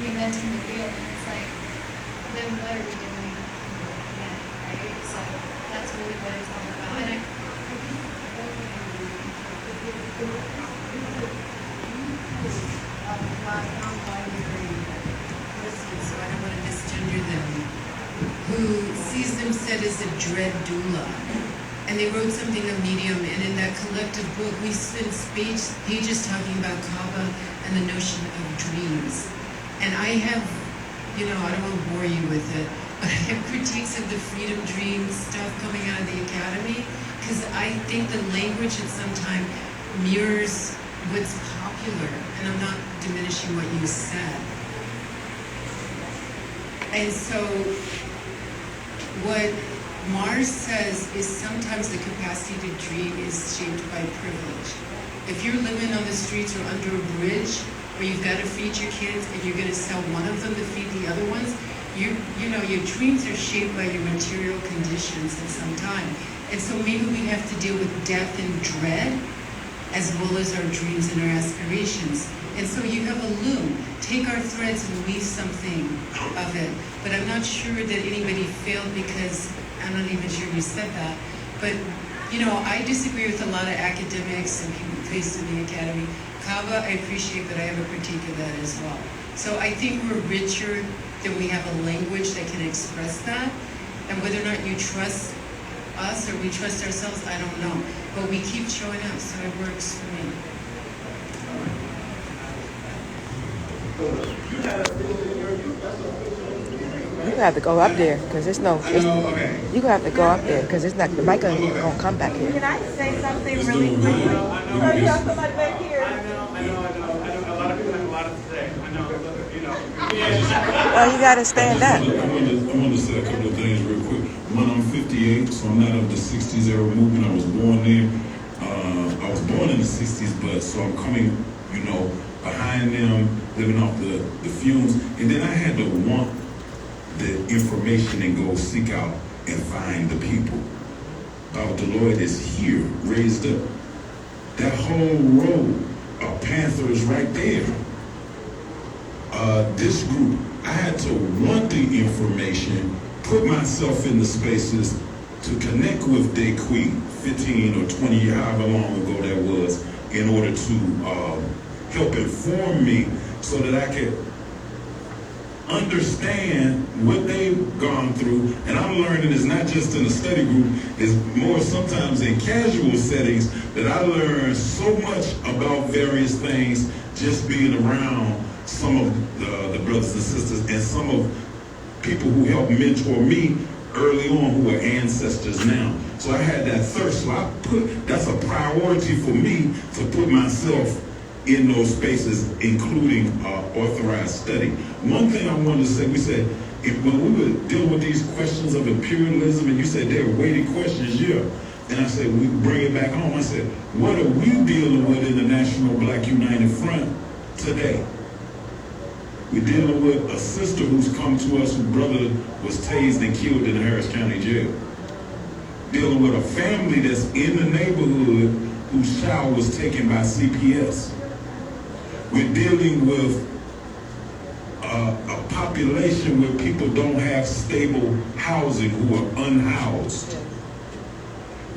reinventing the wheel, and it's like, then what are we doing then, right? So that's really what it's all about. And I'm going to be risky, so I don't want to said is a dread doula. And they wrote something on Medium, and in that collective book, we spent pages talking about Kaaba and the notion of dreams. And I have, I don't want to bore you with it, but I have critiques of the freedom dream stuff coming out of the academy, because I think the language at sometimes mirrors what's popular, and I'm not diminishing what you said. And so, what Mars says is sometimes the capacity to dream is shaped by privilege. If you're living on the streets or under a bridge, where you've got to feed your kids and you're going to sell one of them to feed the other ones, your dreams are shaped by your material conditions at some time. And so maybe we have to deal with death and dread, as well as our dreams and our aspirations. And so you have a loom. Take our threads and weave something of it. But I'm not sure that anybody failed because I'm not even sure you said that. But, I disagree with a lot of academics and people placed in the academy. Kaaba, I appreciate, but I have a critique of that as well. So I think we're richer that we have a language that can express that. And whether or not you trust us or we trust ourselves, I don't know. But we keep showing up, so it works for me. You have to go up there because there's no. You have to go up there because it's not. The mic gonna come back here. Can I say something really quickly? Oh, you have somebody back here. I know. A lot of people have a lot to say. I know. Well, you got to stand up. I wanted to say a couple of things real quick. One, I'm 58, so I'm not of the 60s era movement. I was born there. I was born in the 60s, but so I'm coming, behind them, living off the fumes. And then I had to want the information and go seek out and find the people. Dr. Lloyd is here, raised up. That whole row of Panther is right there. This group, I had to want the information, put myself in the spaces to connect with Dequee 15 or 20 years, however long ago that was, in order to help inform me so that I could understand what they've gone through. And I'm learning it's not just in a study group, it's more sometimes in casual settings that I learn so much about various things just being around some of the brothers and sisters and some of people who helped mentor me early on who are ancestors now. So I had that thirst. So that's a priority for me to put myself in those spaces, including authorized study. One thing I wanted to say, we said, when we were dealing with these questions of imperialism, and you said they're weighted questions, yeah. And I said, we bring it back home. I said, what are we dealing with in the National Black United Front today? We're dealing with a sister who's come to us, whose brother was tased and killed in the Harris County Jail. Dealing with a family that's in the neighborhood whose child was taken by CPS. We're dealing with a population where people don't have stable housing, who are unhoused.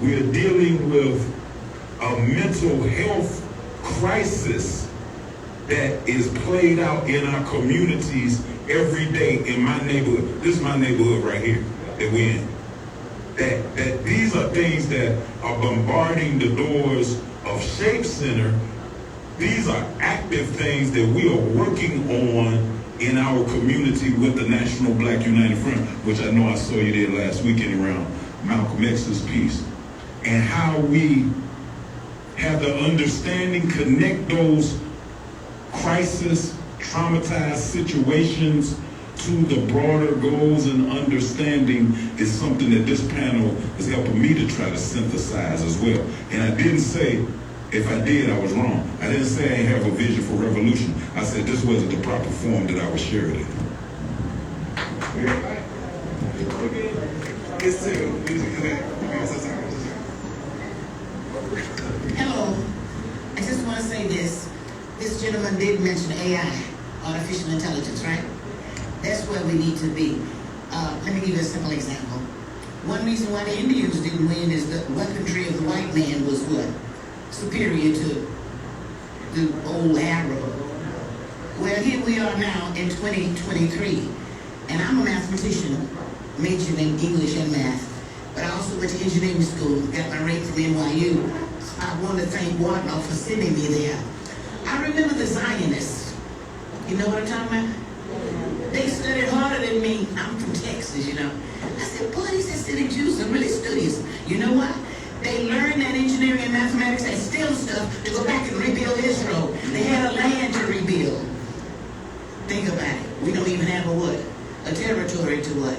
We're dealing with a mental health crisis that is played out in our communities every day in my neighborhood. This is my neighborhood right here that we're in. That these are things that are bombarding the doors of Shape Center. These are active things that we are working on in our community with the National Black United Front, which I know I saw you there last weekend around Malcolm X's piece. And how we have the understanding, connect those crisis, traumatized situations to the broader goals and understanding is something that this panel is helping me to try to synthesize as well. And I didn't say, if I did, I was wrong. I didn't say I didn't have a vision for revolution. I said this wasn't the proper form that I was sharing it in. Hello. I just want to say this. This gentleman did mention AI, artificial intelligence, right? That's where we need to be. Let me give you a simple example. One reason why the Indians didn't win is the weaponry of the white man was what? Superior to the old Arab. Well, here we are now in 2023, and I'm a mathematician, majored in English and math. But I also went to engineering school, got my rate from NYU. I want to thank Wardlaw for sending me there. I remember the Zionists. You know what I'm talking about? They studied harder than me. I'm from Texas, you know. I said, boy, these Hasidic Jews are really studious. You know what? They learned that engineering and mathematics and STEM stuff to go back and rebuild Israel. They had a land to rebuild. Think about it. We don't even have a what? A territory to what?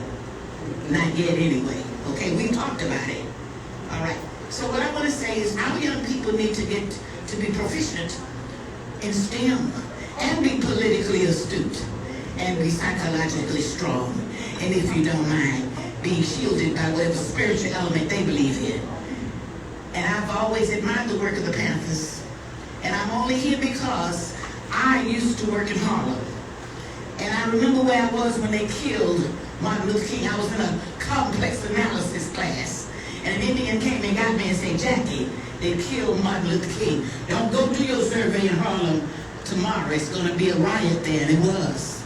Not yet anyway. Okay, we talked about it. All right. So what I want to say is our young people need to get to be proficient in STEM and be politically astute and be psychologically strong. And if you don't mind, being shielded by whatever spiritual element they believe in. And I've always admired the work of the Panthers. And I'm only here because I used to work in Harlem. And I remember where I was when they killed Martin Luther King. I was in a complex analysis class. And an Indian came and got me and said, Jackie, they killed Martin Luther King. Don't go do your survey in Harlem tomorrow. It's going to be a riot there. And it was.